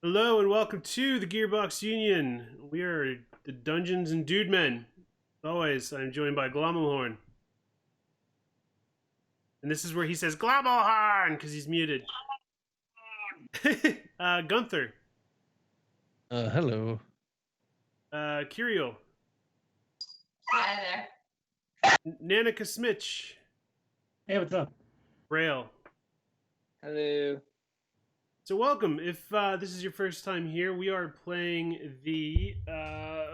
Hello and welcome to the Gearbox Union. We are the Dungeons and Dudemen. As always, I'm joined by Glommelhorn. And this is where he says Glommelhorn because he's muted. Gunther. Hello. Kiriel. Hi there. Nanika Smitch. Hey, what's up? Braille. Hello. So welcome. If this is your first time here, we are playing the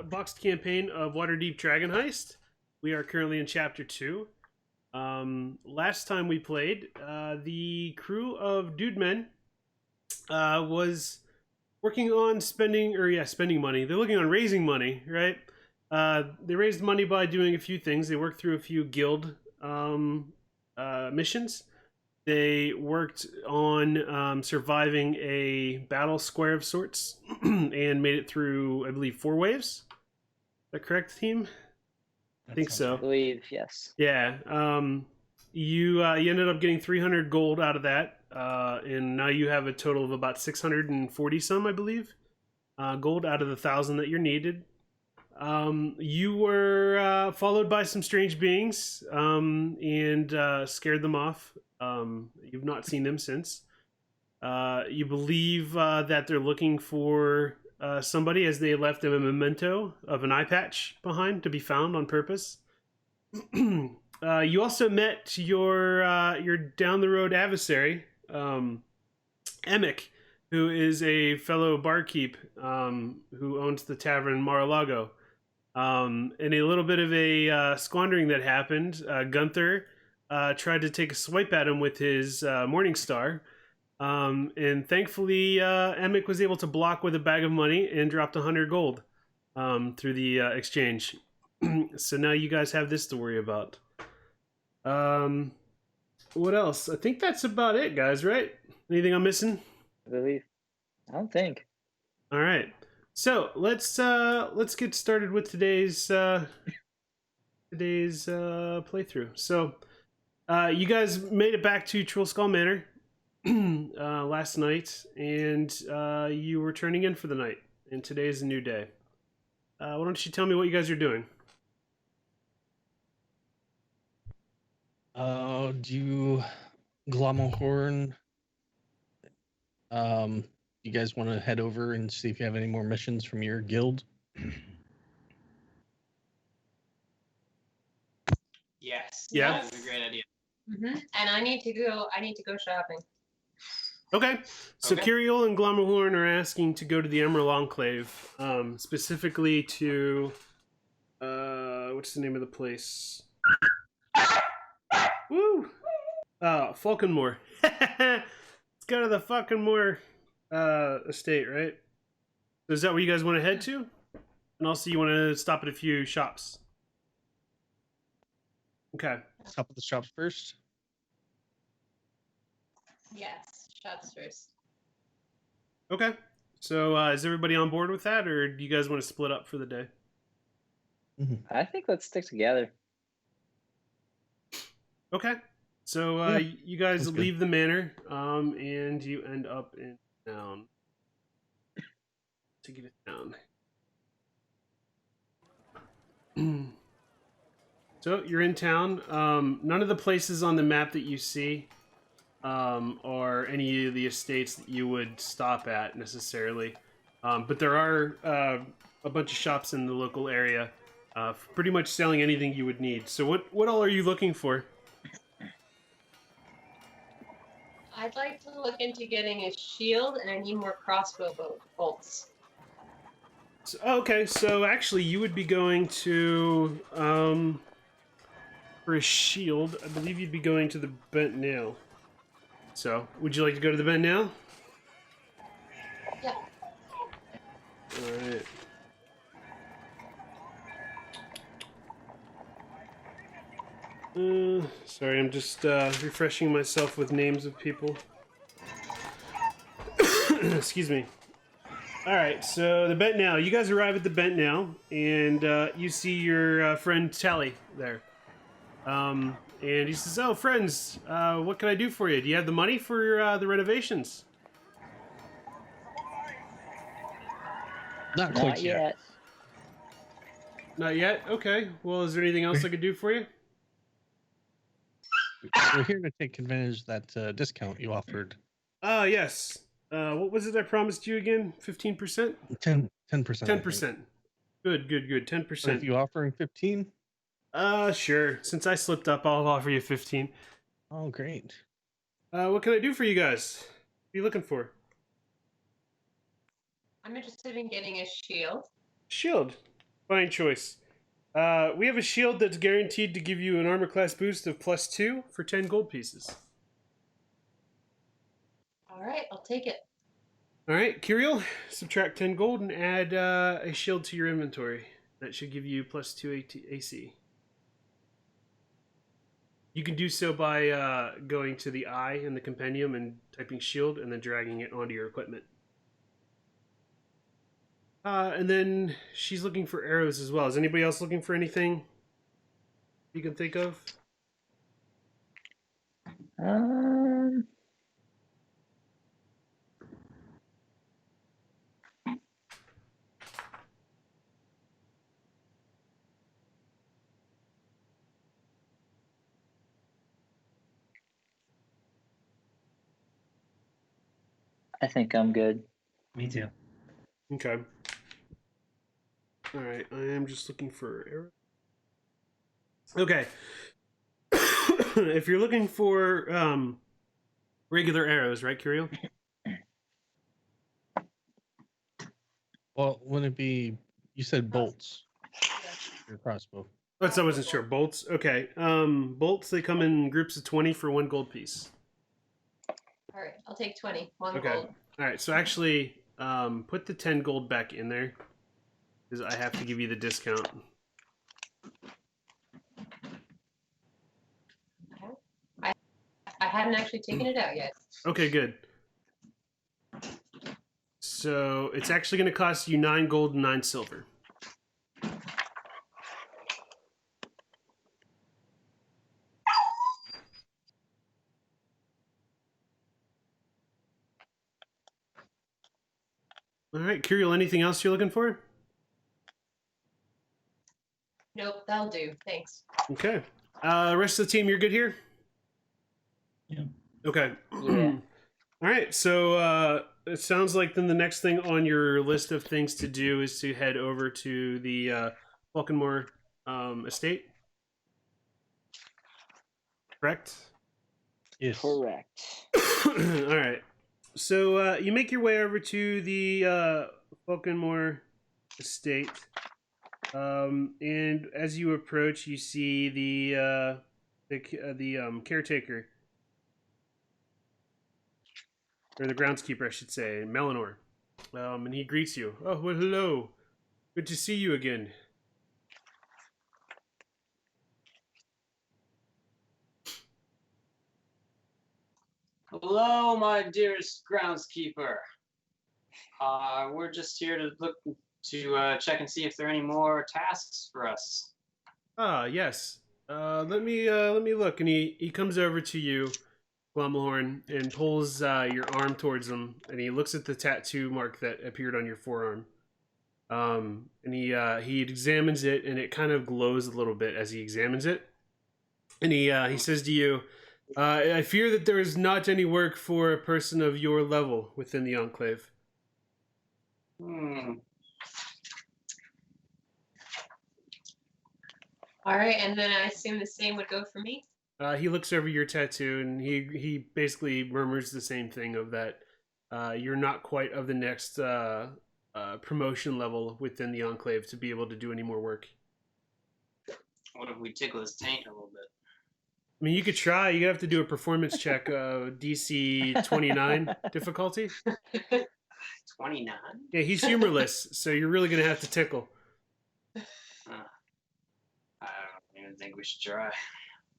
boxed campaign of Waterdeep Dragon Heist. We are currently in Chapter 2. Last time we played, the crew of Dudemen was working on spending money. They're looking on raising money, right? They raised money by doing a few things. They worked through a few guild missions. They worked on surviving a battle square of sorts and made it through, I believe, 4 waves. Is that correct, team? I think so. I believe, yes. Yeah. You ended up getting 300 gold out of that, and now you have a total of about 640 some, I believe, gold out of the 1,000 that you're needed. You were followed by some strange beings and scared them off. You've not seen them since. You believe that they're looking for somebody, as they left them a memento of an eye patch behind to be found on purpose. You also met your down the road adversary, Emic, who is a fellow barkeep who owns the tavern Mar-a-Lago. In a little bit of a squandering that happened, Gunther tried to take a swipe at him with his Morning Star. And thankfully, Emic was able to block with a bag of money and dropped 100 gold through the exchange. So now you guys have this to worry about. What else? I think that's about it, guys, right? Anything I'm missing? I believe. I don't think. All right. So let's get started with today's playthrough. So you guys made it back to Trollskull Manor last night, and you were turning in for the night. And today is a new day. Why don't you tell me what you guys are doing? Do Glommelhorn, you guys want to head over and see if you have any more missions from your guild? Yes. Yeah. That is a great idea. And I need to go shopping. Okay. So Okay. Kiriel and Glommelhorn are asking to go to the Emerald Enclave, specifically to what's the name of the place? Woo! Falconmore. Let's go to the Falconmore estate, right? So is that where you guys want to head to? And also you want to stop at a few shops. Okay. Stop at the shops first. Yes. Shops first. Okay. So is everybody on board with that, or do you guys want to split up for the day? I think let's stick together. Okay. So Yeah, you guys sounds good. leave the manor, and you end up in town. To get it down. So you're in town. None of the places on the map that you see are any of the estates that you would stop at necessarily. But there are a bunch of shops in the local area, pretty much selling anything you would need. So what all are you looking for? I'd like to look into getting a shield, and I need more crossbow bolts. So, okay, so actually you would be going to for a shield. I believe you'd be going to the Bent Nail. So, would you like to go to the Bent Nail? Yeah. Alright. Sorry, I'm just refreshing myself with names of people. Excuse me. Alright, so the Bent Nail. You guys arrive at the Bent Nail, and you see your friend Tally there. And he says, "Oh, friends, what can I do for you? Do you have the money for the renovations?" Not Not quite yet. Not yet? Okay. Well, is there anything else I could do for you? We're here to take advantage of that discount you offered. Yes. What was it I promised you again? 15%? 10%. 10%. Good, good, good. But if 10%. you offering 15, Sure. Since I slipped up, I'll offer you 15. oh great. What can I do for you guys? What are you looking for? I'm interested in getting a shield. Shield. Fine choice. We have a shield that's guaranteed to give you an armor class boost of +2 for 10 gold pieces. All right, I'll take it. All right, Kirill, subtract 10 gold and add a shield to your inventory. That should give you +2 AC. You can do so by going to the eye in the compendium and typing shield and then dragging it onto your equipment. And then she's looking for arrows as well. Is anybody else looking for anything you can think of? I think I'm good. Me too. Okay. All right, I am just looking for arrows. Okay. If you're looking for regular arrows, right, Kirill? Well, wouldn't it be? You said bolts. Your crossbow. But I wasn't sure. Bolts. Okay. Bolts. They come in groups of 20 for 1 gold piece. All right, I'll take 20. One Okay. gold. All right. So actually, put the 10 gold back in there because I have to give you the discount. I hadn't actually taken it out yet. Okay. Good. So it's actually going to cost you 9 gold and 9 silver. All right, Kirill, anything else you're looking for? Nope, that'll do. Thanks. Okay. Rest of the team, you're good here? Yeah. Okay. Yeah. All right, so it sounds like then the next thing on your list of things to do is to head over to the Falconmore estate. Correct? Yes. Correct. All right. So you make your way over to the Falconmore estate, and as you approach, you see the caretaker, or the groundskeeper, I should say, Melanor, and he greets you. Oh, well, hello. Good to see you again. Hello, my dearest groundskeeper. We're just here to look to check and see if there are any more tasks for us. Ah, yes. Let me look. And he comes over to you, Glumhorn, and pulls your arm towards him, and he looks at the tattoo mark that appeared on your forearm. And he examines it, and it kind of glows a little bit as he examines it. And he says to you, I fear that there is not any work for a person of your level within the Enclave. All right, and then I assume the same would go for me? He looks over your tattoo, and he basically murmurs the same thing of that you're not quite of the next promotion level within the Enclave to be able to do any more work. What if we tickle his taint a little bit? I mean, you could try. You have to do a performance check, DC 29 difficulty. 29? Yeah, he's humorless, so you're really going to have to tickle. I don't even think we should try.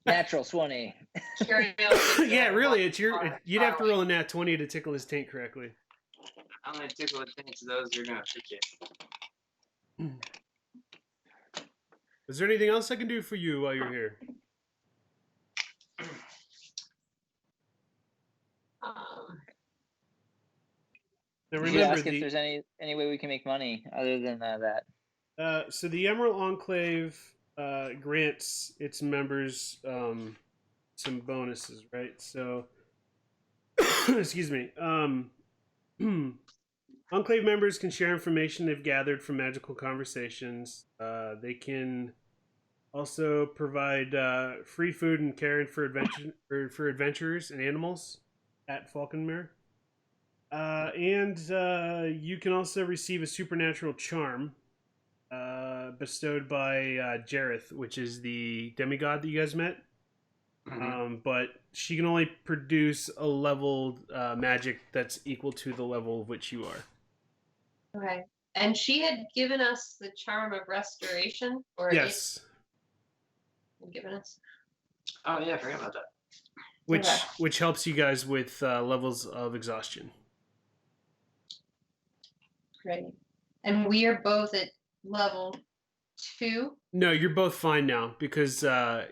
Natural 20. Yeah, really, you'd have to roll a nat 20 to tickle his taint correctly. I'm going to tickle the taints of those who are going to pick it. Is there anything else I can do for you while you're here? Now We should remember ask if there's any way we can make money other than that. so the Emerald Enclave grants its members some bonuses, right? So, excuse me. Enclave members can share information they've gathered from magical conversations. They can also provide free food and care for adventurers and animals at Falconmere. And you can also receive a supernatural charm bestowed by Jareth, which is the demigod that you guys met. But she can only produce a level magic that's equal to the level of which you are. Okay. And she had given us the charm of restoration, or Yes, it had given us. Oh yeah, I forgot about that. which helps you guys with levels of exhaustion. Great. And we are both at level 2. No, you're both fine now because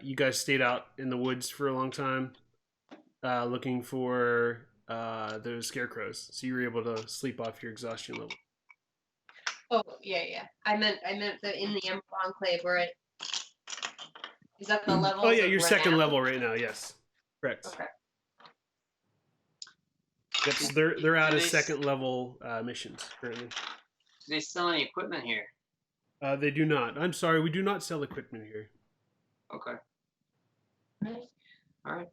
you guys stayed out in the woods for a long time looking for those scarecrows, so you were able to sleep off your exhaustion level. Oh yeah. I meant the in the Emerald Enclave where it is that the level. Oh yeah, you're second level right now. Yes, correct. Okay. Yep, so they're out Do of they- second level missions currently. Do they sell any equipment here? They do not. I'm sorry, we do not sell equipment here. Okay. Right. All right.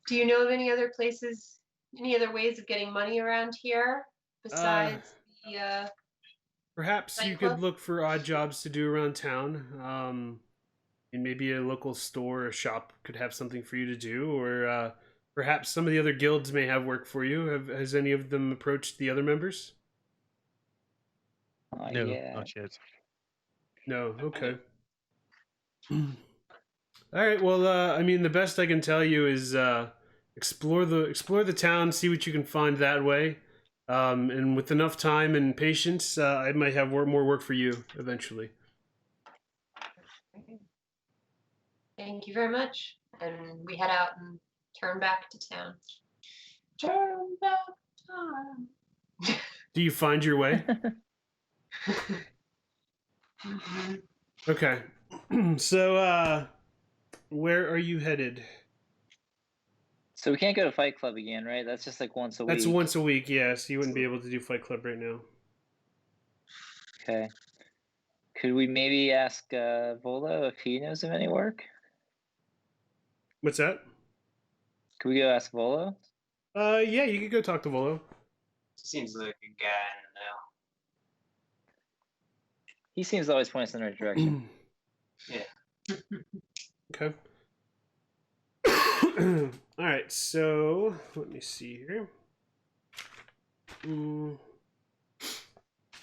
Do you know of any other places, any other ways of getting money around here besides the? Perhaps you Nightclub? could look for odd jobs to do around town. And maybe a local store or shop could have something for you to do, or perhaps some of the other guilds may have work for you. Has any of them approached the other members? Oh, No, yeah. not yet. No. Okay. All right. Well, I mean, the best I can tell you is explore the town, see what you can find that way. And with enough time and patience, I might have more work for you eventually. Thank you very much. And we head out and turn back to town. Turn back time. Do you find your way? Okay. So, where are you headed? So we can't go to Fight Club again, right? That's just like once a That's week. once a week, yes. You wouldn't be able to do Fight Club right now. Okay. Could we maybe ask Volo if he knows of any work? What's that? Could we go ask Volo? Yeah, you could go talk to Volo. Seems like a guy in the know. He seems to always point us in the right direction. Yeah. Okay. All right, so let me see here.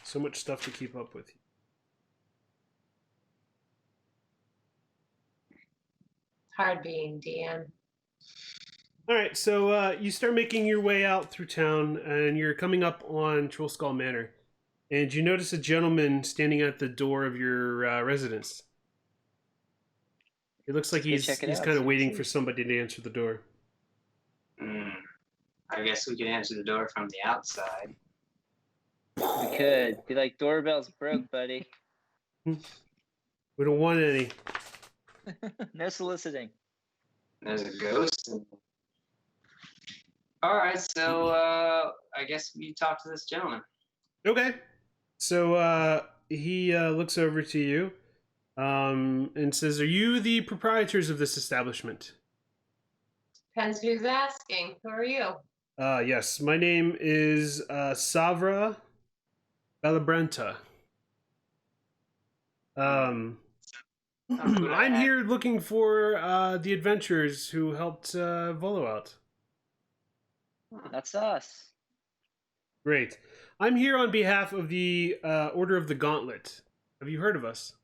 So much stuff to keep up with. Hard being DM. All right, so you start making your way out through town, and you're coming up on Troll Skull Manor, and you notice a gentleman standing at the door of your residence. It looks like Let's go check it he's out, kind of see what waiting he for sees. somebody to answer the door. I guess we could answer the door from the outside. We could. Be like, doorbell's broke, buddy. We don't want any. No soliciting. There's a ghost. All right, so I guess we talk to this gentleman. Okay. So he looks over to you and says, "Are you the proprietors of this establishment?" Depends who's asking. Who are you? Yes. My name is Savra Bellabrenta. I'm here looking for the adventurers who helped Volo out. That's us. Great. I'm here on behalf of the Order of the Gauntlet. Have you heard of us?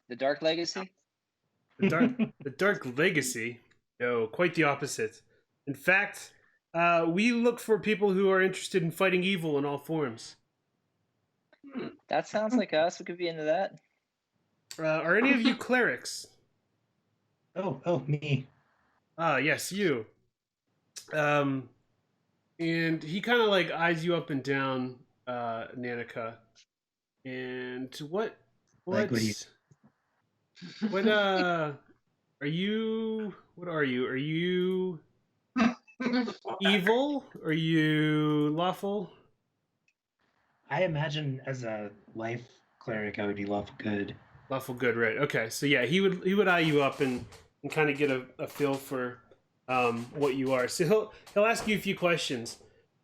The Dark Legacy? The Dark Legacy? No, quite the opposite. In fact, we look for people who are interested in fighting evil in all forms. That sounds like us. We could be into that. Are any of you clerics? Oh, me. Ah, yes, you. And he kind of like eyes you up and down, Nanika. And what Like, what do you- what are you? What are you? Are you evil? Are you lawful? I imagine as a life cleric, I would be lawful good. Lawful good, right? Okay, so yeah, he would eye you up and kind of get a feel for what you are. So he'll ask you a few questions.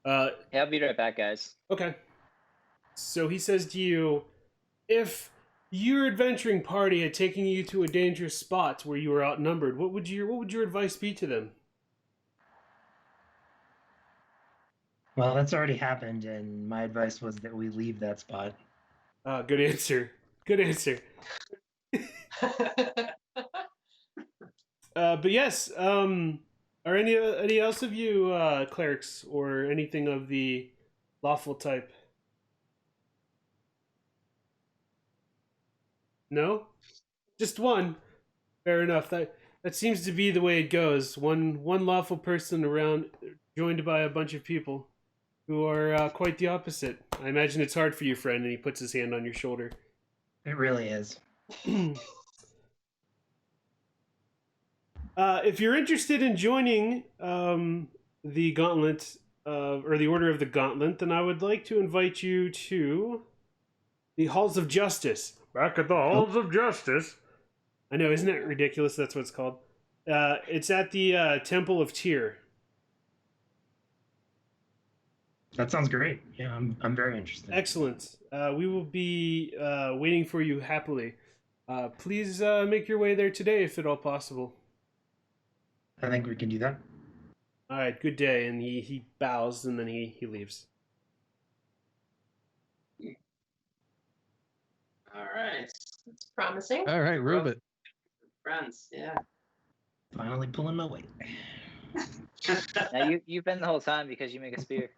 Yeah, I'll be right back, guys. Okay. So he says to you, if your adventuring party had taken you to a dangerous spot where you were outnumbered, what would your advice be to them? Well, that's already happened, and my advice was that we leave that spot. Good answer. Good answer. But yes, are any else of you clerics or anything of the lawful type? No, just one. Fair enough. That seems to be the way it goes. One lawful person around, joined by a bunch of people who are quite the opposite. I imagine it's hard for you, friend. And he puts his hand on your shoulder. It really is. If you're interested in joining the Gauntlet or the Order of the Gauntlet, then I would like to invite you to the Halls of Justice. Back at the Halls of Justice. I know, isn't that ridiculous? That's what it's called. It's at the Temple of Tyr. That sounds great. Yeah, I'm very interested. Excellent. We will be waiting for you happily. Please make your way there today, if at all possible. I think we can do that. All right, good day. And he bows and then he leaves. All right. It's promising. All right, Rubit. Friends, yeah. Finally pulling my weight. Now you've been the whole time because you make a spear.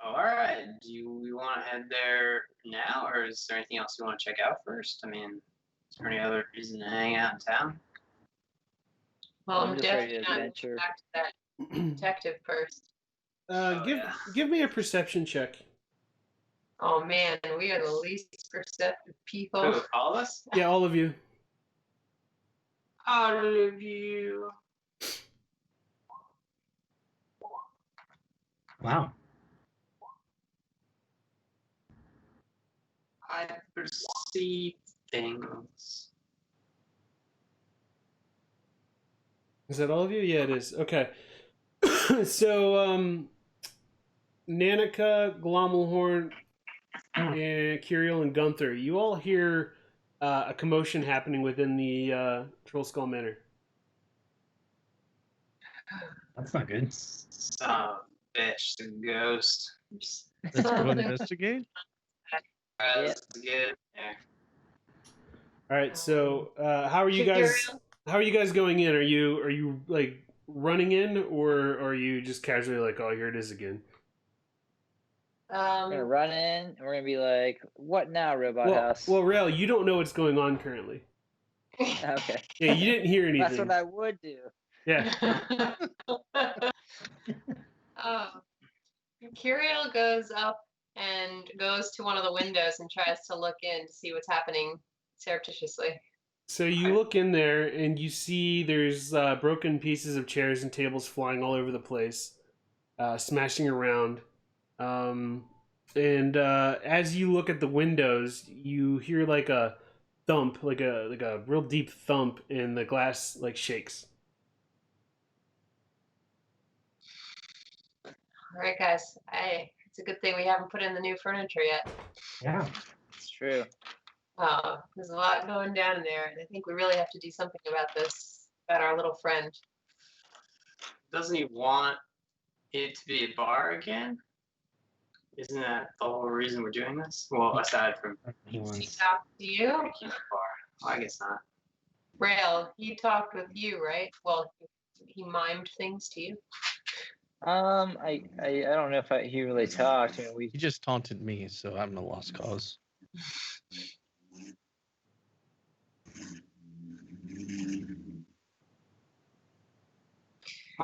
All right. Do we want to head there now, or is there anything else you want to check out first? I mean, is there any other reason to hang out in town? Well, I'm I'm just ready to definitely not adventure. back to that detective first. Yeah. Give me a perception check. Oh man, we are the least perceptive people. Who, all of us? Yeah, all of you. All of you. Wow. I perceive things. Is that all of you? Yeah, it is. Okay. So, Nanika, Glommelhorn, and Kiriel and Gunther, you all hear a commotion happening within the Troll Skull Manor. That's not good. Son of a bitch, the ghost. Let's go investigate. Let's get in there. All right. So, how are you guys? How are you guys going in? Are you like running in, or are you just casually like, oh, here it is again? We're gonna run in and we're gonna be like, "What now, Robot House?" Well, Rael, you don't know what's going on currently. Okay. Yeah, you didn't hear anything. That's what I would do. Yeah. Kiriel goes up and goes to one of the windows and tries to look in to see what's happening surreptitiously. So you look in there and you see there's broken pieces of chairs and tables flying all over the place, smashing around. And as you look at the windows, you hear like a thump, like a real deep thump, and the glass like shakes. All right, guys. It's a good thing we haven't put in the new furniture yet. Yeah. It's true. There's a lot going down in there, and I think we really have to do something about this, about our little friend. Doesn't he want it to be a bar again? Isn't that the whole reason we're doing this? Well, aside from He He wants. talked to you? keep the bar. Well, I guess not. Rail, he talked with you, right? Well, he mimed things to you. I don't know if he really talked. I mean, He just taunted me, so I'm a lost cause.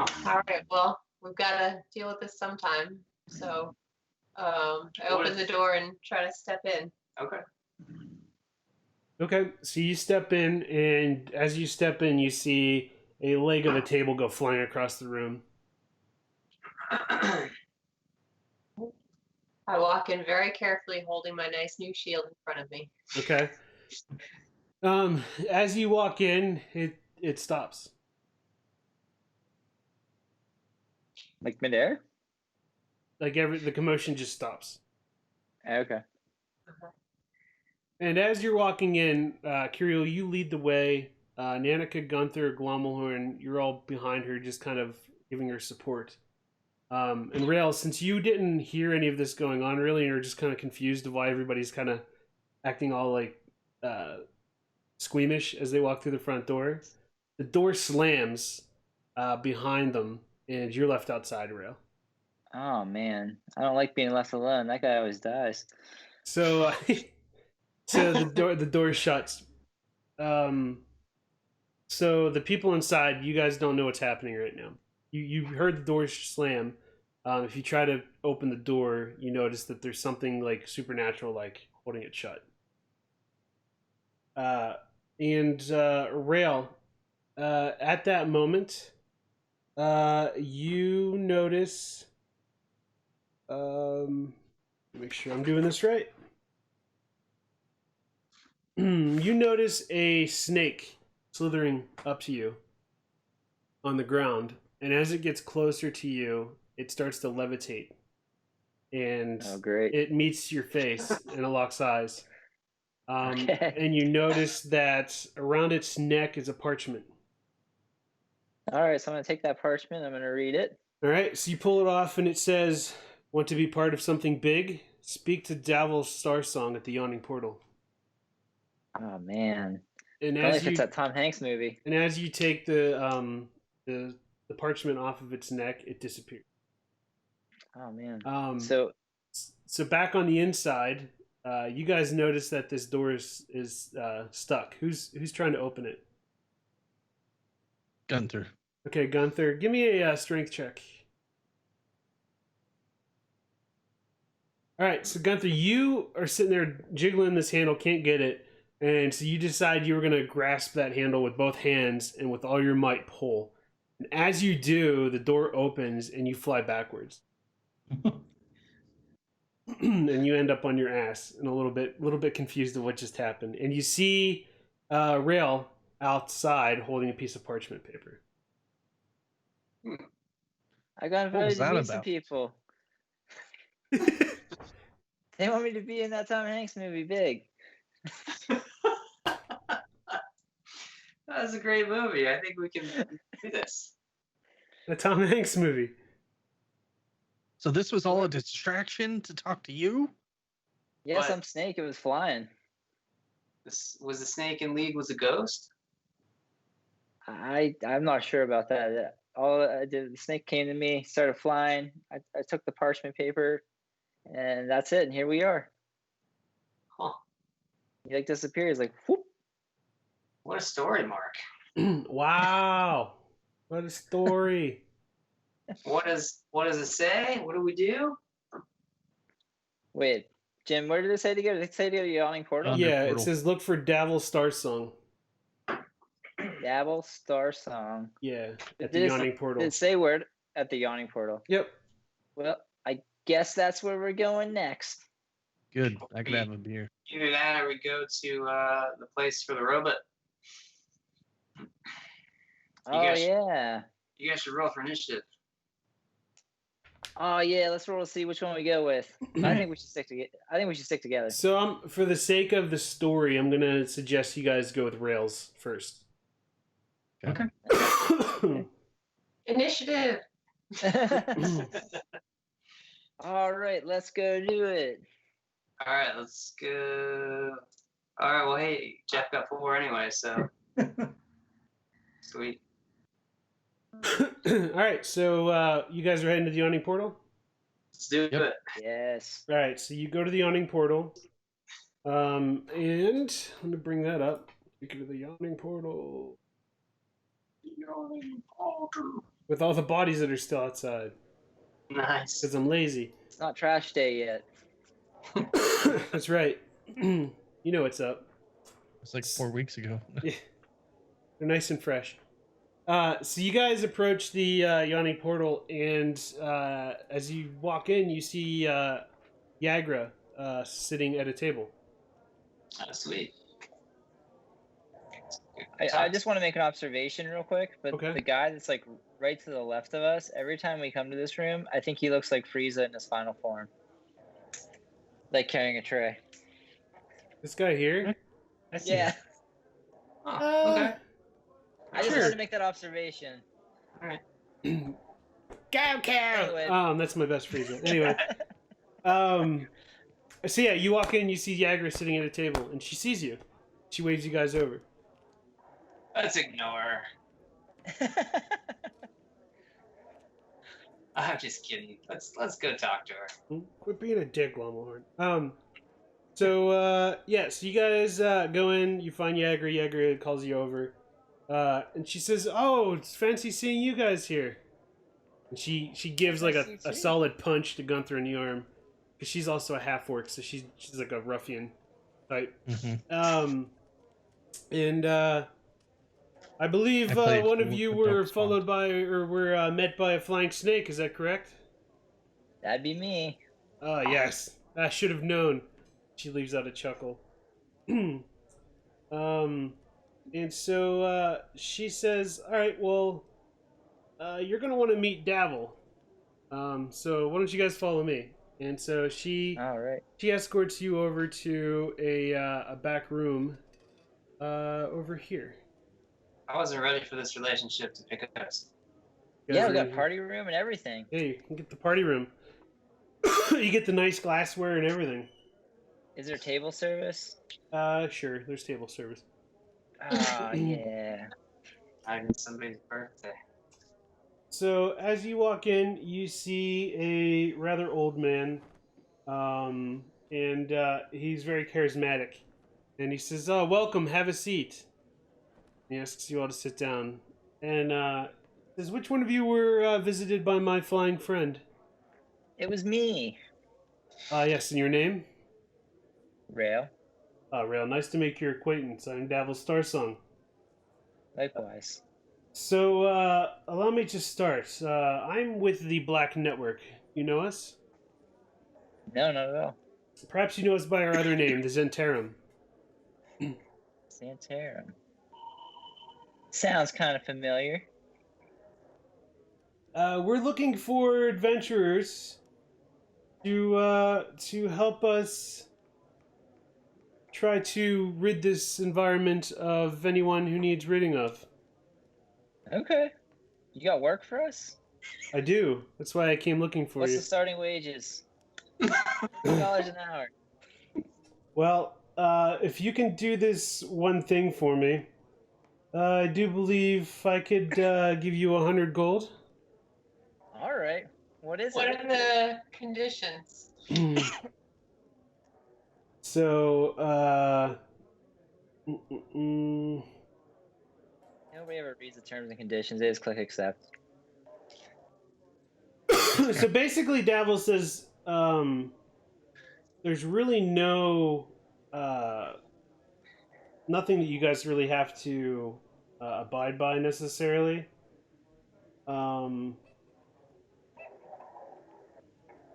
All right, well, we've got to deal with this sometime. So I What open the door and try to step in. Okay. Okay, so you step in, and as you step in, you see a leg of a table go flying across the room. I walk in very carefully, holding my nice new shield in front of me. Okay. As you walk in, it stops. Like midair? Like the commotion just stops. Okay. And as you're walking in, Kirill, you lead the way. Nanika, Gunther, Glommelhorn, you're all behind her, just kind of giving her support. And Rail, since you didn't hear any of this going on really, and you're just kind of confused of why everybody's kind of acting all like squeamish as they walk through the front door, the door slams behind them, and you're left outside, Rail. Oh man, I don't like being left alone. That guy always dies. So, so the door shuts. So the people inside, you guys don't know what's happening right now. You heard the door slam. If you try to open the door, you notice that there's something like supernatural, like holding it shut. Rail, at that moment, you notice. Make sure I'm doing this right. You notice a snake slithering up to you on the ground, and as it gets closer to you, it starts to levitate, and Oh great. it meets your face and it locks eyes. Okay. And you notice that around its neck is a parchment. All right, so I'm gonna take that parchment. I'm gonna read it. All right, so you pull it off, and it says, "Want to be part of something big? Speak to Davil's Star Song at the Yawning Portal." Oh man. And Only as if you it's that Tom Hanks movie. and as you take the parchment off of its neck, it disappears. Oh man. So So back on the inside, you guys notice that this door is stuck. Who's trying to open it? Gunther. Okay, Gunther, give me a strength check. All right, so Gunther, you are sitting there jiggling this handle, can't get it, and so you decide you were going to grasp that handle with both hands and with all your might pull. And as you do, the door opens and you fly backwards. And you end up on your ass and a little bit confused of what just happened. And you see Rail outside holding a piece of parchment paper. I got What was invited to that meet some about? people. They want me to be in that Tom Hanks movie, Big. That's a great movie. I think we can do this. The Tom Hanks movie. So this was all a distraction to talk to you? Yeah, What? some snake. It was flying. This was the snake in League was a ghost. I'm not sure about that. All I did, the snake came to me, started flying. I took the parchment paper, and that's it. And here we are. Huh. He like disappears, like whoop. What a story, Mark. Wow. What a story. What does it say? What do we do? Wait, Jim, where did it say to go? Did it say to go to Yawning Portal? Yeah, it Portal. says look for Davil's Star Song. Dabble Star Song. Yeah, at Did the it- Yawning Portal. Did it say where at the Yawning Portal? Yep. Well, I guess that's where we're going next. Good. I could have a beer. Either that or we go to the place for the robot. Oh guys- yeah. You guys should roll for initiative. Oh yeah. Let's roll to see which one we go with. I think we should stick together. I think we should stick together. So for the sake of the story, I'm going to suggest you guys go with Rails first. Okay. Initiative. All right, let's go do it. All right, let's go. All right, well, hey, Jeff got 4 anyway, so sweet. All right, so you guys are heading to the Yawning Portal? Let's do Yep. it. Yes. All right, so you go to the Yawning Portal. And let me bring that up. You go to the Yawning Portal. Yawning Portal. with all the bodies that are still outside Nice. because I'm lazy. It's not trash day yet. That's right. You know what's up. It's like 4 weeks ago. Yeah, they're nice and fresh. So you guys approach the yawning portal, and as you walk in, you see Yagra sitting at a table. Oh, sweet. I just want to make an observation real quick, but Okay. the guy that's like right to the left of us, every time we come to this room, I think he looks like Frieza in his final form. Like carrying a tray. This guy here. I see Yeah. it. Oh, okay. I just Sure. wanted to make that observation. All right. Go cow! Anyway. That's my best Frieza. Anyway, so yeah, you walk in, you see Yagra sitting at a table, and she sees you. She waves you guys over. Let's ignore her. I'm just kidding. Let's go talk to her. Quit being a dick, Lamahorn. So you guys go in, you find Yagra. Yagra calls you over, and she says, "Oh, it's fancy seeing you guys here." And she gives like Nice to see a you. solid punch to Gunther in the arm, because she's also a half orc, so she's like a ruffian type. Mm-hmm. And I believe I played one of with you the were dog followed by, or were met by a flying snake. Is that correct? That'd be me. Yes. I should have known. She leaves out a chuckle. And so she says, "All right, well, you're gonna want to meet Davil. So why don't you guys follow me?" And so she All right. escorts you over to a back room over here. I wasn't ready for this relationship to pick us. You guys Yeah, are we got in- party room and everything. Yeah, you can get the party room. You get the nice glassware and everything. Is there table service? Sure. There's table service. Oh yeah. Not even somebody's birthday. So as you walk in, you see a rather old man, and he's very charismatic. And he says, "Oh, welcome. Have a seat." He asks you all to sit down, and says, "Which one of you were visited by my flying friend?" It was me. Yes, and your name? Rail. Rail. Nice to make your acquaintance. I'm Davil Starsong. Likewise. So, allow me to start. I'm with the Black Network. You know us? No, not at all. Perhaps you know us by our other name, the Zentarum. Santarum. Sounds kind of familiar. We're looking for adventurers to help us try to rid this environment of anyone who needs ridding of. Okay. You got work for us? I do. That's why I came looking for What's you. the starting wages? $2 an hour. Well, if you can do this one thing for me, I do believe I could give you 100 gold. All right. What is What it? are the conditions? So, Nobody ever reads the terms and conditions. They just click accept. so basically, Davil says there's really nothing that you guys really have to abide by necessarily.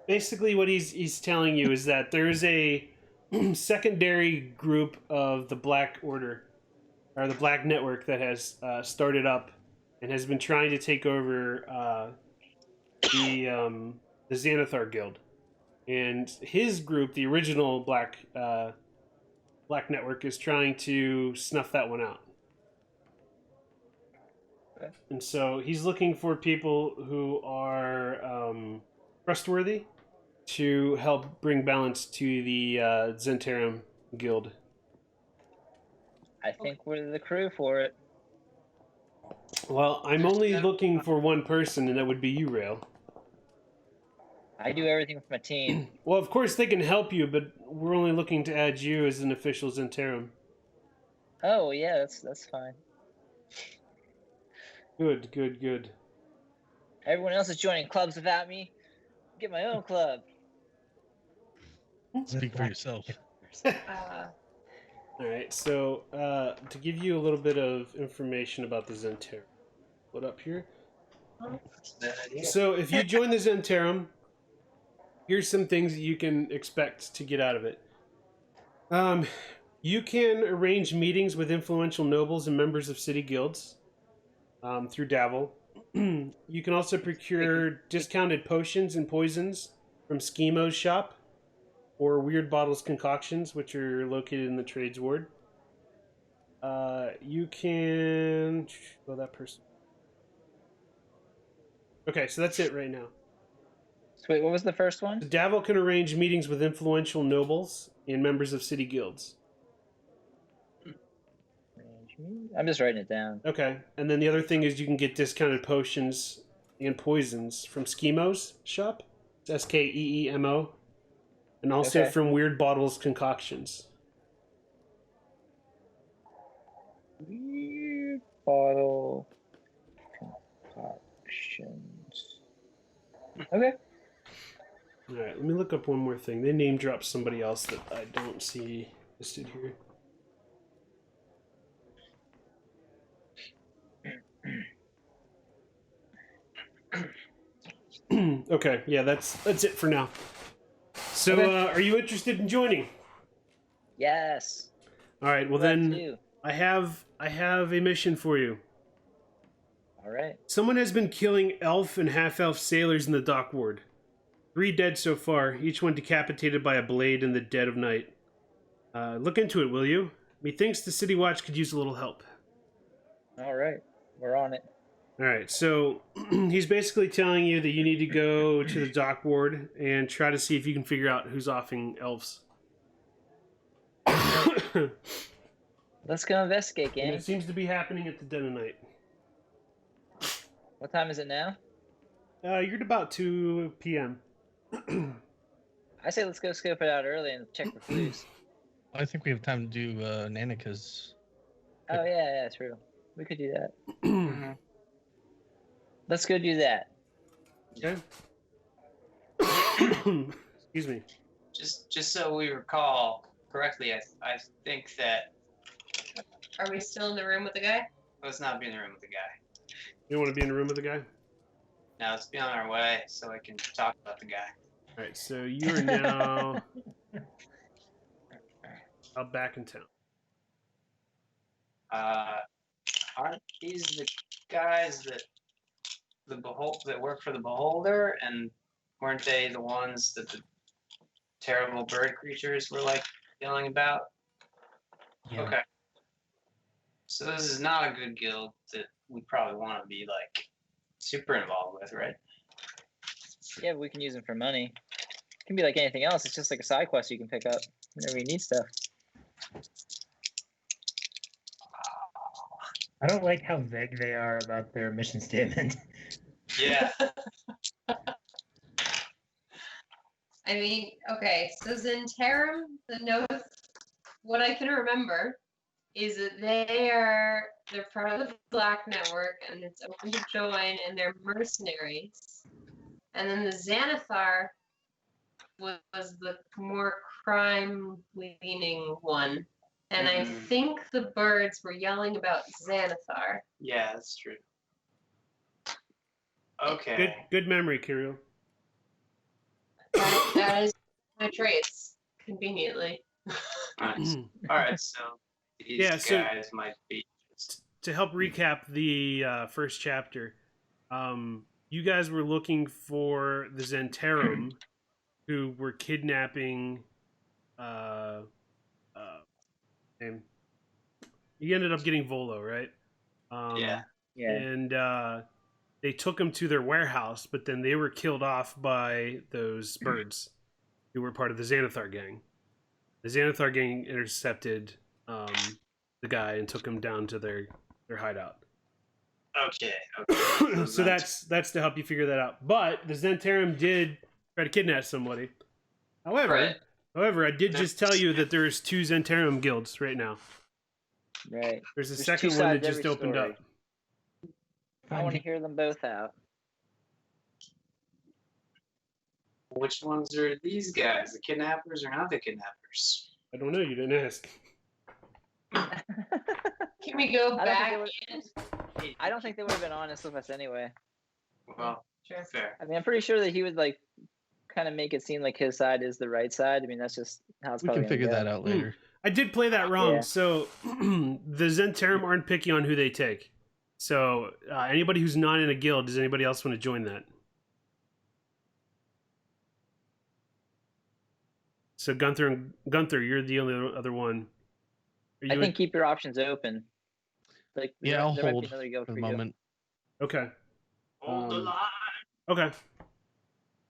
Basically, what he's telling you is that there is a secondary group of the Black Order, or the Black Network, that has started up and has been trying to take over the Xanathar Guild. And his group, the original Black Network, is trying to snuff that one out. Okay. And so he's looking for people who are trustworthy to help bring balance to the Zentarum Guild. I think we're the crew for it. Well, I'm only looking for one person, and that would be you, Rail. I do everything for my team. Well, of course they can help you, but we're only looking to add you as an official Zentarum. Oh yeah, that's fine. Good, good, good. Everyone else is joining clubs without me. Get my own club. Speak for yourself. All right, so to give you a little bit of information about the Zentarum, put up here. That's a bad idea. So if you join the Zentarum, here's some things that you can expect to get out of it. You can arrange meetings with influential nobles and members of city guilds through Davil. You can also procure discounted potions and poisons from Schemo's shop, or Weird Bottles concoctions, which are located in the trades ward. You can... Oh, that person. Okay, so that's it right now. So wait, what was the first one? Davil can arrange meetings with influential nobles and members of city guilds. I'm just writing it down. Okay, and then the other thing is you can get discounted potions and poisons from Schemo's shop. It's Skeemo. And also Okay. from Weird Bottles concoctions. Weird bottle concoctions. Okay. Alright, let me look up one more thing. They name dropped somebody else that I don't see listed here. Okay, yeah, that's it for now. So, Okay. are you interested in joining? Yes. All right, well Glad then, to. I have a mission for you. All right. Someone has been killing elf and half-elf sailors in the dock ward. 3 dead so far, each one decapitated by a blade in the dead of night. Look into it, will you? Methinks the City Watch could use a little help. All right. We're on it. All right, so he's basically telling you that you need to go to the dock ward and try to see if you can figure out who's offing elves. Let's go investigate, And gang. it seems to be happening at the dead of night. What time is it now? You're at about 2 p.m. I say let's go scope it out early and check for clues. I think we have time to do Nanika's. Oh yeah, true. We could do that. Mhm. Let's go do that. Okay. Excuse me. Just so we recall correctly, I think that Are we still in the room with the guy? let's not be in the room with the guy. You want to be in the room with the guy? Now let's be on our way so I can talk about the guy. All right, so you are now out back in town. Aren't these the guys that that work for the Beholder, and weren't they the ones that the terrible bird creatures were like yelling about? Yeah. Okay. So this is not a good guild that we probably want to be like super involved with, right? Yeah, but we can use them for money. It can be like anything else. It's just like a side quest you can pick up whenever you need stuff. I don't like how vague they are about their mission statement. Yeah. I mean, okay, so Zentarum, the notes, what I can remember is that they're part of the Black Network and it's open to join and they're mercenaries. And then the Xanathar was the more crime-leaning one. And I Mhm. think the birds were yelling about Xanathar. Yeah, that's true. Okay. Good memory, Kirill. That is my traits, conveniently. Nice. All right, so these Yeah, so- guys might be just To help recap the first chapter, you guys were looking for the Zentarum, who were kidnapping. And you ended up getting Volo, right? yeah. Yeah. And they took him to their warehouse, but then they were killed off by those birds who were part of the Xanathar gang. The Xanathar gang intercepted the guy and took him down to their hideout. Okay. So that's to help you figure that out. But the Zentarum did try to kidnap somebody. However, Right. I did just tell you that there's 2 Zentarum guilds right now. Right. There's a There's second two one that sides to just every opened story. up. I want to hear them both out. Which ones are these guys? The kidnappers or not the kidnappers? I don't know. You didn't ask. Can we go I don't think back they would- in? I don't think they would have been honest with us anyway. Well, Sure. fair. I mean, I'm pretty sure that he would like kind of make it seem like his side is the right side. I mean, that's just how it's We probably can figure gonna that go. out later. I did play that wrong. Yeah. So the Zentarum aren't picky on who they take. So anybody who's not in a guild, does anybody else want to join that? So Gunther, you're the only other one. Are I you think keep your options open. Like, Yeah, I'll there might be hold another guild for the you. moment. okay? Hold the Um, line. Okay.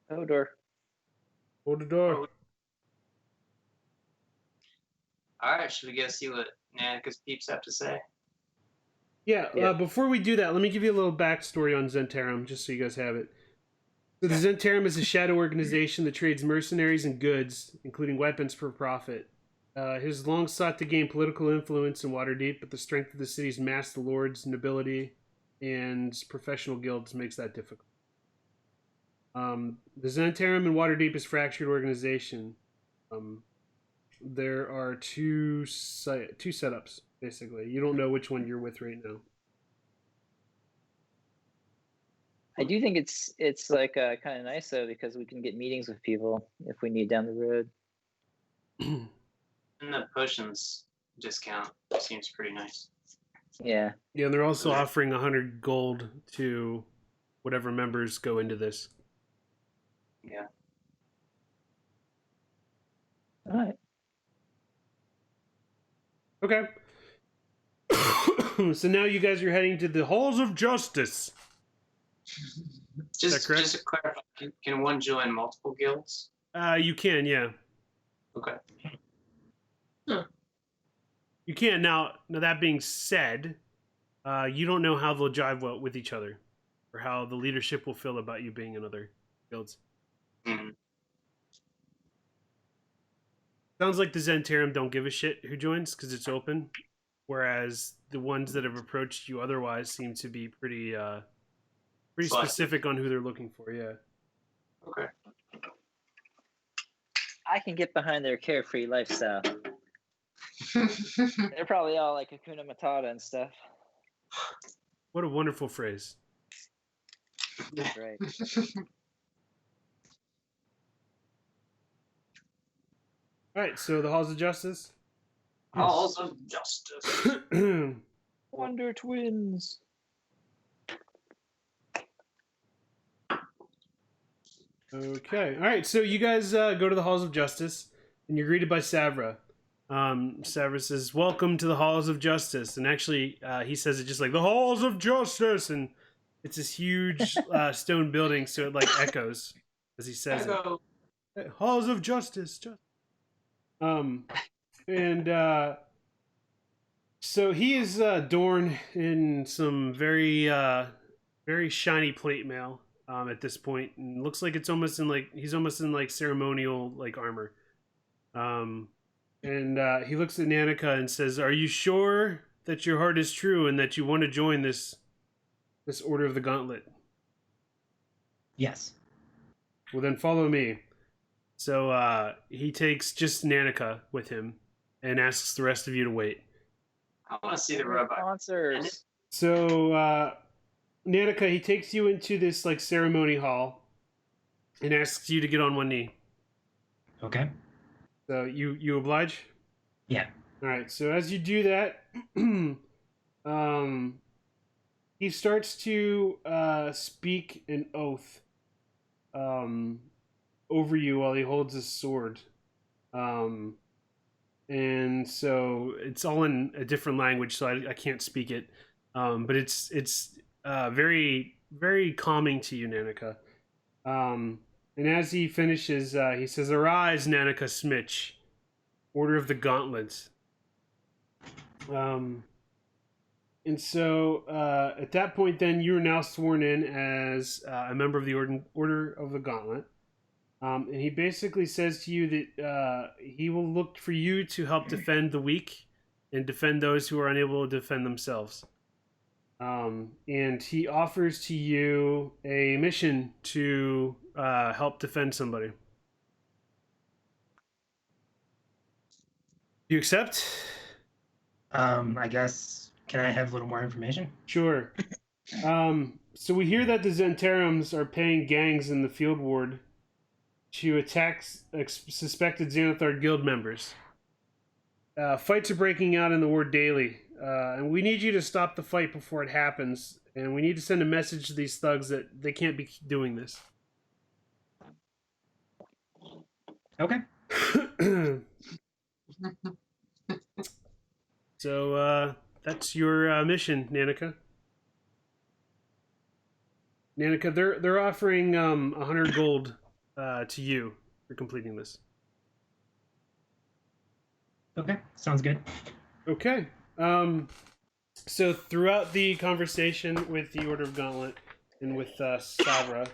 Hodor. Hold the door. All right, should we go see what Nanica's peeps have to say? Yeah, Yeah. before we do that, let me give you a little backstory on Zentarum, just so you guys have it. So the Zentarum is a shadow organization that trades mercenaries and goods, including weapons, for profit. It has long sought to gain political influence in Waterdeep, but the strength of the city's masked lords, nobility, and professional guilds makes that difficult. The Zentarum in Waterdeep is a fractured organization. There are two setups, basically. You don't know which one you're with right now. I do think it's like kind of nice though, because we can get meetings with people if we need down the road. And the potions discount seems pretty nice. Yeah. Yeah, and they're also offering 100 gold to whatever members go into this. Yeah. All right. Okay. So now you guys are heading to the Halls of Justice. Just correct? to clarify, can one join multiple guilds? You can, yeah. Okay. You can. Now that being said, you don't know how they'll jive well with each other, or how the leadership will feel about you being in other guilds. Hmm. Sounds like the Zentarum don't give a shit who joins because it's open, whereas the ones that have approached you otherwise seem to be pretty Selective. specific on who they're looking for. Yeah. Okay. I can get behind their carefree lifestyle. They're probably all like Hakuna Matata and stuff. What a wonderful phrase. Right. All right, so the Halls of Justice. Halls of Justice. Wonder Twins. Okay. All right. So you guys go to the Halls of Justice, and you're greeted by Savra. Savra says, "Welcome to the Halls of Justice." And actually, he says it just like the Halls of Justice, and it's this huge stone building, so it like echoes as he says Echo. it. Halls of Justice. And so he is adorned in some very shiny plate mail. At this point, and looks like it's almost in like he's almost in like ceremonial like armor. And he looks at Nanika and says, "Are you sure that your heart is true and that you want to join this Order of the Gauntlet?" Yes. Well, then follow me. So he takes just Nanika with him and asks the rest of you to wait. I want to see the robot. Sponsors. So Nanika, he takes you into this like ceremony hall and asks you to get on one knee. Okay. So you oblige? Yeah. All right. So as you do that, he starts to speak an oath over you while he holds his sword. And so it's all in a different language, so I can't speak it. But it's very, very calming to you, Nanika. And as he finishes, he says, "Arise, Nanika Smitch, Order of the Gauntlets." And so at that point, then you're now sworn in as a member of the Order of the Gauntlet. And he basically says to you that he will look for you to help defend the weak and defend those who are unable to defend themselves. And he offers to you a mission to help defend somebody. Do you accept? I guess, can I have a little more information? Sure. So we hear that the Zenterums are paying gangs in the field ward to attack suspected Xanathar guild members. Fights are breaking out in the ward daily, and we need you to stop the fight before it happens, and we need to send a message to these thugs that they can't be doing this. Okay. So that's your mission, Nanika. Nanika, they're offering 100 gold to you for completing this. Okay, sounds good. Okay. So throughout the conversation with the Order of Gauntlet and with Savra,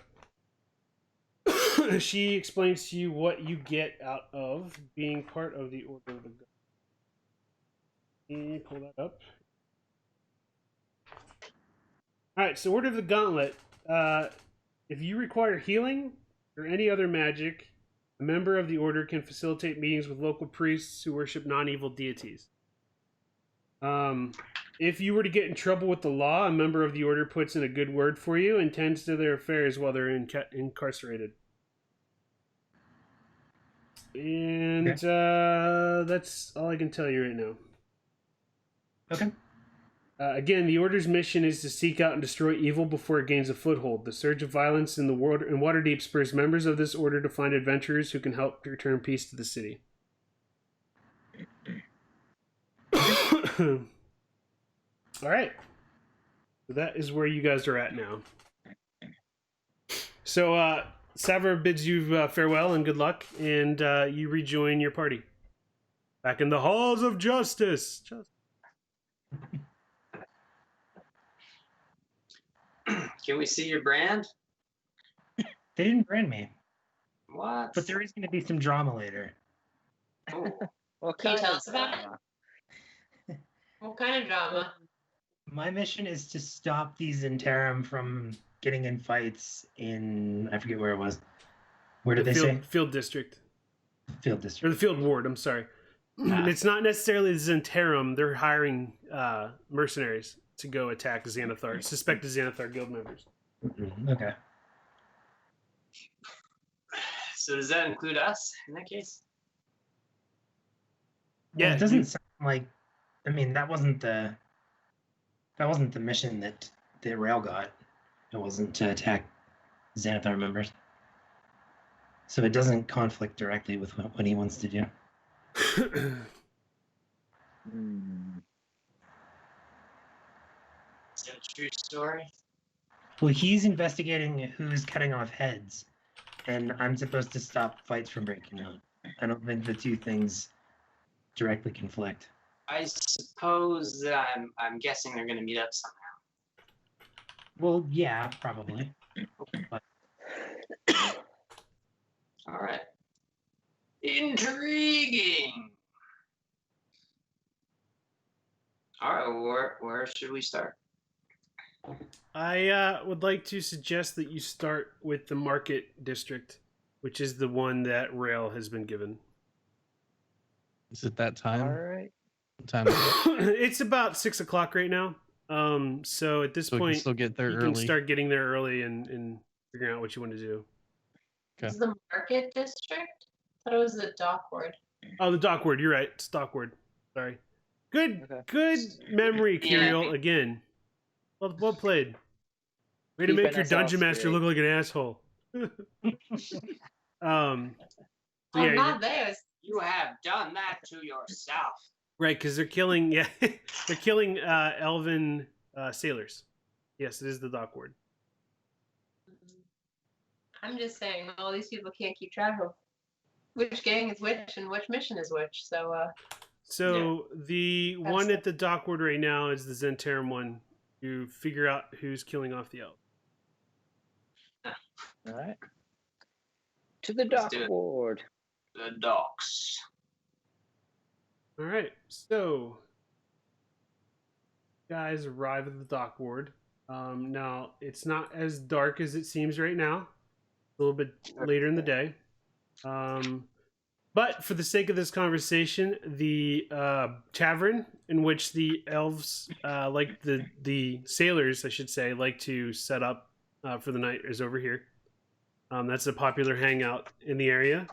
she explains to you what you get out of being part of the Order of the Gauntlet. Let me pull that up. Alright, so Order of the Gauntlet. If you require healing or any other magic, a member of the Order can facilitate meetings with local priests who worship non-evil deities. If you were to get in trouble with the law, a member of the Order puts in a good word for you and tends to their affairs while they're incarcerated. And that's all I can tell you right now. Okay. Again, the Order's mission is to seek out and destroy evil before it gains a foothold. The surge of violence in the world in Waterdeep spurs members of this Order to find adventurers who can help return peace to the city. All right. So that is where you guys are at now. So, Savra bids you farewell and good luck, and you rejoin your party. Back in the halls of justice. Can we see your brand? They didn't brand me, What? but there is going to be some drama later. Oh, What Can you kind tell of us about it? drama? What kind of drama? My mission is to stop these interim from getting in fights in, I forget where it was. Where did they say? Field district. Field Or district. the field ward, I'm sorry. It's not necessarily the Zentarum. They're hiring mercenaries to go attack Xanathar, suspected Xanathar guild members. Okay. so does that include us in that case? Well, Yeah, it doesn't sound like. I mean, that wasn't the mission that Rail got. It wasn't to attack Xanathar members. So it doesn't conflict directly with what he wants to do. Hmm. Is that a true story? Well, he's investigating who's cutting off heads, and I'm supposed to stop fights from breaking out. I don't think the two things directly conflict. I suppose that I'm guessing they're going to meet up somehow. Well, yeah, probably. But All right. Intriguing. All right, where should we start? I would like to suggest that you start with the market district, which is the one that Rail has been given. Is it that time? All right. What time is it? It's about 6 o'clock right now. So at this So we can point, still get there you early. can start getting there early and figuring out what you want to do. Okay. Is the market district? I thought it was the dock ward. Oh, the dock ward. You're right. It's dock ward. Sorry. Good, Okay. good memory, Yeah. Kiriel. Again, well played. Way to Keeping make your us all dungeon master straight. look like an asshole. So Oh, yeah, not theirs. You have done that to yourself. right, because they're killing. Yeah, they're killing elven sailors. Yes, it is the dock ward. I'm just saying, all these people can't keep track of which gang is which and which mission is which. So, So the That's one the- at the dock ward right now is the Zentarum one. You figure out who's killing off the elf. All right. To the Let's dock do it. ward. The docks. All right, so guys arrive at the dock ward. Now, it's not as dark as it seems right now. A little bit later in the day. But for the sake of this conversation, the tavern in which the elves, like the sailors, I should say, like to set up for the night is over here. That's a popular hangout in the area.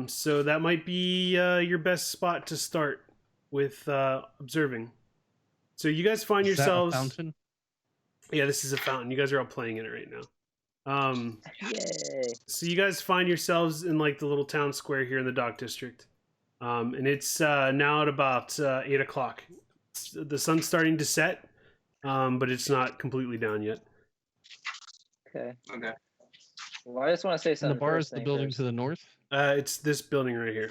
So that might be your best spot to start with observing. So you guys find Is that a yourselves. fountain? Yeah, this is a fountain. You guys are all playing in it right now. Yay. So you guys find yourselves in like the little town square here in the dock district, and it's now at about 8 o'clock. The sun's starting to set, but it's not completely down yet. Okay. Okay. Well, I just want to say And something. the bar first is the thing building first. to the north. It's this building right here.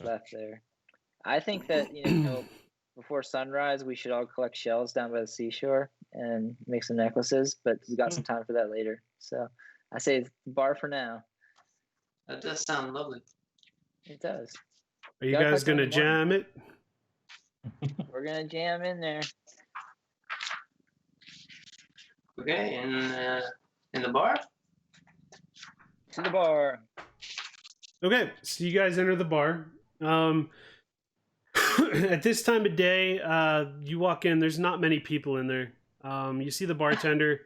Left there. I think that before sunrise we should all collect shells down by the seashore and make some necklaces, but we got some time for that later. So I say bar for now. That does sound lovely. It does. Are you Gotta guys collect them gonna in the morning. jam it? We're gonna jam in there. Okay, in the bar. To the bar. Okay, so you guys enter the bar. At this time of day, you walk in. There's not many people in there. You see the bartender.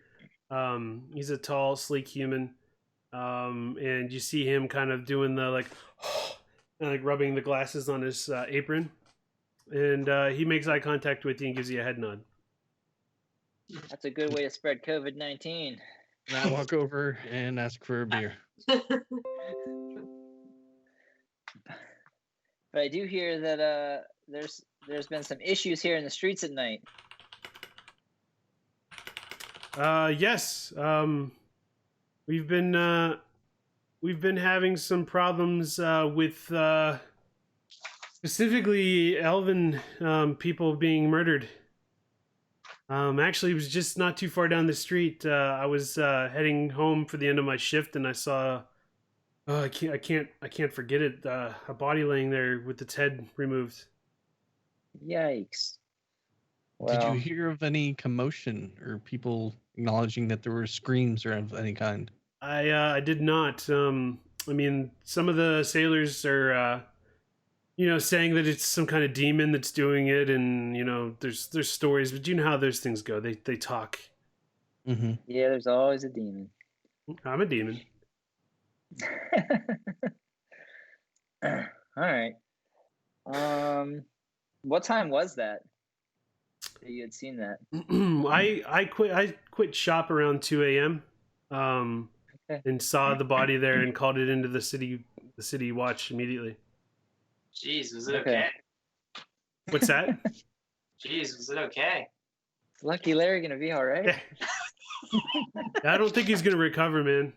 He's a tall, sleek human, and you see him kind of doing the like rubbing the glasses on his apron, and he makes eye contact with you and gives you a head nod. That's a good way to spread COVID-19. And I walk over and ask for a beer. But I do hear that there's been some issues here in the streets at night. Yes. We've been having some problems with specifically elven people being murdered. Actually, it was just not too far down the street. I was heading home for the end of my shift, and I saw. I can't forget it. A body laying there with its head removed. Yikes. Did Well, you hear of any commotion or people acknowledging that there were screams or of any kind? I did not. I mean, some of the sailors are, saying that it's some kind of demon that's doing it, and there's stories, but you know how those things go. They talk. Mm-hmm. yeah, there's always a demon. I'm a demon. All right. What time was that you had seen that? I quit shop around 2 a.m. Okay. And saw the body there and called it into the city watch immediately. Jeez, was it Okay. okay? What's that? Jeez, was it okay? Is Lucky Larry gonna be all right? I don't think he's gonna recover, man.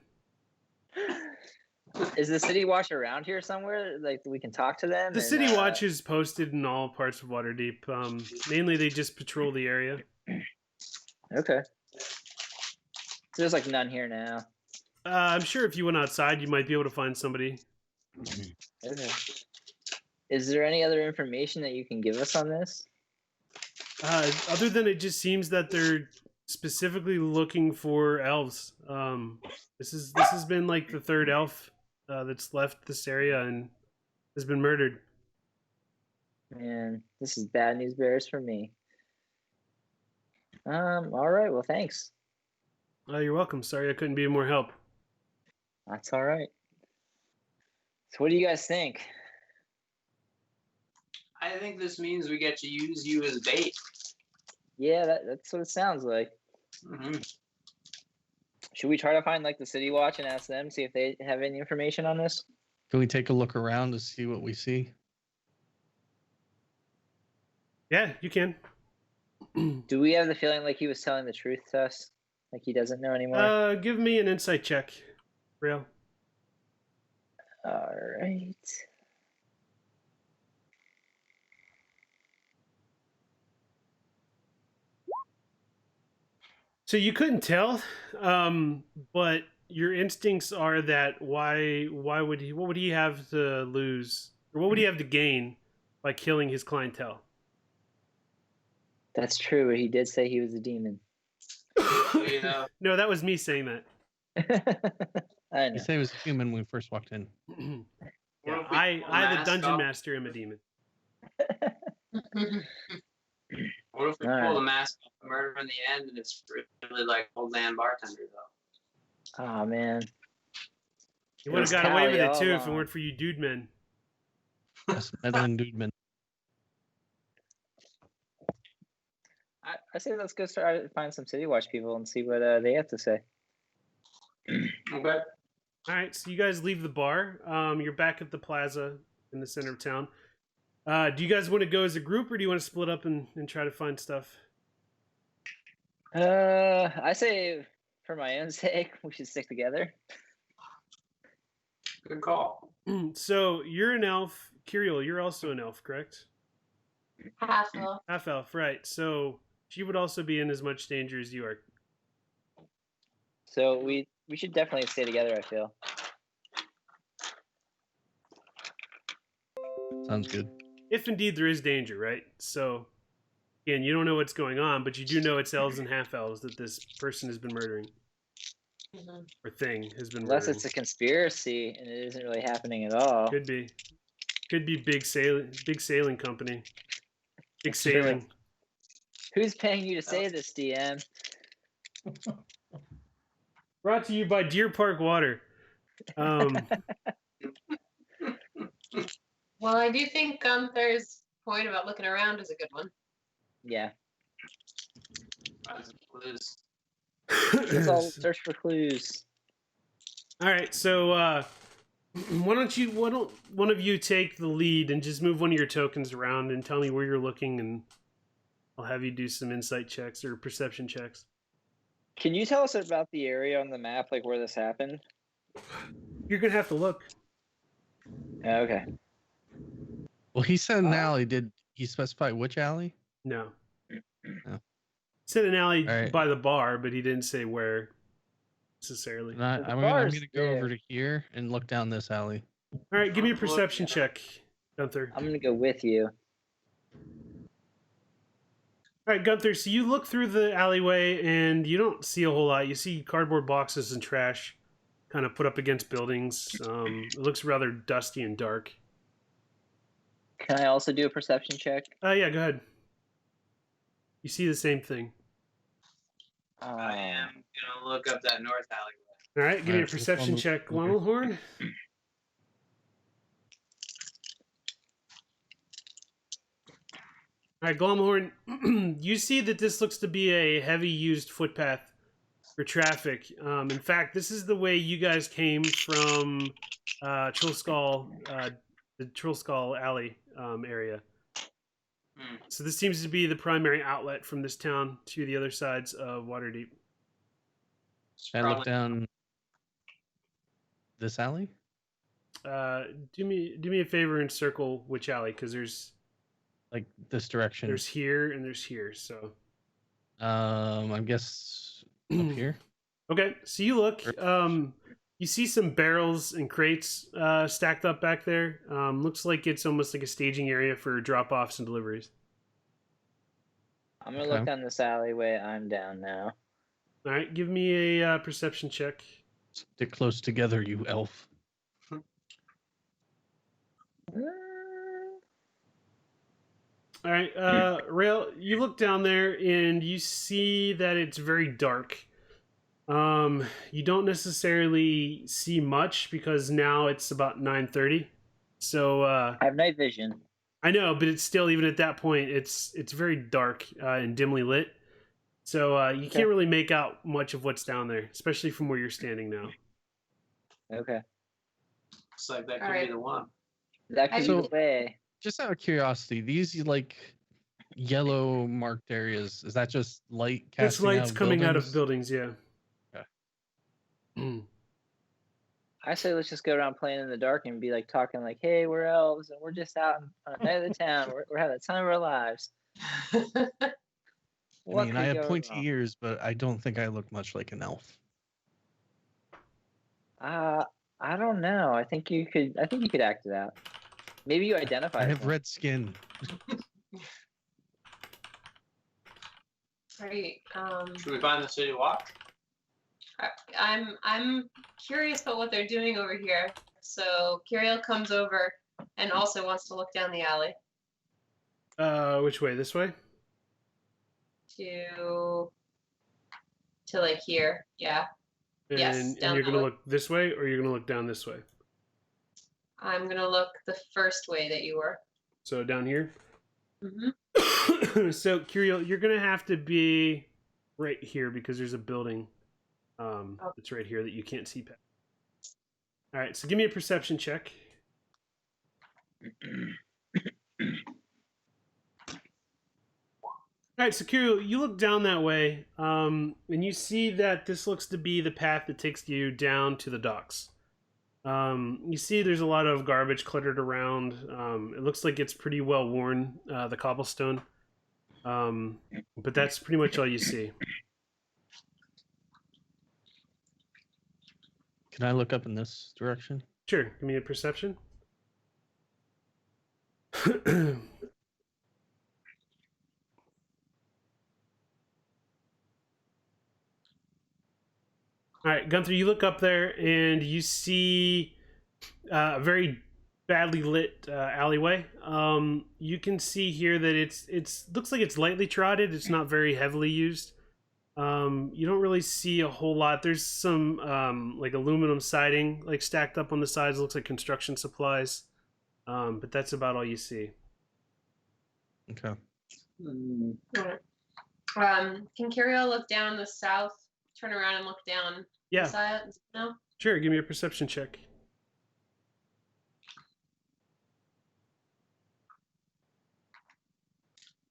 Is the city watch around here somewhere? Like we can talk to them? The and, city watch is posted in all parts of Waterdeep. Mainly they just patrol the area. Okay. So there's like none here now. I'm sure if you went outside, you might be able to find somebody. Okay. Is there any other information that you can give us on this? Other than it just seems that they're specifically looking for elves. This has been like the third elf that's left this area and has been murdered. Man, this is bad news bears for me. All right, well thanks. You're welcome. Sorry I couldn't be of more help. That's all right. So what do you guys think? I think this means we get to use you as bait. Yeah, that's what it sounds like. Mm-hmm. Should we try to find like the city watch and ask them, see if they have any information on this? Can we take a look around to see what we see? Yeah, you can. Do we have the feeling like he was telling the truth to us? Like he doesn't know anymore? Give me an insight check, Real. All right. So you couldn't tell, but your instincts are that why would he? What would he have to lose, or what would he have to gain by killing his clientele? That's true, but he did say he was a demon. You know, No, that was me saying that. I You know. said he was human when we first walked in. Yeah, What if we I, pull I, the mask dungeon off? master, am a demon. What if we All pull right. the mask off the murder in the end and it's really like old man bartender though? Oh man. You It would have was got away with Callie it all too if it along. weren't for you Dudemen. Us meddling Dudemen. I say let's go start find some City Watch people and see what they have to say. Okay. All right, so you guys leave the bar. You're back at the plaza in the center of town. Do you guys want to go as a group, or do you want to split up and try to find stuff? I say for my own sake, we should stick together. Good call. So you're an elf. Kiriel, you're also an elf, correct? Half elf. Half elf, right. So she would also be in as much danger as you are. So we should definitely stay together, I feel. Sounds good. If indeed there is danger, right? So, again, you don't know what's going on, but you do know it's elves and half elves that this person has been murdering. Mhm. Or thing has been Unless murdering. it's a conspiracy and it isn't really happening at all. Could be. Could be big sailing company. Big That's true. sailing. Who's paying you to say this, DM? Brought to you by Deer Park Water. Well, I do think Gunther's point about looking around is a good one. Yeah. Lose. Let's all search for clues. All right, so why don't one of you take the lead and just move one of your tokens around and tell me where you're looking, and I'll have you do some insight checks or perception checks. Can you tell us about the area on the map, like where this happened? You're gonna have to look. Okay. Well, he said an alley. Did he specify which alley? No. Oh. He said an alley All right. by the bar, but he didn't say where necessarily. And I'm bar going is to go over there. to here and look down this alley. All right, give me a perception check, Gunther. I'm gonna go with you. All right, Gunther, so you look through the alleyway and you don't see a whole lot. You see cardboard boxes and trash kind of put up against buildings. It looks rather dusty and dark. Can I also do a perception check? Yeah, go ahead. You see the same thing. I am gonna look up that north alleyway. All right, give me a Alright, so perception one- check, okay. Glommelhorn. All right, Glommelhorn, you see that this looks to be a heavy used footpath for traffic. In fact, this is the way you guys came from the Troll Skull Alley area. So this seems to be the primary outlet from this town to the other sides of Waterdeep. Should I look down this alley? Do me a favor and circle which alley, because there's Like this direction? there's here and there's here. So I guess up here. okay, so you look. You see some barrels and crates stacked up back there. Looks like it's almost like a staging area for drop-offs and deliveries. I'm gonna Okay. look down this alleyway. I'm down now. All right, give me a perception check. Stick close together, you elf. All right, Rail, you look down there and you see that it's very dark. You don't necessarily see much because now it's about 9:30. So I have night vision. I know, but it's still, even at that point, it's very dark and dimly lit. So you Okay. can't really make out much of what's down there, especially from where you're standing now. Okay. Looks like that could Alright. be the one. That could be So- the way. Just out of curiosity, these like yellow marked areas, is that just light casting It's lights out coming out of buildings? buildings, yeah. Okay. I say let's just go around playing in the dark and be like talking like, "Hey, we're elves and we're just out on a night of the town. We're having the time of our lives." I What mean, could I have go pointy wrong? ears, but I don't think I look much like an elf. I don't know. I think you could act it out. Maybe you identify. I as have one. red skin. Right. Should we find the city walk? I'm curious about what they're doing over here. So Kiriel comes over and also wants to look down the alley Which way? This way? to like here. Yeah. And, Yes, and down you're that gonna way. look this way, or you're gonna look down this way? I'm gonna look the first way that you were. So down here. Mm-hmm. So Curiel, you're gonna have to be right here because there's a building that's right here that you can't see past. All right, so give me a perception check. All right, so Curiel, you look down that way, and you see that this looks to be the path that takes you down to the docks. You see there's a lot of garbage cluttered around. It looks like it's pretty well worn, the cobblestone. But that's pretty much all you see. Can I look up in this direction? Sure, give me a perception. All right, Gunther, you look up there and you see a very badly lit alleyway. You can see here that it's looks like it's lightly trotted. It's not very heavily used. You don't really see a whole lot. There's some like aluminum siding like stacked up on the sides. It looks like construction supplies. But that's about all you see. Okay. Can Kiriel look down the south, turn around and look down Yeah, the side? No? sure. Give me a perception check.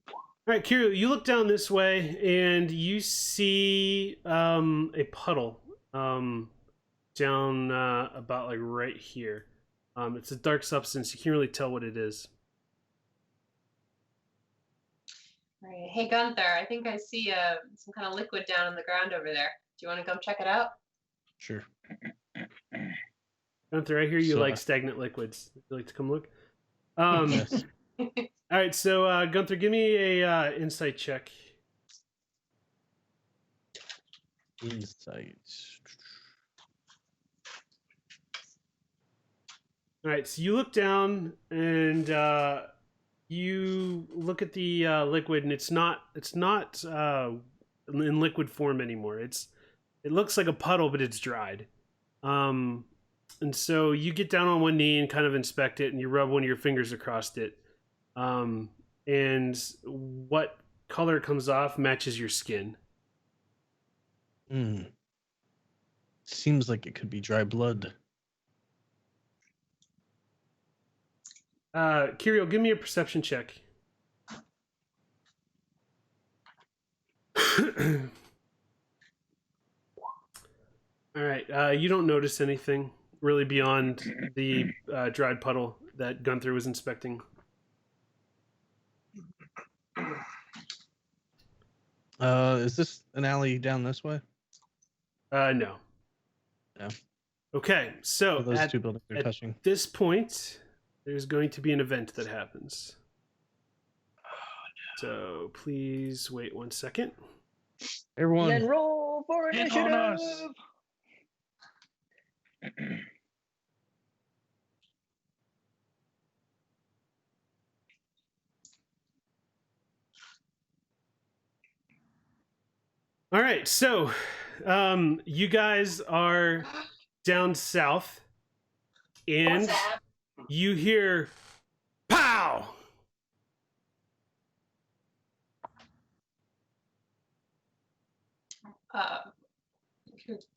All right, Kiriel, you look down this way and you see a puddle down about like right here. It's a dark substance. You can't really tell what it is. Right. Hey Gunther, I think I see some kind of liquid down on the ground over there. Do you want to come check it out? Sure. Gunther, I hear you So- like stagnant liquids. Would you like to come look? Yes. All right, so Gunther, give me a insight check. Insight. All right, so you look down and you look at the liquid, and it's not in liquid form anymore. It looks like a puddle, but it's dried. And so you get down on one knee and kind of inspect it, and you rub one of your fingers across it. And what color comes off matches your skin. Seems like it could be dry blood. Kiriel, give me a perception check. All right, you don't notice anything really beyond the dried puddle that Gunther was inspecting. Is this an alley down this way? No. No. Okay, so Those at two buildings are at touching. this point, there's going to be an event that happens. So please wait 1 second. Everyone, Then roll for hit on initiative. us. All right, so you guys are down south, and you hear pow.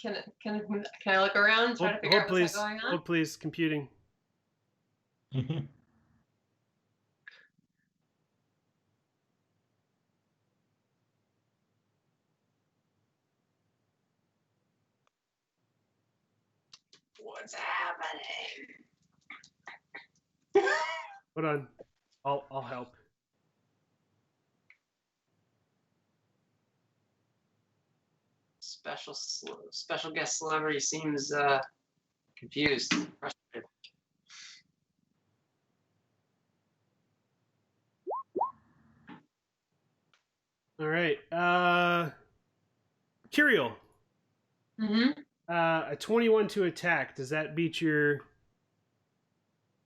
Can I look around, try to figure out please. what's going on? Hold, please. Computing. What's happening? Hold on. I'll help. Special guest celebrity seems confused, frustrated. All right. Curiel, Mm-hmm. a 21 to attack. Does that beat your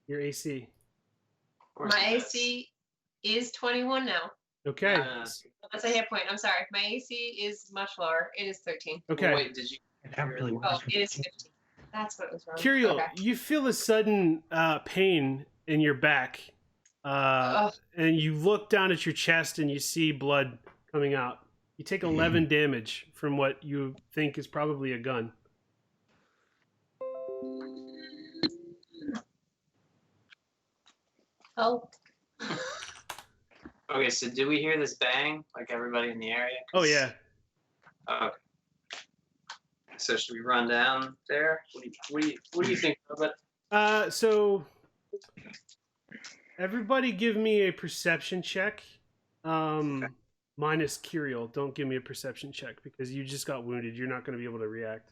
AC? Of course My it does. AC is 21 now. Okay. No. That's a hit point. I'm sorry. My AC is much lower. It is 13. Okay. Well, wait, did you? That really Oh, works. it is 15. That's what was wrong. Curiel, Okay. you feel a sudden pain in your back, Ugh. and you look down at your chest and you see blood coming out. You take 11 damage from what you think is probably a gun. Oh, Okay, so did we hear this bang like everybody in the area? Oh yeah. Okay. So should we run down there? What do you think, Robert? So everybody give me a perception check. Minus Curiel. Don't give me a perception check because you just got wounded. You're not going to be able to react.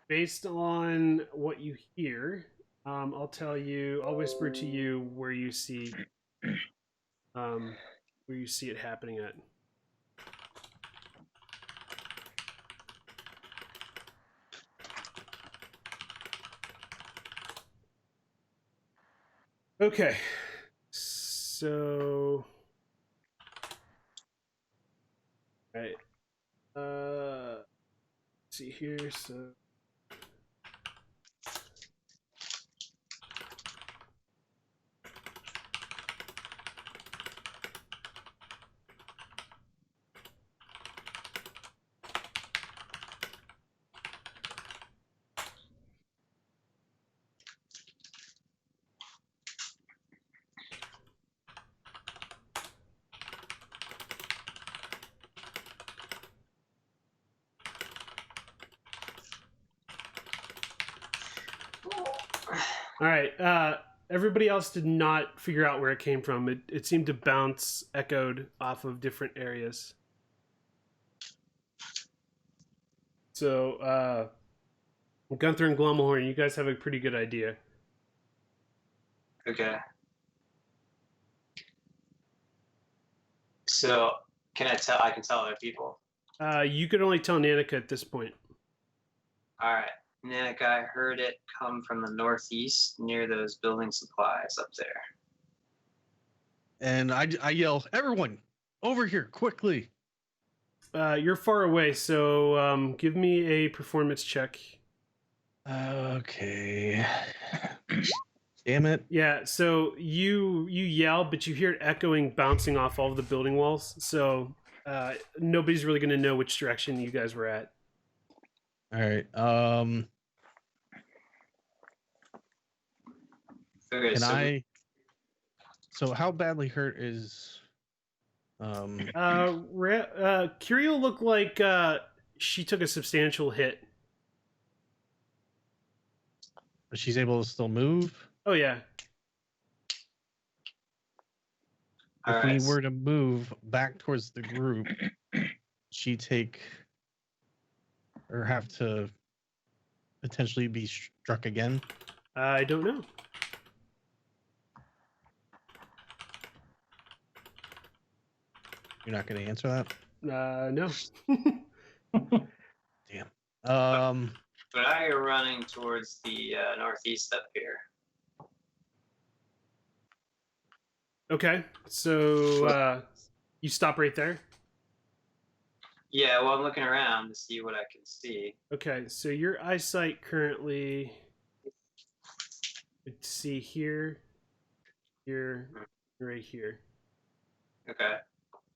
Based on what you hear, I'll tell you. I'll whisper to you where you see it happening at. Okay, so right, let's see here. So all right. Everybody else did not figure out where it came from. It seemed to bounce, echoed off of different areas. So, Gunther and Glummelhorn, you guys have a pretty good idea. Okay. So can I tell? I can tell other people. You could only tell Nanika at this point. All right, Nanika, I heard it come from the northeast near those building supplies up there. And I yell, everyone, over here, quickly. You're far away, so give me a performance check. Okay. Damn it. Yeah, so you yell, but you hear it echoing, bouncing off all of the building walls. So nobody's really going to know which direction you guys were at. All right. Okay, So how badly hurt is Curiel looked like she took a substantial hit. she's able to still move? Oh yeah. all If right, we were to move back towards the group, she take or have to potentially be struck again? I don't know. You're not going to answer that? No. Damn. but I are running towards the northeast up here. Okay, so you stop right there. Yeah, well, I'm looking around to see what I can see. Okay, so your eyesight currently, let's see here, here, right here. Okay.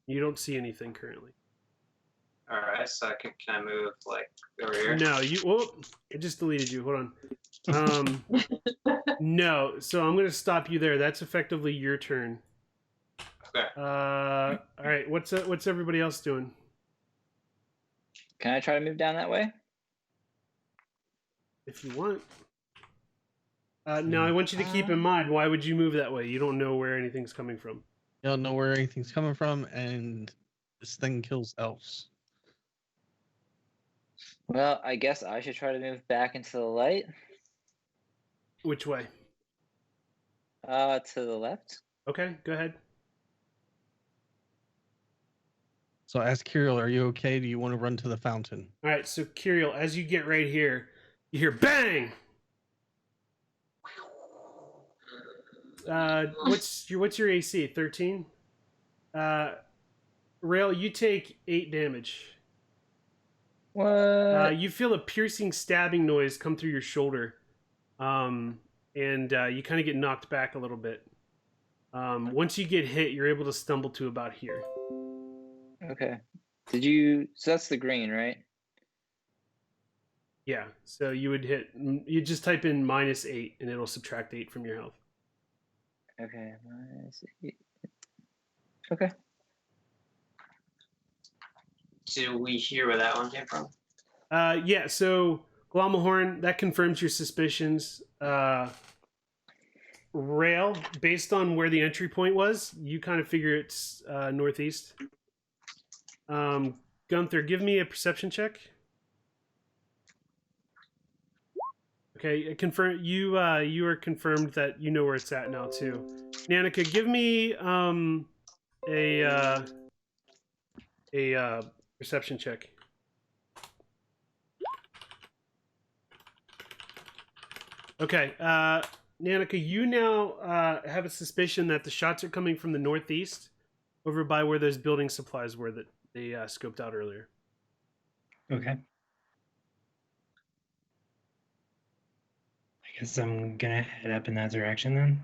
You don't see anything currently. All right, so can I move like over here? No, it just deleted you. Hold on. No, so I'm gonna stop you there. That's effectively your turn. Okay. All right. What's everybody else doing? Can I try to move down that way? If you want. Now I want you to keep in mind. Why would you move that way? You don't know where anything's coming from. You don't know where anything's coming from, and this thing kills elves. Well, I guess I should try to move back into the light. Which way? To the left. Okay, go ahead. So ask Kirill, are you okay? Do you want to run to the fountain? All right, so Kirill, as you get right here, you hear bang. What's your AC? 13. Rail, you take 8 damage. What? You feel a piercing stabbing noise come through your shoulder, and you kind of get knocked back a little bit. Once you get hit, you're able to stumble to about here. Okay. Did you? So that's the green, right? Yeah, so you would hit. You just type in -8, and it'll subtract 8 from your health. Okay. -8. Okay. Do we hear where that one came from? Yeah, so Glommelhorn, that confirms your suspicions. Rail, based on where the entry point was, you kind of figure it's northeast. Gunther, give me a perception check. Okay, confirm you. You are confirmed that you know where it's at now too. Nanika, give me a perception check. Okay, Nanika, you now have a suspicion that the shots are coming from the northeast, over by where those building supplies were that they scoped out earlier. Okay. I guess I'm gonna head up in that direction then.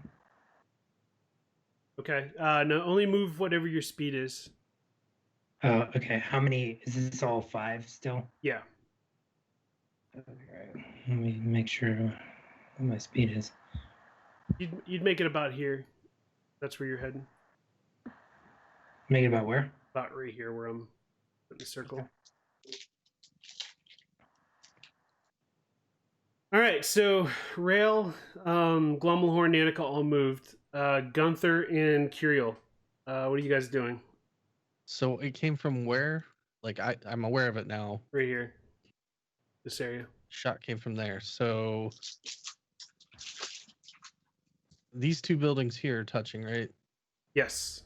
Okay, no, only move whatever your speed is. Oh, okay. How many? Is this all 5 still? Yeah. Okay. Let me make sure what my speed is. You'd make it about here. That's where you're heading. Make it about where? About right here where I'm in the circle. Okay. All right, so Rail, Glommelhorn, Nanika all moved. Gunther and Curiel, what are you guys doing? So it came from where? Like I'm aware of it now. Right here. This area. Shot came from there. So these 2 buildings here are touching, right? Yes.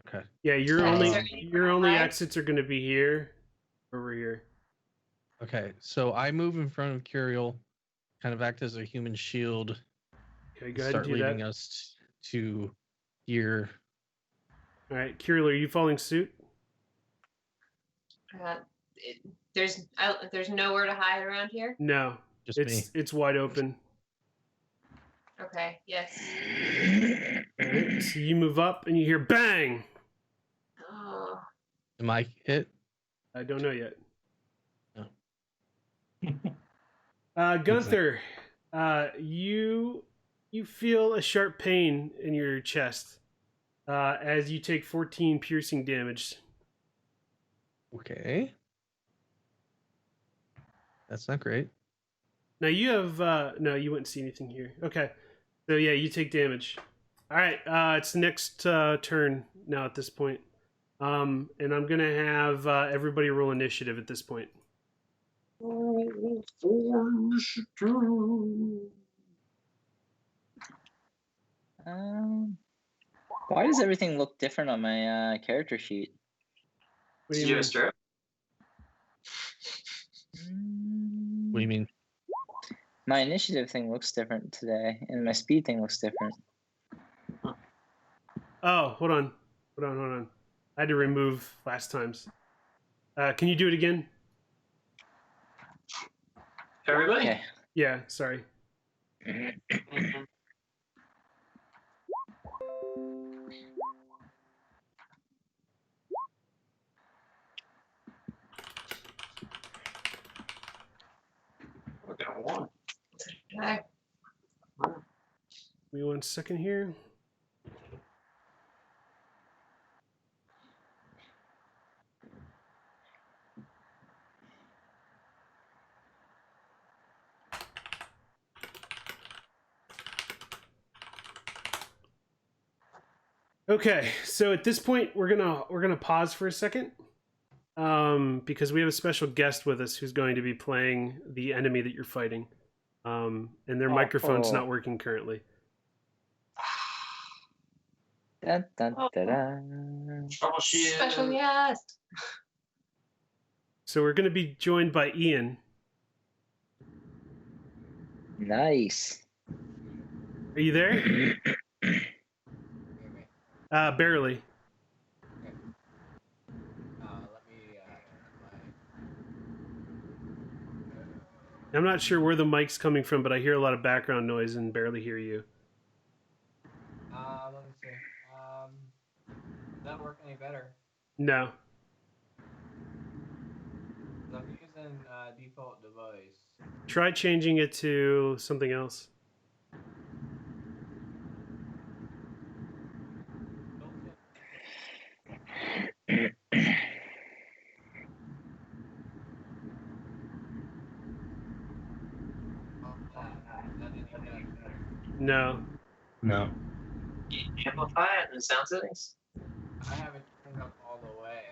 Okay. Yeah, your Yeah, only is there your only any exits are going to be here, over here. Okay. So I move in front of Curiel, kind of act as a human shield, Okay, go ahead and start do leading that. us to here. All right, Curiel, are you following suit? There's nowhere to hide around here. No, Just me. it's wide open. Okay. Yes. All right, so you move up and you hear bang. Oh. Am I hit? I don't know yet. No. Gunther, you feel a sharp pain in your chest as you take 14 piercing damage. Okay. That's not great. Now you have no, you wouldn't see anything here. Okay, so yeah, you take damage. All right, it's next turn now at this point, and I'm gonna have everybody roll initiative at this point. Why does everything look different on my character sheet? What do Did you you mean? have a stroke? What do you mean? My initiative thing looks different today, and my speed thing looks different. Oh, hold on. I had to remove last time's. Can you do it again? Everybody? Okay. Yeah, sorry. Mhm. We're gonna want. Okay. Give me 1 second here. Okay, so at this point we're gonna pause for a second, because we have a special guest with us who's going to be playing the enemy that you're fighting, and their microphone's Oh. not working currently. Dun, dun, dun, dun. Troubleshoot. Special guest. So we're going to be joined by Ian. Nice. Are you there? Barely. I'm not sure where the mic's coming from, but I hear a lot of background noise and barely hear you. Let me see. Does that work any better? No. I'm using default device. Try changing it to something else. That didn't even better. No. No. You amplify it in the sound settings. I haven't turned up all the way.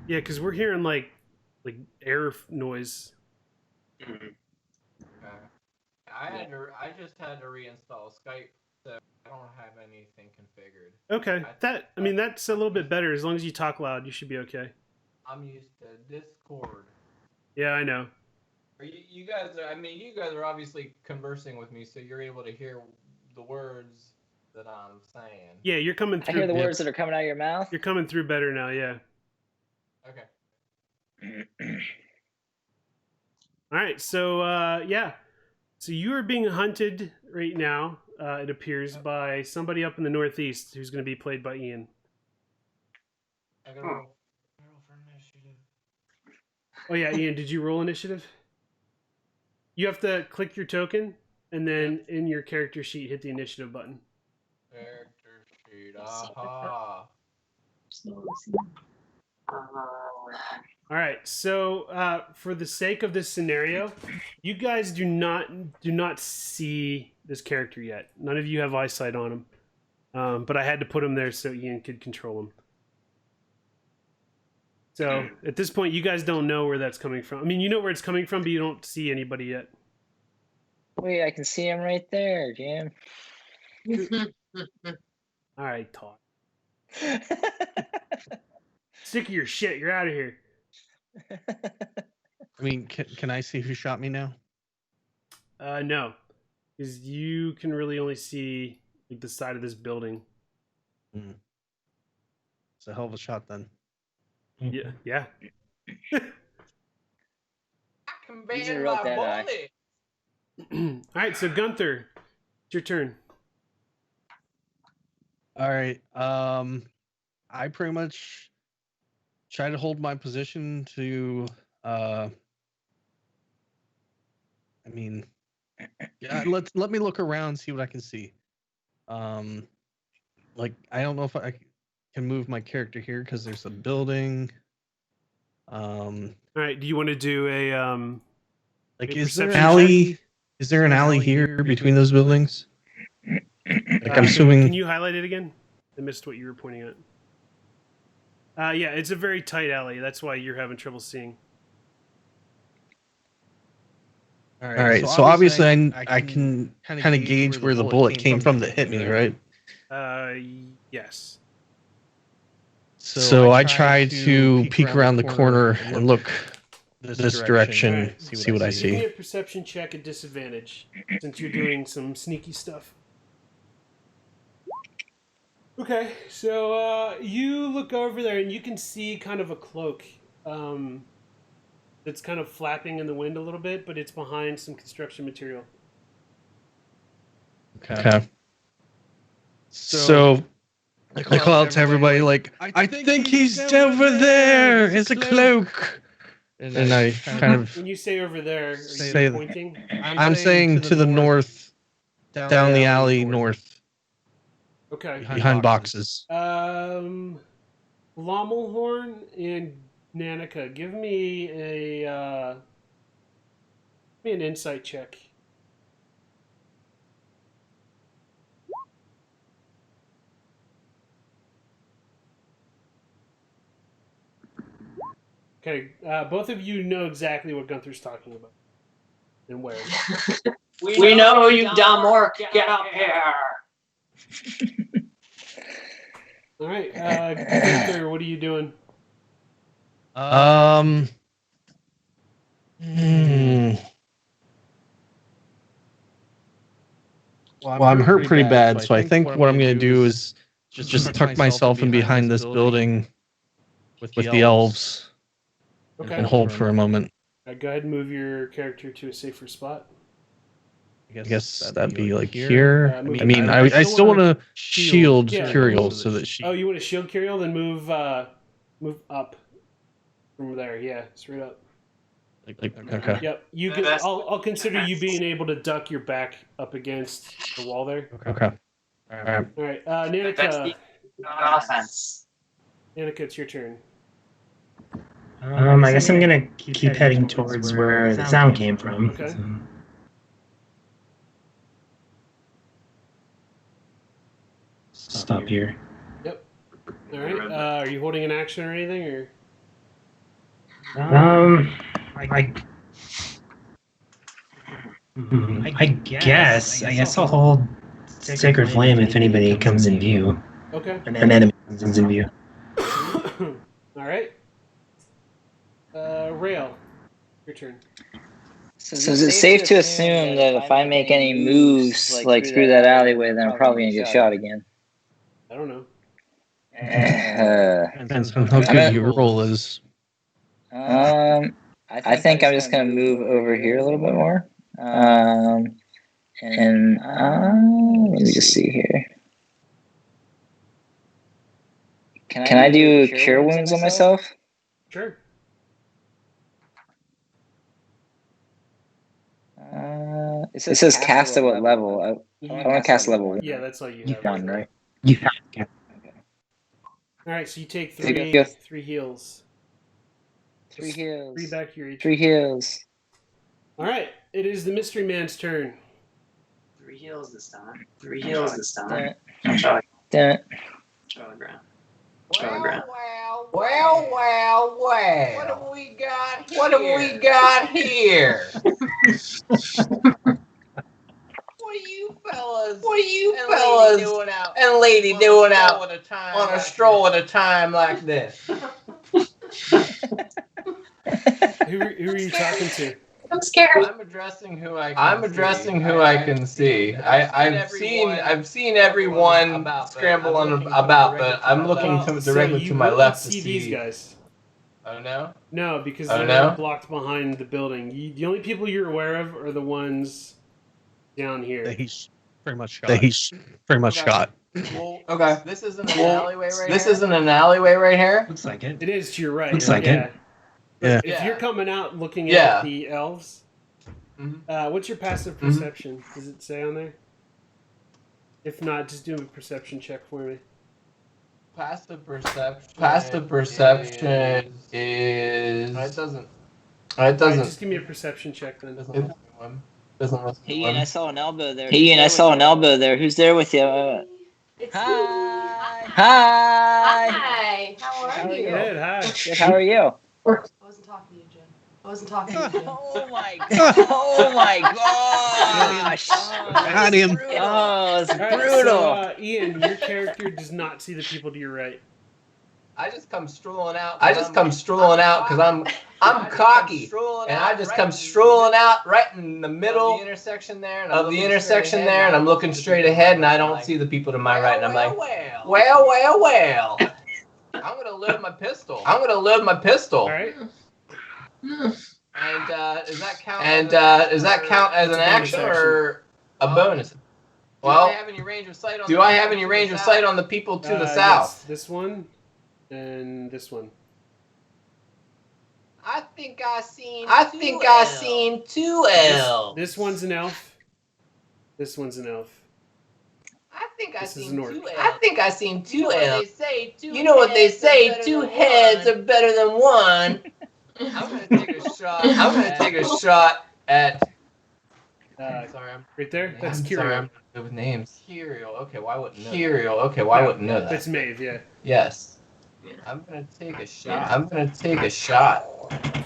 Yeah, because we're hearing like air noise. Mm-hmm. Okay. I just had to reinstall Skype, so I don't have anything configured. Okay. That's a little bit better. As long as you talk loud, you should be okay. I'm used to Discord. Yeah, I know. You guys are obviously conversing with me, so you're able to hear the words that I'm saying. Yeah, you're coming I through. hear the words that are coming out of your mouth. You're coming through better now, yeah. Okay. All right, so so you are being hunted right now. It appears by somebody up in the northeast who's going to be played by Ian. I gotta roll for initiative. Oh yeah, Ian, did you roll initiative? You have to click your token and then in your character sheet hit the initiative button. Character sheet. Aha. All right, so for the sake of this scenario, you guys do not see this character yet. None of you have eyesight on him, but I had to put him there so Ian could control him. So at this point, you guys don't know where that's coming from. I mean, you know where it's coming from, but you don't see anybody yet. Wait, I can see him right there, Jim. All right, Todd. Sick of your shit. You're out of here. I mean, can I see who shot me now? No, because you can really only see like the side of this building. It's a hell of a shot then. Yeah, yeah. I can He's a ban real my Deadeye. bullet. All right, so Gunther, it's your turn. All right. I pretty much try to hold my position to. I mean, yeah. Let me look around, see what I can see. Like I don't know if I can move my character here because there's a building. All right, do you want to do a like a is there an perception alley? Is there an alley here between those buildings? Like I'm assuming. Can you highlight it again? I missed what you were pointing at. Yeah, it's a very tight alley. That's why you're having trouble seeing. All right. So obviously, I can kind of gauge where the bullet came from that hit me, right? Yes. So I try to peek around the corner and look this direction, Right. see what I Give me see. a perception check at disadvantage, since you're doing some sneaky stuff. Okay, so you look over there and you can see kind of a cloak that's kind of flapping in the wind a little bit, but it's behind some construction material. Okay. So I call out to everybody like, I think he's over there. It's a cloak. And I kind of When you say over there, are say you pointing? I'm saying to the north, down the alley north, Okay. behind boxes. Lommelhorn and Nanika, give me an insight check. Okay, both of you know exactly what Gunther's talking about and where. We know you dumb orc. Get up here. All right, Gunther, what are you doing? Well, I'm hurt pretty bad, so I think what I'm gonna do is just tuck myself in behind this building with the elves Okay. and hold for a moment. Go ahead and move your character to a safer spot. I guess that'd be like here. I move- mean, I still want to shield Yeah, Curiel move- so that she. Oh, you want to shield Curiel? Then move up from there. Yeah, straight up. Okay. Yep. You can. I'll consider you being able to duck your back up against the wall there. Okay. All right. All right, That's Nanika. the offense. Nanika, it's your turn. I guess I'm gonna keep heading towards where the sound came from. Okay. Stop here. Yep. All right. Are you holding an action or anything, or? I guess I'll hold Sacred Flame if anybody comes in view. Okay. An enemy comes in view. All right. Rail, your turn. So is it safe to assume that if I make any moves like through that alleyway, then I'm probably gonna get shot again? I don't know. Depends on how good your roll is. I think I'm just gonna move over here a little bit more. Let me just see here. Can I do cure wounds on myself? Sure. It says cast at what level? I want to cast level 1. Yeah, that's all you have. One, right? You have. All right, so you take There you three go. heals. 3 heals. 3 back to your HP. 3 heals. All right, it is the mystery man's turn. 3 heals this time. 3 heals this time. Damn Charlie, it. Charlie Brown. Charlie Brown. Well. What have we got here? What have we got here? What are you fellas and lady doing out on a stroll at a time like this? Who are you talking to? I'm scared. I'm addressing who I can see. I've seen everyone scrambling about, but I'm looking directly you to my won't left to see see these guys. Oh no? No, because Oh, they're no? blocked behind the building. The only people you're aware of are the ones down here. That he's pretty much shot. Well, okay. This isn't an alleyway right here. Looks like it. It is to your right. Looks like it. Yeah. If you're coming out looking Yeah. at the elves, Mhm. what's your passive perception? Does it say on there? If not, just do a perception check for me. Passive perception is. It doesn't. Alright, just give me a perception check then. Doesn't list Hey, one. and I saw an elbow there. Who's there with you? It's Hi. Hi. How are you? Good, hi. Good, how are you? I wasn't talking to you, Jen. I wasn't talking to you, Jen. Oh my gosh! Got him. Oh, it's Alright, brutal. so, Ian, your character does not see the people to your right. I just come strolling out because I'm cocky, and I just come strolling out right in the middle of the intersection there, and I'm looking straight ahead, and I don't see the people to my right, and I'm like, well. I'm gonna load my pistol. Alright? And does that count as an action or a bonus? Well, do I have any range of sight on the people to the south? Yes, this one and this one. I think I seen 2 elves. This one's an elf. This one's an elf. I think I This is seen an orc. 2 elves. I think I seen 2 elves. You know what they say, 2 heads are better than 1. I'm gonna take a shot at. Sorry, I'm Right there? That's I'm Kirill. sorry, I'm good with names. Kirill. Okay, why wouldn't know that? That's Maeve, yeah. Yes. I'm gonna take a shot.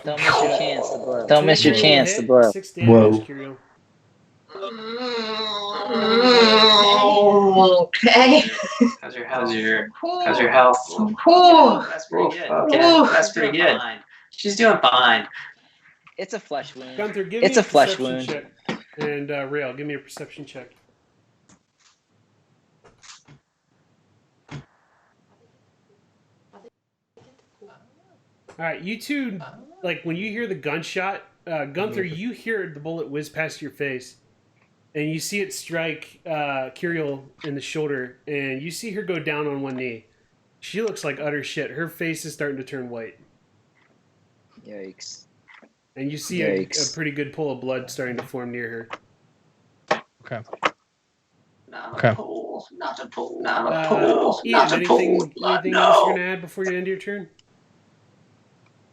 Don't miss your chance to blow. Don't miss your chance to blow. 6 damage, Whoa. Kirill. Okay. How's your health? Cool. How's your health? Cool. That's pretty good. Okay, That's pretty good. She's doing fine. It's a flesh wound. Gunther, give It's me a flesh perception wound. check. And Rail, give me a perception check. All right, you two, like when you hear the gunshot, Gunther, you hear the bullet whiz past your face, and you see it strike Kiriel in the shoulder, and you see her go down on one knee. She looks like utter shit. Her face is starting to turn white, Yikes. and you see a Yikes. pretty good pool of blood starting to form near her. Okay. Not Okay. a pool. Not a pool. Not a Uh, pool. Ian, Not a pool. anything else you're gonna add before you end your turn?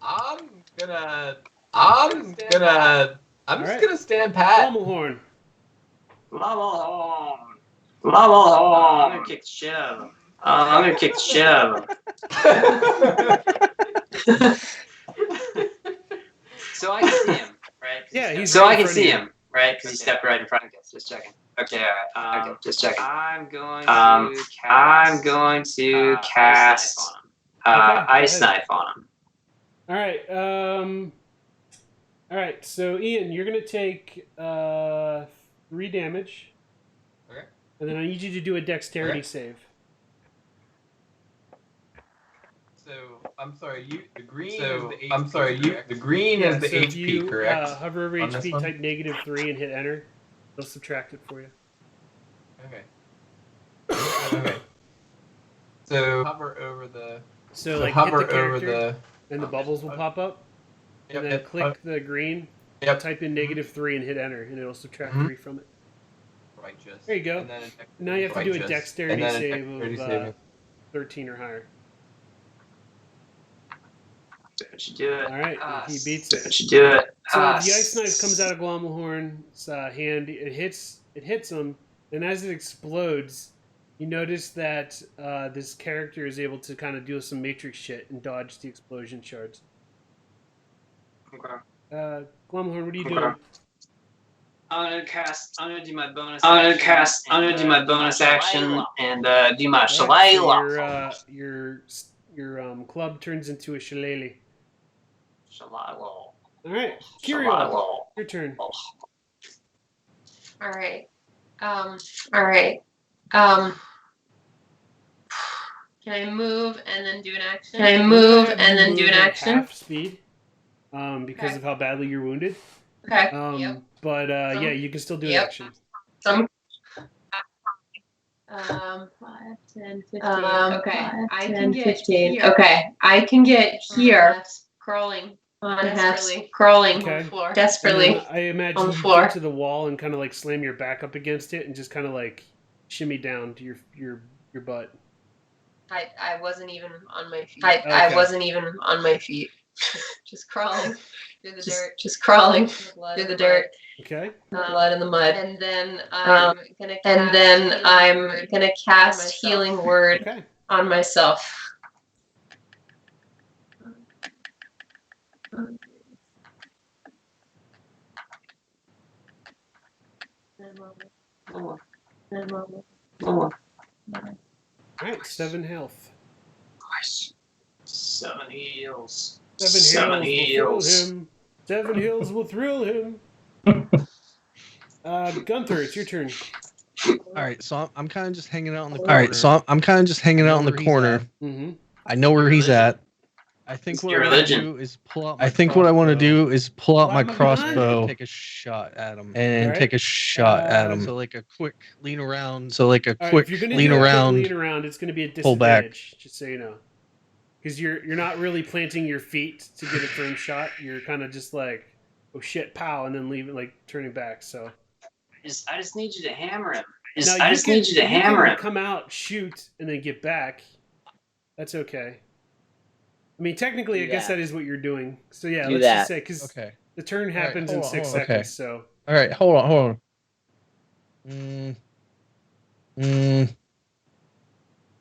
I'm just Alright. gonna stand pat. Flammelhorn. Lammelhorn. Lammelhorn. I'm gonna kick the shit out of him. I'm gonna kick the shit out of him. So I can see him, right? Yeah, he's So right I in can front of see you. him, right? Because he stepped right in front of us. Just checking. Okay, all right. Okay, just checking. I'm going to cast Ice Knife on him. All right. All right. So Ian, you're gonna take 3 damage. Okay. And then I need you to do a dexterity Okay. save. So I'm sorry, the green is the So if HP, you correct? hover over On this HP, one? type -3 and hit enter. They'll subtract it for you. Okay. Okay. So hover over the. So like hover hit the over character, the. and the bubbles will pop up. Yep, And then yep, click the green. Yep. Type in -3 and hit enter, and it'll subtract Mhm. 3 from it. Righteous. There you go. And then Now you have to do a righteous. dexterity And then a save dexterity of saving. 13 or higher. Don't you do it? All right, he beats it. Don't you do it? So the ice knife comes out of Glommelhorn's hand. It hits him, and as it explodes, you notice that this character is able to kind of do some Matrix shit and dodge the explosion shards. Okay. Glommelhorn, what are you Okay. doing? I'm gonna do my bonus. I'm gonna do my bonus action and do my shillelagh. So your club turns into a shillelagh. Shillelagh. All right, Kiriel, Shillelagh. your turn. All right. All right. Can I move and then do an action? Can I move and then do an action? Half speed, because Okay. of how badly you're wounded. Okay. Yep. But yeah, you can still do an Yep. action. Some. 5, 10, 15. Okay. I can get 15. Here. Okay. I can get here. Crawling. Desperately. Crawling Okay. on the floor. And Desperately. then I imagine on the you floor. get to the wall and kind of like slam your back up against it and just kind of like shimmy down to your butt. I wasn't even on my feet. Okay. I wasn't even on my feet. Just crawling through the dirt. Just crawling through the dirt. Okay. Blood in the mud. And then I'm gonna cast healing word Okay. on myself. All right. 7 health. Nice. 7 heals. 7 hills will thrill heals. him. 7 hills will thrill him. Gunther, it's your turn. All right, so I'm kind of just hanging out in the corner. All right, so I'm kind of just hanging out in the corner. Mm-hmm. I know where he's at. I think It's what your I want to religion. do is pull out. I think what I want to do is pull out my Why am I crossbow, behind? take a shot at him, and Alright. take a shot at him. Um, So like a quick lean around. So like a All right, quick if you're gonna lean do a quick around. lean around, it's gonna be a pull back. disadvantage, just so you know, because you're not really planting your feet to get a firm shot. You're kind of just like, oh shit, pow, and then leave it like turning back. So I just need you to hammer him. now I just need you to hammer him. Come out, shoot, and then get back. That's okay. I mean, technically, I Do guess that. that is what you're doing. So yeah, Do let's that. just say because Okay. the turn All right, happens hold in on, 6 hold on, seconds. okay. So All right, hold on.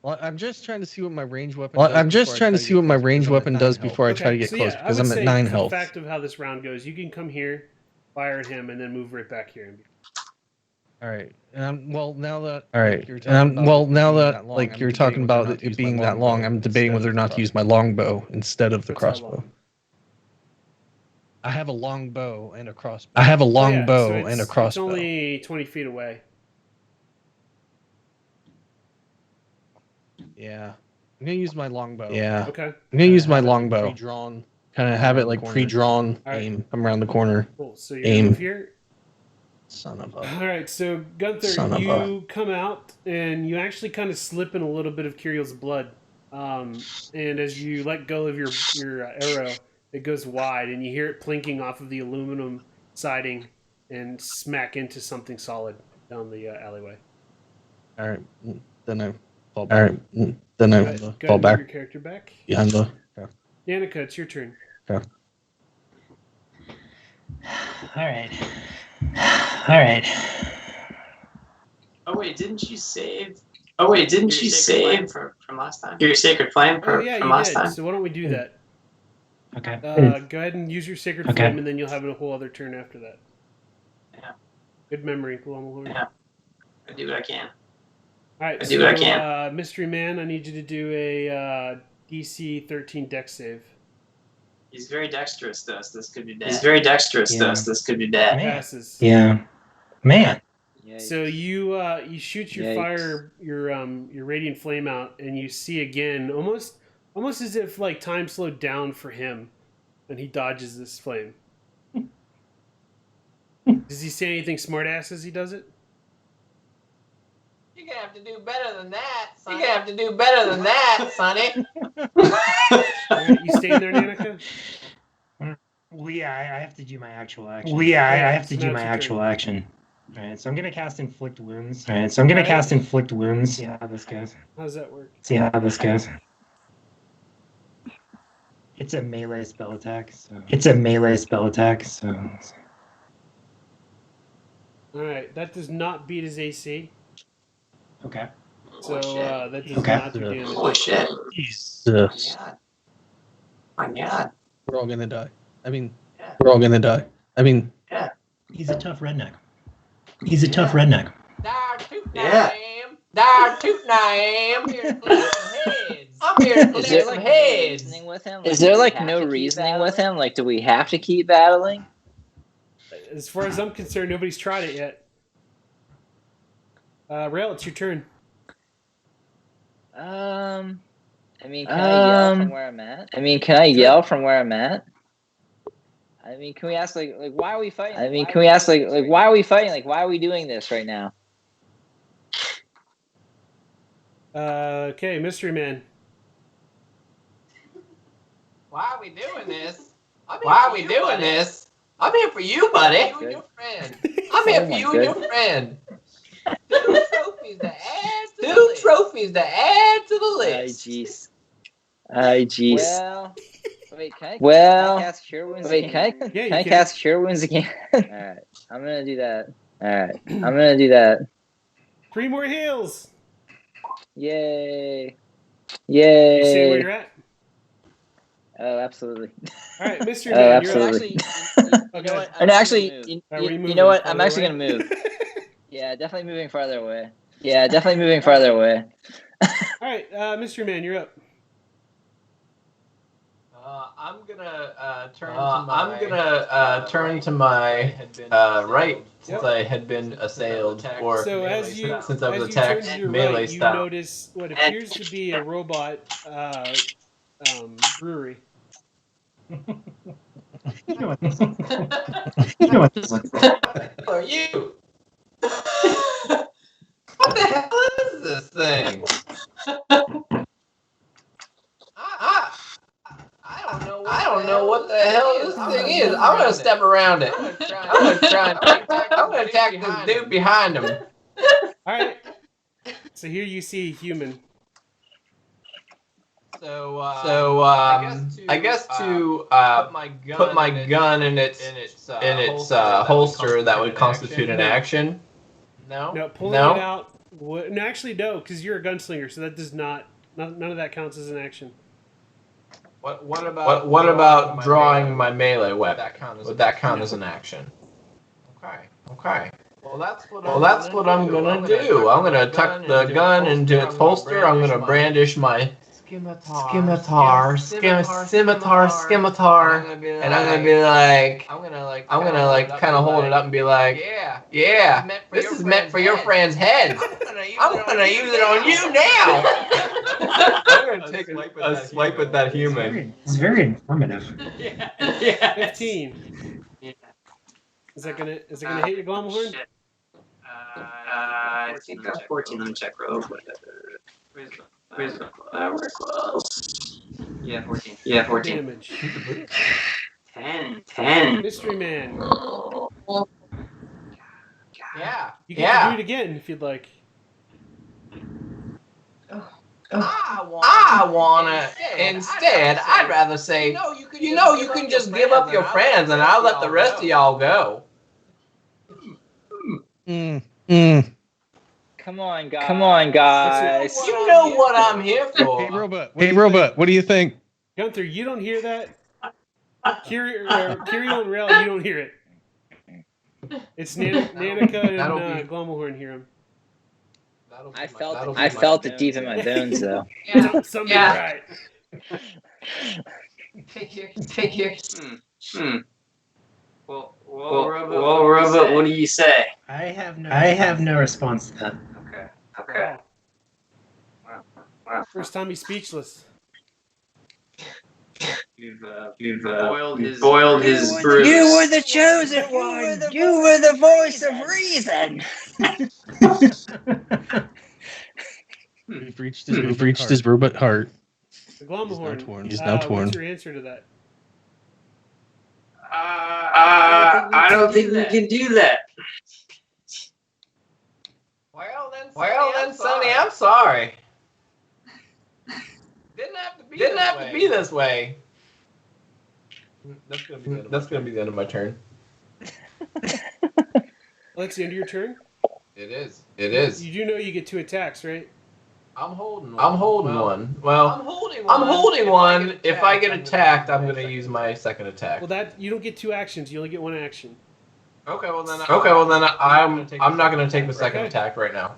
Well, I'm just trying to see what my range weapon. does before I try to get so close yeah, I because would I'm at say 9 for health. the fact of how this round goes, you can come here, fire at him, and then move right back here. All right. Well, now that All right. you're talking about now it being that long, like I'm you're debating talking whether or about not to it use being my that long, I'm debating whether or not to use my longbow instead of the That's how crossbow. long? I have a long bow and a crossbow. I have a Oh, long yeah, bow so and a it's crossbow. only 20 feet away. Yeah. I'm gonna use my longbow. Yeah. Okay. I'm gonna use my Have it, like, longbow. pre-drawn. Kind of have it around the like corner. pre-drawn. All right. Aim. Come around the corner. Cool. So you're Aim. gonna move here. Son of a. All right. So Gunther, Son of a- you come out and you actually kind of slip in a little bit of Kiriel's blood. And as you let go of your arrow, it goes wide, and you hear it plinking off of the aluminum siding and smack into something solid down the alleyway. All right. Then I fall All back. right. Then I Go ahead fall and move back your character back. behind the. Danica, it's your turn. All right. All right. Oh wait, didn't you save? Oh wait, didn't you save from last time? Your sacred flame Oh yeah, from you last did. time. So why don't we do that? Okay. Go ahead and use your sacred Okay. flame, and then you'll have a whole other turn after that. Yeah. Good memory, Longmore. Yeah. I do what I can. All right, I do what I can. Mystery Man, I need you to do a DC 13 Dex save. He's very dexterous, though. So this could be bad. He's very dexterous, Yeah. though. So this could be bad. Man. Passes. Yeah. Man. So you shoot your Yikes. your radiant flame out, and you see again almost as if like time slowed down for him, and he dodges this flame. Does he say anything smartass as he does it? You're gonna have to do better than that, Sonny. You're gonna have to do better than that, Sonny. All right, you staying there, Danica? Well, yeah, I have to do my actual action. I have to so do now my it's your actual turn. action. All right, so I'm gonna cast Inflict Wounds. All right, so I'm gonna Alright. cast Inflict Wounds. See how this goes. How does that work? See how this goes. It's a melee spell attack. So. All right, that does not beat his AC, Okay. so shit. that does Okay. not do damage. Holy shit! Jesus. My God. We're all gonna die. I mean, We're all gonna die. I mean, He's a tough redneck. He's a tough redneck. Yeah. Dar tootin' I am. I'm here to collect some heads. I'm here to Is collect there some like no heads. reasoning with him? Is do there we like have no to keep reasoning with battling? him? Like, do we have to keep battling? As far as I'm concerned, nobody's tried it yet. Rail, it's your turn. I mean, can I yell from where I'm at? I mean, can I yell from where I'm at? I mean, can we ask like why are we fighting? I mean, can we ask like why are we fighting? Like, why are we doing this right now? Okay, Mystery Man. Why are we doing this? Why are we doing this? I'm here for you, buddy. You and your friend. I'm here Oh for my you and your goodness. friend. Two trophies to add to the list. Trophies to add to the list. Jeez. Jeez. Well, wait, can I Well, cast Cure Wounds? wait, again? can I Yeah, you can I can. cast Cure Wounds again? All right, I'm gonna do that. All right, I'm gonna do that. 3 more heals. Yay! You say where Yay! you're at. Oh, absolutely. All right, Mystery Oh, Man, you're up. absolutely. Okay. what? And actually, move. you, Where are you you know what? moving? I'm Farther actually away? gonna move. Yeah, definitely moving farther away. Yeah, definitely moving farther away. All right, Mystery Man, you're up. I'm gonna turn to my right since I had been assailed, or So as you since I was as you turn attacked to your melee right, you style. notice what appears to be a robot brewery. You know what this looks like. You know what this looks like. Who are you? What the hell is this thing? I don't know what the hell this thing is. I'm gonna step around it. I'm gonna attack this dude behind him. All right. So here you see a human. So I guess to put my gun in its holster that would constitute an action. No, pulling it out. No, actually, no, because you're a gunslinger, so that does not. None of that counts as an action. What about drawing my melee weapon? Would that count as an action? Okay. Well, that's what I'm gonna do. I'm gonna tuck the gun into its holster. I'm gonna brandish my scimitar, and I'm gonna be like, kind of hold it up and be like, yeah, this is meant for your friend's head. I'm gonna use it on you now. I'm gonna take a swipe at that human. It's very informative. Yeah. 15. Yeah. Is it gonna hit your Glomahorn? Shit. I think I got 14. Let me check real quick. Where's the close? Yeah, 14. Yeah, 14. Damage. 10. Mystery Man. Yeah. You get to do it again if you'd like. I wanna. Instead, I'd rather say, you can just give up your friends and I'll let the rest of y'all go. Come on, guys. You know what I'm here for. Hey, Robot, what do you think? Gunther, you don't hear that? Kirill and Rail, you don't hear it. It's Nanika and Glomahorn hear him. I felt it deep in my bones, though. Yeah. Something Yeah. right. Figures. Well, Robot, what do you say? I have no response to that. Okay. Wow. First time he's speechless. You've boiled his bruise. You were the chosen one. You were the voice of reason. We've reached his robot heart. The Glomahorn. He's now torn. What's your answer to that? I don't think we can do that. Well then, Sonny, I'm sorry. Didn't have to be this way. That's gonna be the end of my turn. Well, that's the end of your turn? It is. You do know you get 2 attacks, right? I'm holding one. Well, I'm holding one. If I get attacked, I'm gonna use my second attack. Well, that you don't get 2 actions. You only get 1 action. Okay, well then I'm not gonna take the second attack right now.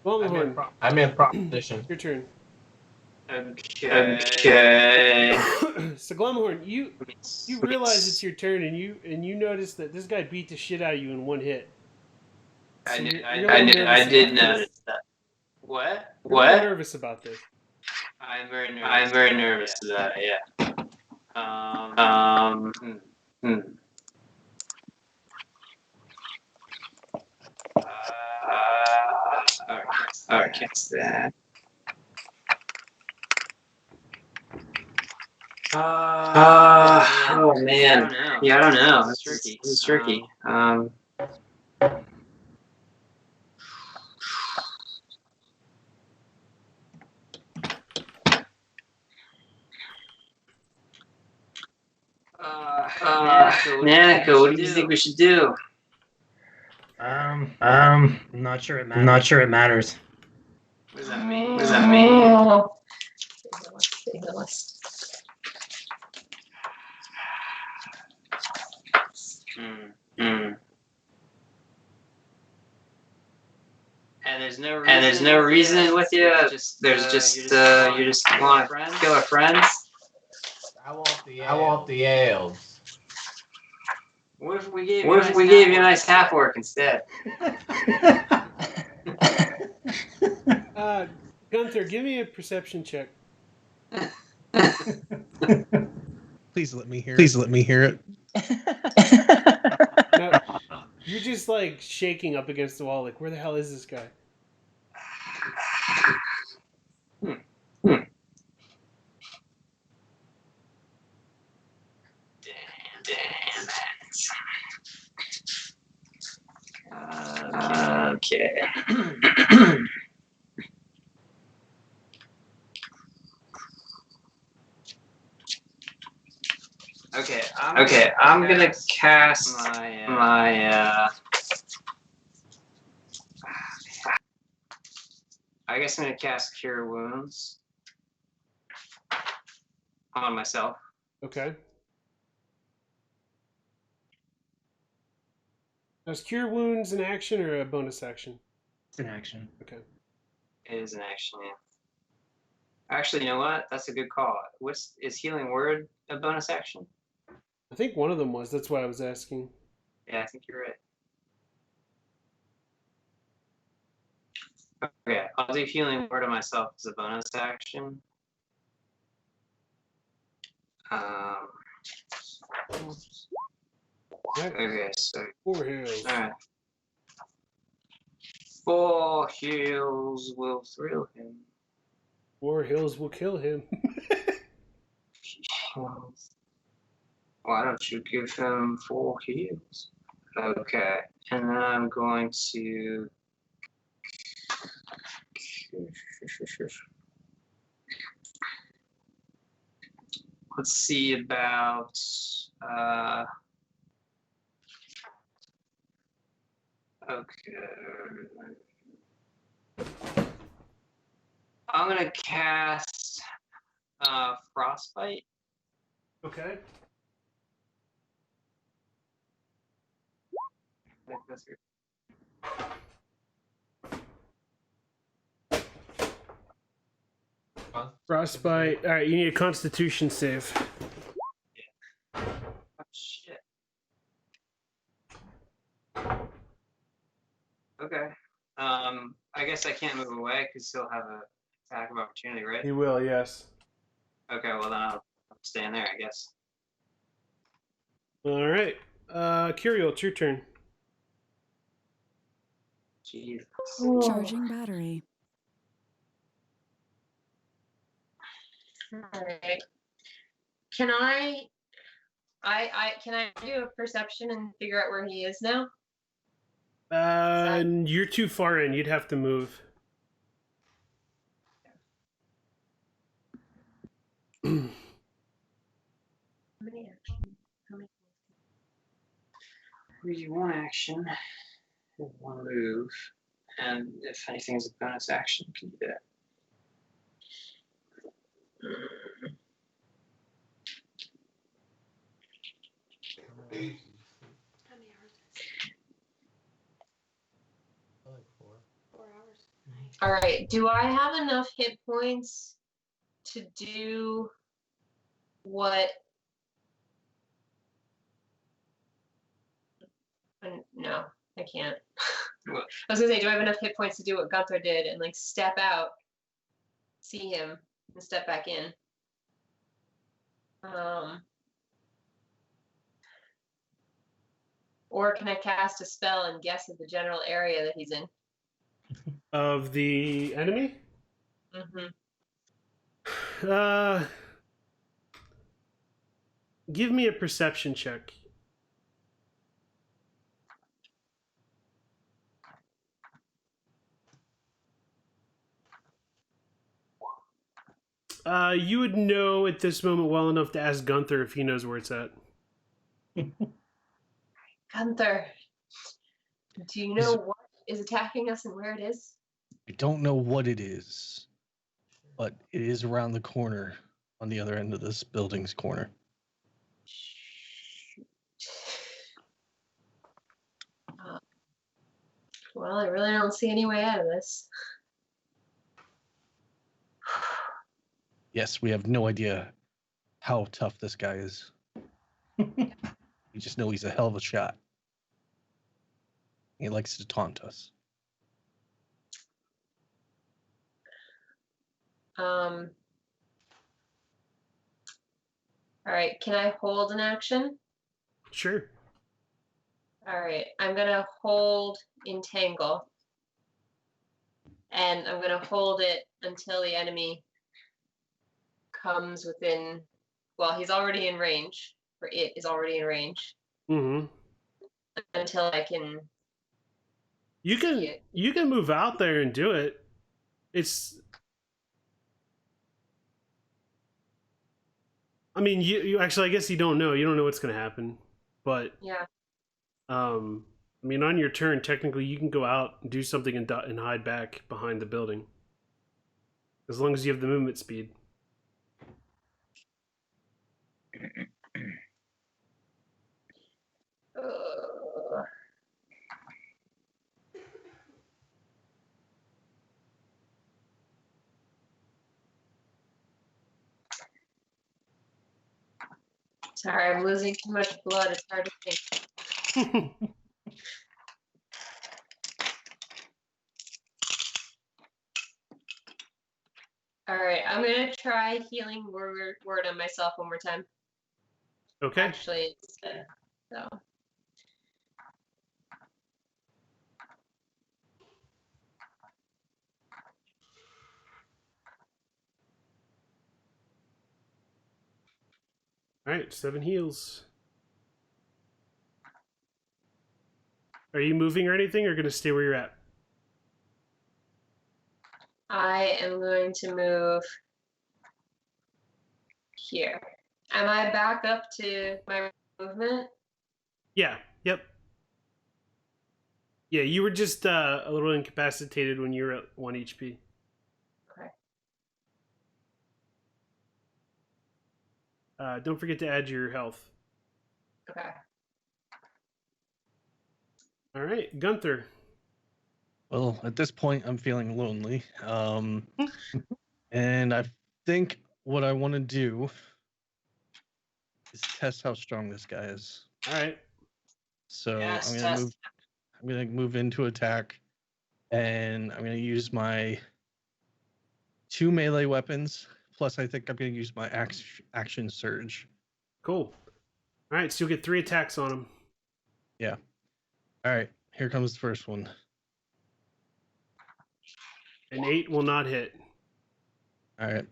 Glomahorn, I'm in proposition. your turn. Okay. So Glomahorn, you realize it's your turn, and you notice that this guy beat the shit out of you in 1 hit. So I did notice that. What? You're a little nervous about this. I'm very nervous about it. Yeah. Alright, cast that. Oh man. Yeah, I don't know. This is tricky. Nanika, what do you think we should do? I'm not sure it matters. What does that mean? And there's no reason with you. There's just you just want to kill our friends. I want the ales. What if we gave you a nice half orc instead? Gunther, give me a perception check. Please let me hear it. No, you're just like shaking up against the wall. Like, where the hell is this guy? Okay. Okay, I'm gonna cast my I guess I'm gonna cast Cure Wounds on myself. Okay. Is Cure Wounds an action or a bonus action? It's an action. Okay. It is an action, yeah. Actually, you know what? That's a good call. Is Healing Word a bonus action? I think one of them was. That's why I was asking. Yeah, I think you're right. Okay, I'll do Healing Word on myself as a bonus action. Okay, so 4 heals. all right. 4 heals will thrill him. 4 heals will kill him. Why don't you give him 4 heals? Okay, and then I'm going to. Let's see about. Okay. I'm gonna cast Frostbite. Okay. I think that's good. Frostbite. All right, you need a Constitution save. Oh, shit. Okay. I guess I can't move away because he'll have an attack of opportunity, right? He will, yes. Okay, well then I'll stay in there, I guess. All right. Curiel, it's your turn. Jesus. Charging battery. Alright. Can I do a perception and figure out where he is now? You're too far in. You'd have to move. How many actions? How many? We do 1 action, 1 move, and if anything is a bonus action, you can do that. How many hours? 4 hours. All right. Do I have enough hit points to do what? No, I can't. What? I was gonna say, do I have enough hit points to do what Gunther did and like step out, see him, and step back in? Or can I cast a spell and guess at the general area that he's in? Of the enemy? Mm-hmm. Give me a perception check. You would know at this moment well enough to ask Gunther if he knows where it's at. Gunther, do you know what is attacking us and where it is? I don't know what it is, but it is around the corner on the other end of this building's corner. Well, I really don't see any way out of this. Yes, we have no idea how tough this guy is. We just know he's a hell of a shot. He likes to taunt us. All right, can I hold an action? Sure. All right, I'm gonna hold Entangle. And I'm gonna hold it until the enemy comes within, well, he's already in range, or it is already in range. Mm-hmm. Until I can. You can move out there and do it. It's. I mean, you actually, I guess you don't know. You don't know what's gonna happen, but Yeah. I mean, on your turn, technically, you can go out and do something and hide back behind the building, as long as you have the movement speed. Sorry, I'm losing too much blood. It's hard to think. All right, I'm gonna try healing word on myself one more time. Okay. Actually, so. All right, 7 heals. Are you moving or anything, or gonna stay where you're at? I am going to move here. Am I back up to my movement? Yeah. Yep. Yeah, you were just a little incapacitated when you were at 1 HP. Okay. Don't forget to add your health. Okay. All right, Gunther. Well, at this point, I'm feeling lonely. And I think what I want to do is test how strong this guy is. All right. So Yes, I'm test. gonna move into attack, and I'm gonna use my 2 melee weapons. Plus, I think I'm gonna use my action surge. Cool. All right, so you'll get 3 attacks on him. Yeah. All right. Here comes the first one. An 8 will not hit. All right.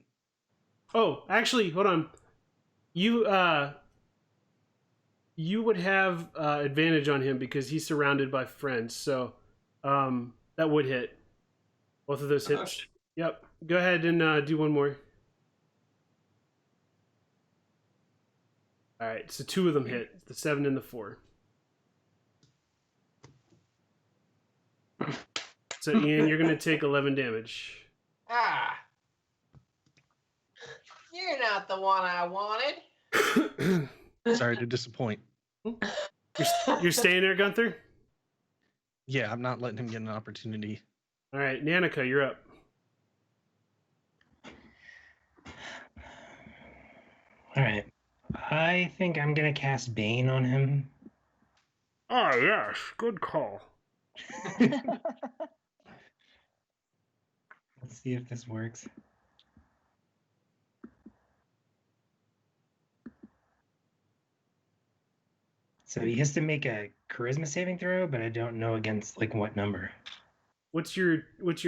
Oh, actually, hold on. You would have advantage on him because he's surrounded by friends. So that would hit. Both of those hits. Oh, shit. Yep. Go ahead and do one more. All right, so 2 of them hit. The 7 and the 4. So Ian, you're gonna take 11 damage. Ah. You're not the one I wanted. Sorry to disappoint. You're staying there, Gunther? Yeah, I'm not letting him get an opportunity. All right, Nanika, you're up. All right. I think I'm gonna cast Bane on him. Oh yes, good call. Let's see if this works. So he has to make a charisma saving throw, but I don't know against like what number. What's your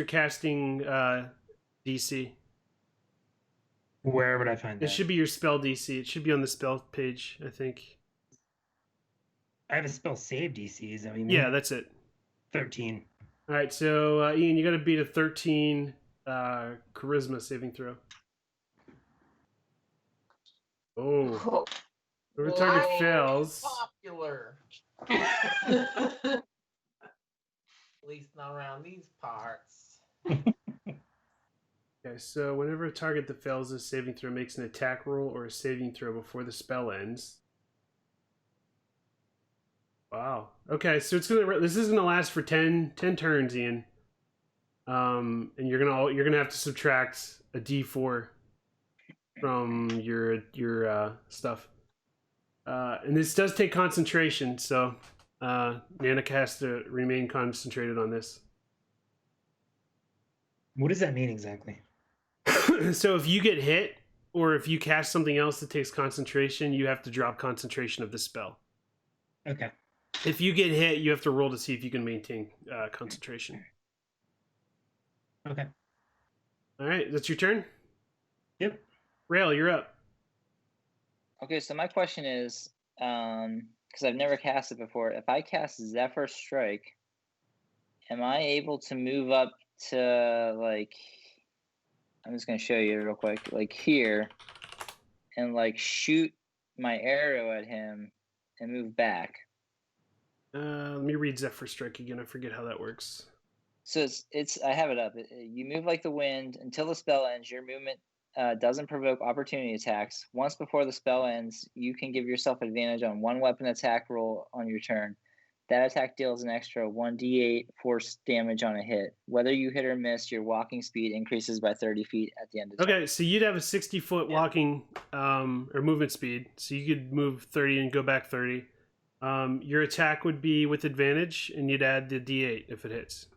casting DC? Where would I find that? It should be your spell DC. It should be on the spell page, I think. I have a spell save DC. Is that what you mean? Yeah, that's it. 13. All right, so Ian, you got to beat a 13 charisma saving throw. Oh, whoever target fails. Popular. At least not around these parts. Okay, so whenever a target that fails this saving throw makes an attack roll or a saving throw before the spell ends. Wow. Okay, so this is gonna last for 10 turns, Ian. And you're gonna have to subtract a D4 from your stuff. And this does take concentration, so Nanika has to remain concentrated on this. What does that mean exactly? So if you get hit, or if you cast something else that takes concentration, you have to drop concentration of the spell. Okay. If you get hit, you have to roll to see if you can maintain concentration. Okay. All right, that's your turn? Yep. Rail, you're up. Okay, so my question is, because I've never cast it before, if I cast Zephyr Strike, am I able to move up to, like, I'm just going to show you real quick, like here, and, like, shoot my arrow at him and move back? Let me read Zephyr Strike again. I forget how that works. So it's I have it up. You move like the wind until the spell ends. Your movement doesn't provoke opportunity attacks. Once before the spell ends, you can give yourself advantage on one weapon attack roll on your turn. That attack deals an extra 1d8 force damage on a hit. Whether you hit or miss, your walking speed increases by 30 feet at the end of the turn. Okay, so you'd have a 60-foot walking or movement speed, so you could move 30 and go back 30. Your attack would be with advantage, and you'd add the d8 if it hits.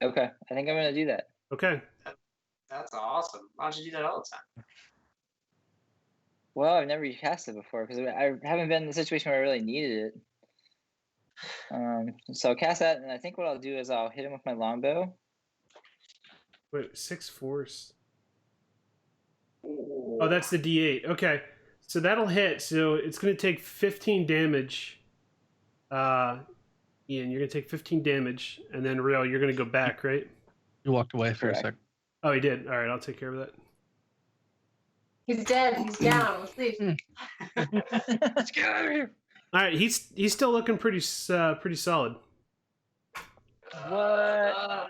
Okay, I think I'm going to do that. Okay. That's awesome. Why don't you do that all the time? Well, I've never cast it before because I haven't been in the situation where I really needed it. So I'll cast that, and I think what I'll do is I'll hit him with my longbow. Wait, 6 force. Oh, that's the d8. Okay, so that'll hit. So it's going to take 15 damage. Ian, you're going to take 15 damage, and then Real, you're going to go back, right? You walked away for Correct. a sec. Oh, he did. All right, I'll take care of that. He's dead. He's down. Let's leave. Let's get out of here. All right, he's still looking pretty solid. What? All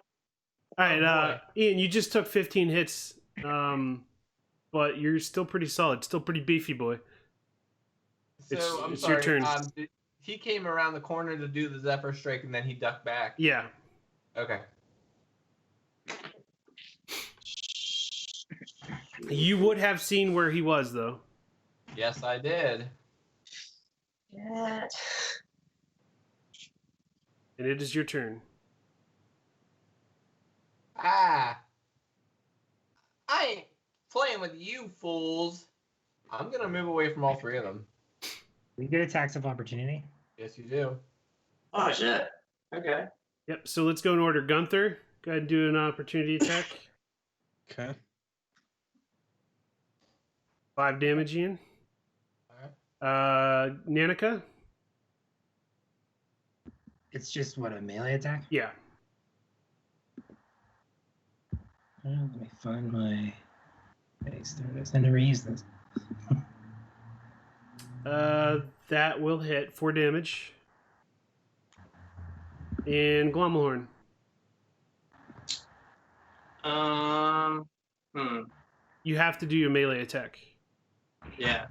right, Ian, you just took 15 hits, but you're still pretty solid, still pretty beefy, boy. So I'm it's sorry. your turn. He came around the corner to do the Zephyr Strike, and then he ducked back. Yeah. Okay. You would have seen where he was, though. Yes, I did. Yeah. And it is your turn. I ain't playing with you fools. I'm gonna move away from all three of them. We get attacks of opportunity. Yes, you do. Oh shit. Okay. Yep, so let's go in order. Gunther, go ahead and do an opportunity attack. Okay. 5 damage, Ian. Nanika? It's just what, a melee attack? Yeah. Let me find my base. There it is. I never used this. That will hit 4 damage. And Glommelhorn. You have to do your melee attack. Yeah.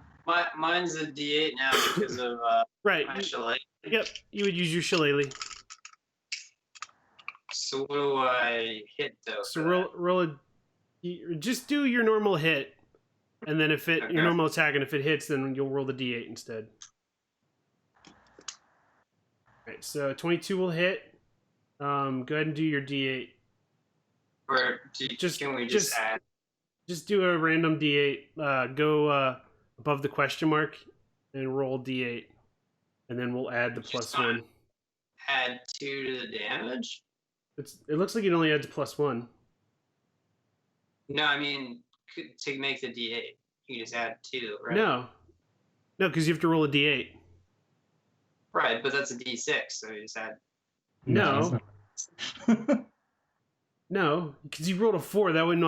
Mine's a D8 now because of Right. my shillelagh. Yep, you would use your shillelagh. So what do I hit though? So for roll a. Just do your normal hit, and then if it Okay. your normal attack, and if it hits, then you'll roll the d8 instead. Right. So 22 will hit. Go ahead and do your d8. that? Or can we just add? Just do a random d8. Go above the question mark and roll d8, and then we'll add the Just +1. Add 2 to the damage? It looks like it only adds +1. No, I mean to make the D8, you just add 2, right? No, because you have to roll a d8. Right, but that's a D6, so you just add. No, no, because you rolled a 4. That wouldn't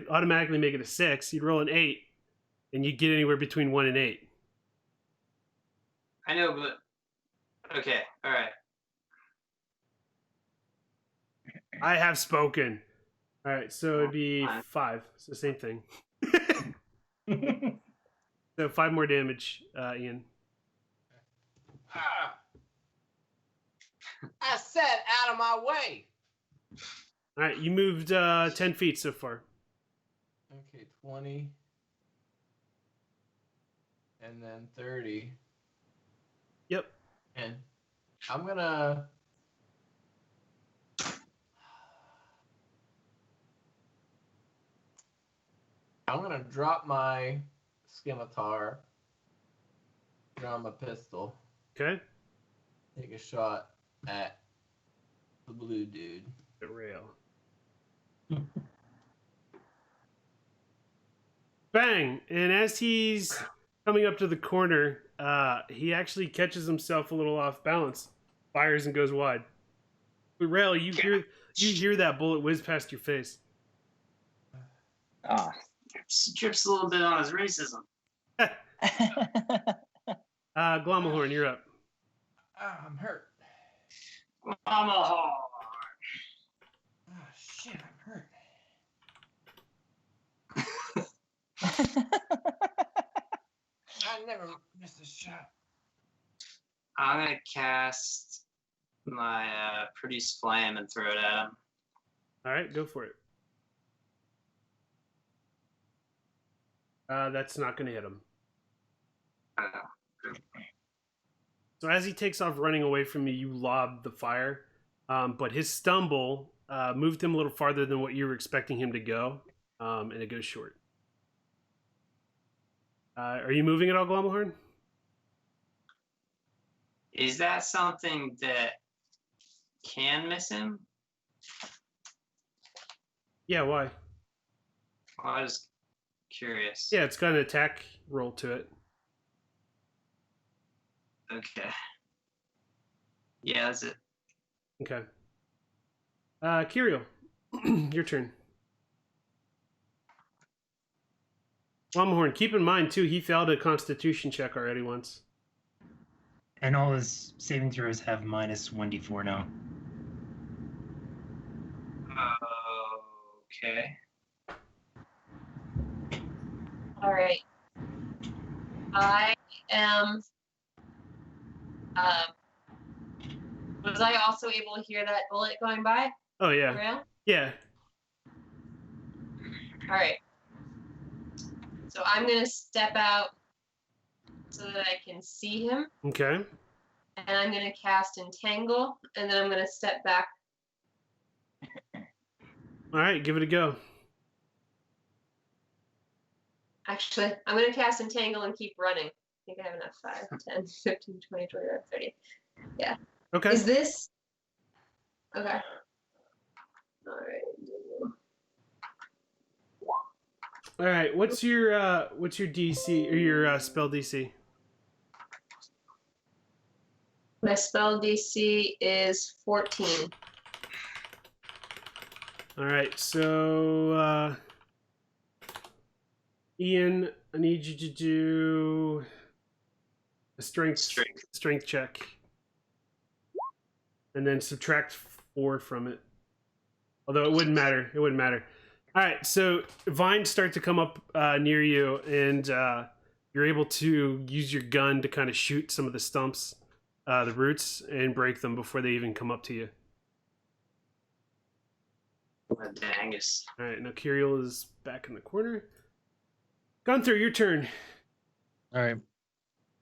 automatically make it a 6. You'd roll an 8, and you'd get anywhere between 1 and 8. I know, but okay, all right. I have spoken. All right, so it'd be 5. It's the same thing. So 5 more damage, Ian. I said out of my way. All right, you moved 10 feet so far. Okay, 20. And then 30. Yep. And I'm gonna... drop my scimitar, draw my pistol, Okay. take a shot at the blue dude. The rail. Bang! And as he's coming up to the corner, he actually catches himself a little off balance, fires and goes wide. But Rail, you hear that bullet whiz past your face. Ah. Drips a little bit on his racism. Glommelhorn, you're up. I'm hurt. Glommelhorn. Oh shit, I'm hurt. I never missed a shot. I'm gonna cast my produce flame and throw it at him. All right, go for it. That's not going to hit him. So as he takes off running away from you, you lob the fire, but his stumble moved him a little farther than what you were expecting him to go, and it goes short. Are you moving at all, Glommelhorn? Is that something that can miss him? Yeah, why? Well, I was curious. Yeah, it's got an attack roll to it. Okay. Yeah, that's it. Okay. Kirill, your turn. Glommelhorn, keep in mind, too, he failed a constitution check already once. And all his saving throws have minus 1d4 now. Okay. All right. I am. Was I also able to hear that bullet going by? Oh, yeah. Rail? Yeah. All right. So I'm gonna step out so that I can see him, Okay. and I'm gonna cast Entangle, and then I'm gonna step back. All right, give it a go. Actually, I'm gonna cast Entangle and keep running. I think I have enough. 5, 10, 15, 20, 25, 30. Yeah. Okay. Is this? Okay. All right. All right. What's your DC or your spell DC? My spell DC is 14. All right. So, Ian, I need you to do a strength check, and then subtract 4 from it. Although it wouldn't matter. It wouldn't matter. All right, so vines start to come up near you, and you're able to use your gun to kind of shoot some of the stumps, the roots, and break them before they even come up to you. Dangus. All right, now Kirill is back in the corner. Gunther, your turn. All right.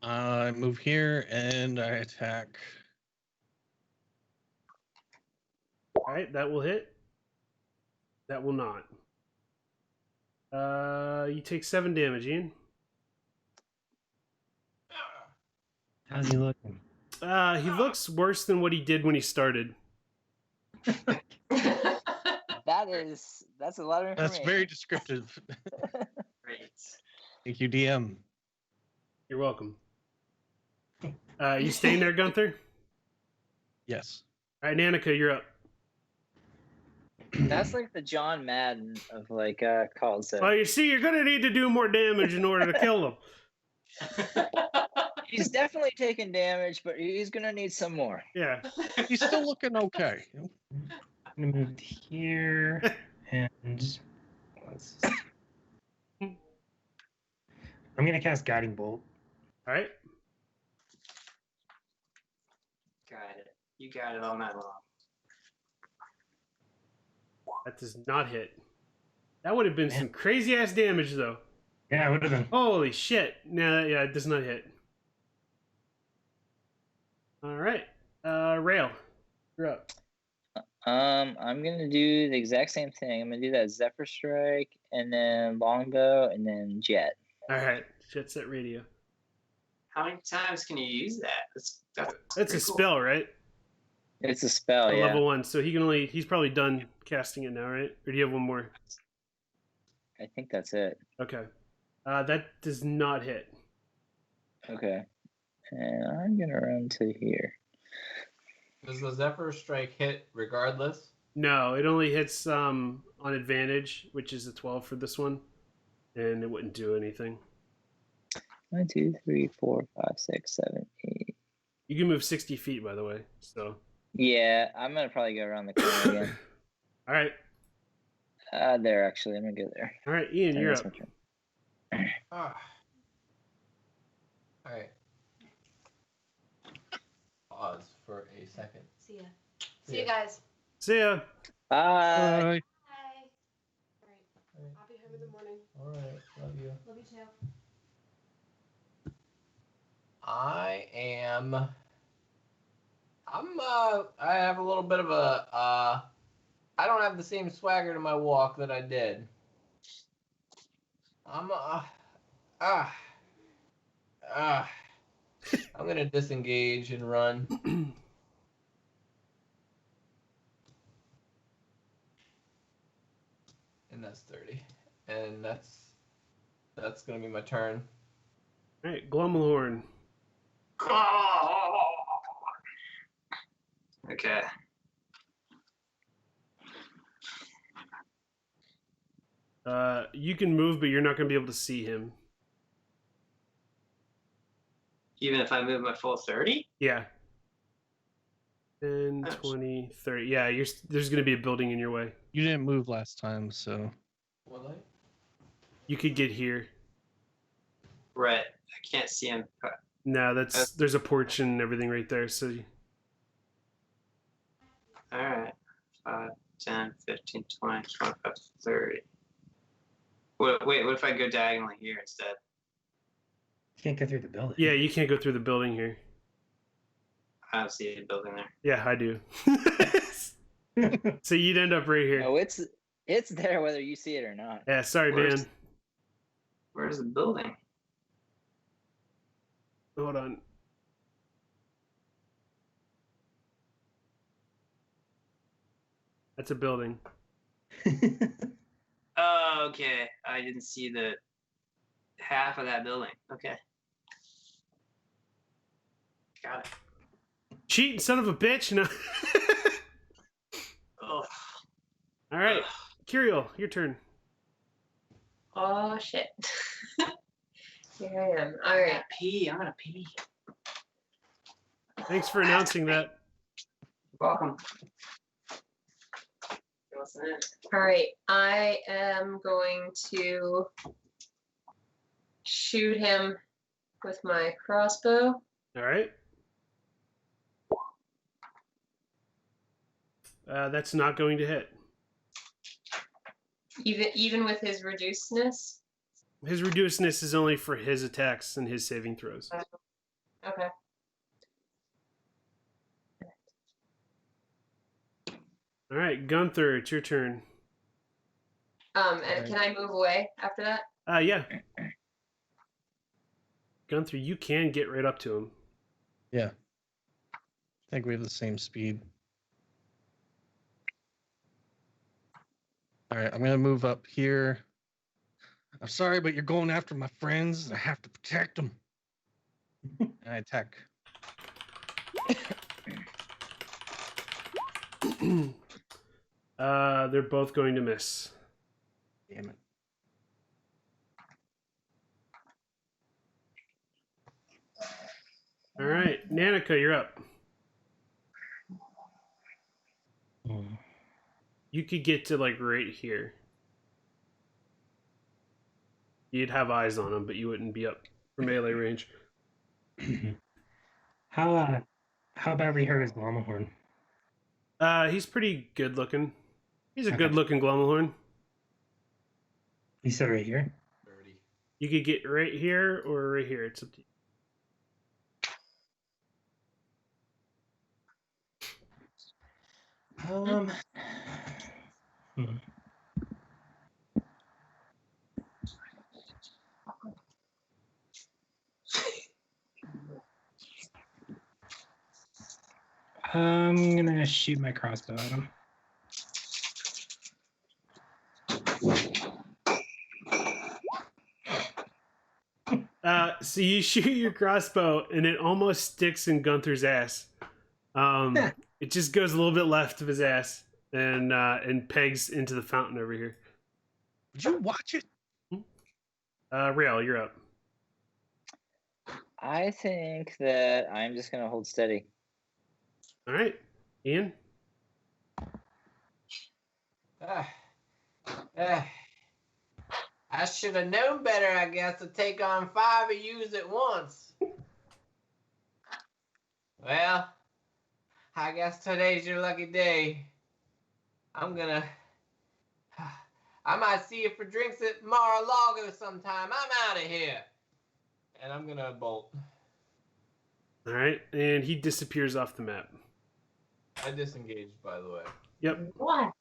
I move here and I attack. All right, that will hit. That will not. You take 7 damage, Ian. How's he looking? He looks worse than what he did when he started. That's a lot of information. That's very descriptive. Great. Thank you, DM. You're welcome. You staying there, Gunther? Yes. All right, Nanika, you're up. That's like the John Madden of like calls. Well, you see, you're gonna need to do more damage in order to kill him. He's definitely taking damage, but he's gonna need some more. Yeah. He's still looking okay. I'm gonna move here and I'm gonna cast Guiding Bolt. All right. Got it. You got it all night long. That does not hit. That would have been some crazy ass damage, though. Yeah, it would have been. Holy shit! No, yeah, it does not hit. All right, Rail, you're up. I'm gonna do the exact same thing. I'm gonna do that Zephyr Strike, and then Longbow, and then Jet. All right, Jet Set Radio. How many times can you use that? That's a cool. spell, right? It's a spell, A yeah. level 1, so he's probably done casting it now, right? Or do you have one more? I think that's it. Okay. That does not hit. Okay. And I'm gonna run to here. Does the Zephyr Strike hit regardless? No, it only hits on advantage, which is a 12 for this one, and it wouldn't do anything. 1, 2, 3, 4, 5, 6, 7, 8. You can move 60 feet, by the way. So. Yeah, I'm gonna probably go around the corner again. All right. There actually, I'm gonna go there. All right, Ian, you're that's up. Ah. All right. second. See ya. See you guys. See ya. Bye. Bye. Bye. All right. I'll be home in the morning. All right, love you. Love you too. I have a little bit of a, I don't have the same swagger to my walk that I did. I'm gonna disengage and run. And that's 30. And that's gonna be my turn. All right, Glummelhorn. Okay. You can move, but you're not going to be able to see him. Even if I move my full 30? Yeah. 10, Ouch. 20, 30. Yeah, there's going to be a building in your way. You didn't move last time, so. What light? You could get here. Right. I can't see him. No, there's a porch and everything right there. So. Alright. 5, 10, 15, 20, 25, 30. Wait, what if I go diagonally here instead? You can't go through the building. Yeah, you can't go through the building here. I don't see a building there. Yeah, I do. So you'd end up right here. No, it's there whether you see it or not. Yeah, sorry, Where's- man. Where's the building? Hold on. That's a building. Oh, okay. I didn't see the half of that building. Okay. Got it. Cheating son of a bitch. No. Oh. All right, Kiriel, your turn. Oh shit. Here I am. All right. I'm gonna pee. Thanks for announcing that. Welcome. All right. I am going to shoot him with my crossbow. All right. That's not going to hit. Even with his reducedness. His reducedness is only for his attacks and his saving throws. Okay. All right, Gunther, it's your turn. And can I move away after that? Yeah. Gunther, you can get right up to him. Yeah. I think we have the same speed. All right, I'm going to move up here. I'm sorry, but you're going after my friends. I have to protect them. And I attack. They're both going to miss. Damn it. All right, Nanika, you're up. You could get to like right here. You'd have eyes on him, but you wouldn't be up for melee range. How badly hurt is Glomahorn? He's pretty good looking. He's a Okay. good looking Glummelhorn. You said right here? 30. You could get right here or right here. It's up to you. I'm gonna shoot my crossbow at him. So you shoot your crossbow and it almost sticks in Gunther's ass. It just goes a little bit left of his ass and pegs into the fountain over here. Did you watch it? Rael, you're up. I think that I'm just gonna hold steady. All right, Ian. I should have known better, I guess, to take on 5 of yous at once. Well, I guess today's your lucky day. I might see you for drinks at Mar-a-Lago sometime. I'm out of here. And I'm gonna bolt. All right, and he disappears off the map. I disengaged, by the way. Yep. What?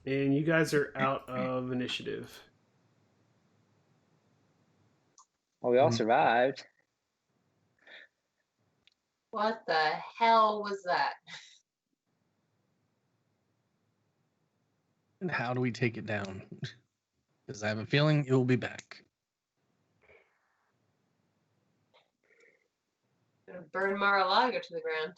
And you guys are out of initiative. Well, we all survived. What the hell was that? And how do we take it down? Because I have a feeling it will be back. Gonna burn Mar-a-Lago to the ground.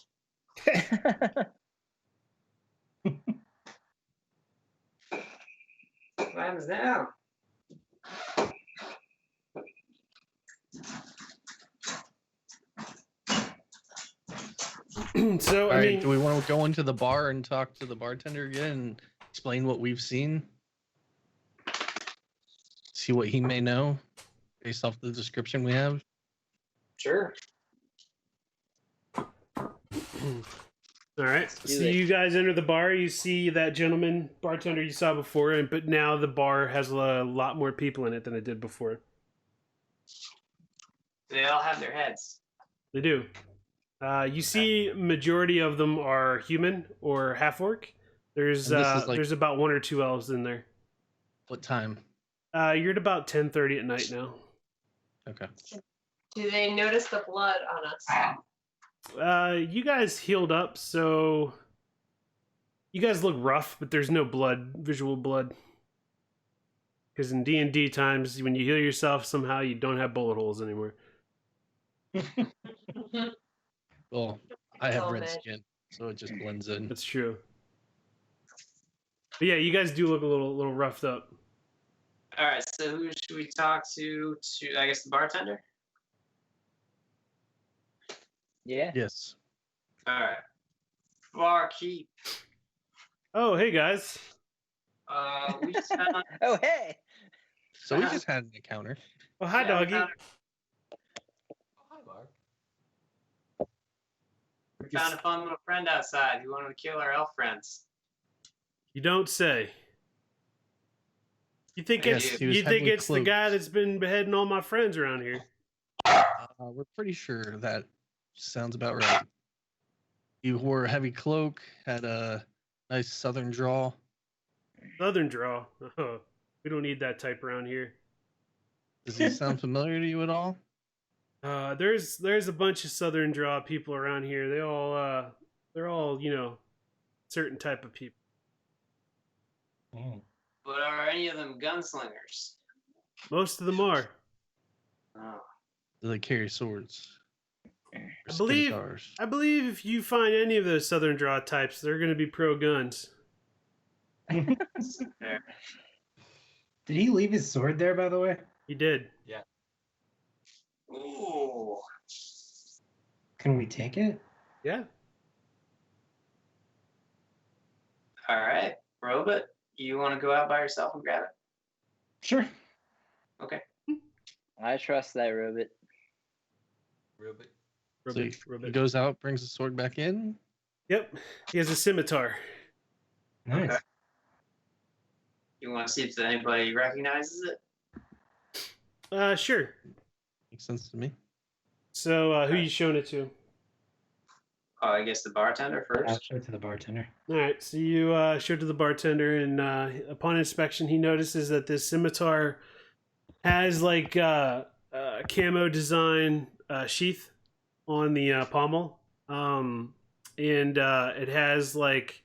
What happens now? So, All I right, mean, do we want to go into the bar and talk to the bartender again and explain what we've seen? See what he may know based off the description we have? Sure. all right. do So it. you guys enter the bar. You see that gentleman bartender you saw before, but now the bar has a lot more people in it than it did before. They all have their heads. They do. You see, majority of them are human or half orc. There's And this is like- there's about 1 or 2 elves in there. What time? You're at about 10:30 at night now. Okay. Do they notice the blood on us? You guys healed up, so you guys look rough, but there's no blood, visual blood. Because in D&D times, when you heal yourself, somehow you don't have bullet holes anymore. Well, I have Oh, red man. skin, so it just blends in. That's true. But yeah, you guys do look a little roughed up. All right, so who should we talk to? I guess the bartender. Yeah. Yes. All right, barkeep. Oh, hey guys. We just found, Oh, hey. So we just had an encounter. Oh, hi, Yeah, doggy. Hi, Mark. we found a fun little friend outside who wanted to kill our elf friends. You don't say. You think Yes, it's he was you think heavily it's the cloaked. guy that's been beheading all my friends around here? We're pretty sure that sounds about right. He wore a heavy cloak, had a nice southern drawl. Southern draw. Oh, we don't need that type around here. Does he sound familiar to you at all? There's a bunch of Southern draw people around here. They're all certain type of people. But are any of them gunslingers? Most of them are. Oh. Do they carry swords? Or I believe scimitars? I believe if you find any of those Southern draw types, they're going to be pro guns. Fair. Did he leave his sword there, by the way? He did. Ooh. Can we take it? Yeah. All right, Robot, you want to go out by yourself and grab it? Sure. Okay. I trust that robot. Rubik. So he Robot. goes out, brings the sword back in. Yep. He has a scimitar. Nice. Okay. You want to see if anybody recognizes it? Sure. Makes sense to me. So, who you showing it to? Oh, I guess the bartender I'll first. show it to the bartender. All right, so you show it to the bartender, and upon inspection, he notices that this scimitar has like a camo design sheath on the pommel, and it has like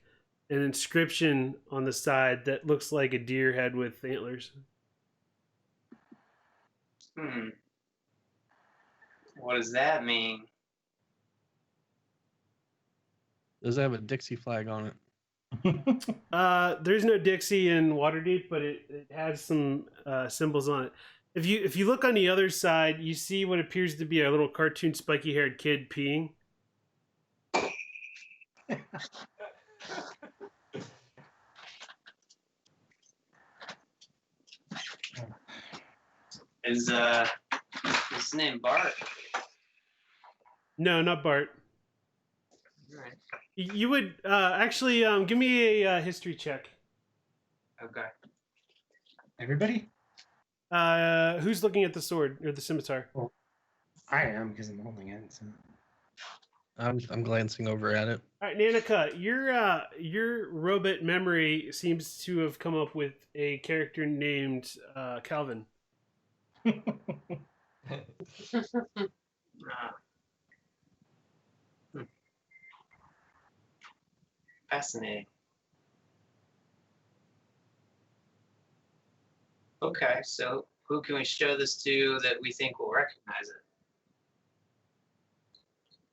an inscription on the side that looks like a deer head with antlers. What does that mean? Does it have a Dixie flag on it? There's no Dixie in Waterdeep, but it has some symbols on it. If you look on the other side, you see what appears to be a little cartoon spiky-haired kid peeing. Is his name Bart? No, not Bart. You would actually give me a history check. Okay. Everybody? Who's looking at the sword or the scimitar? Well, I am because I'm holding it. So. I'm glancing over at it. All right, Nanika, your robot memory seems to have come up with a character named Calvin. Fascinating. Okay, so who can we show this to that we think will recognize it?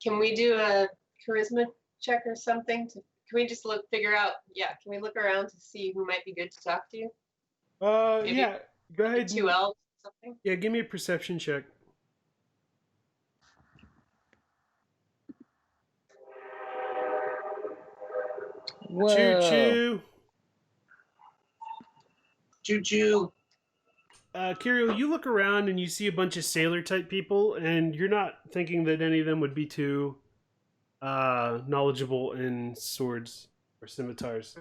Can we do a charisma check or something? Can we just figure out? Yeah, can we look around to see who might be good to talk to? Maybe Yeah, go ahead. two elves or something. Yeah, give me a perception check. Whoa. Choo choo. Choo choo. Kirill, you look around and you see a bunch of sailor type people, and you're not thinking that any of them would be too knowledgeable in swords or scimitars.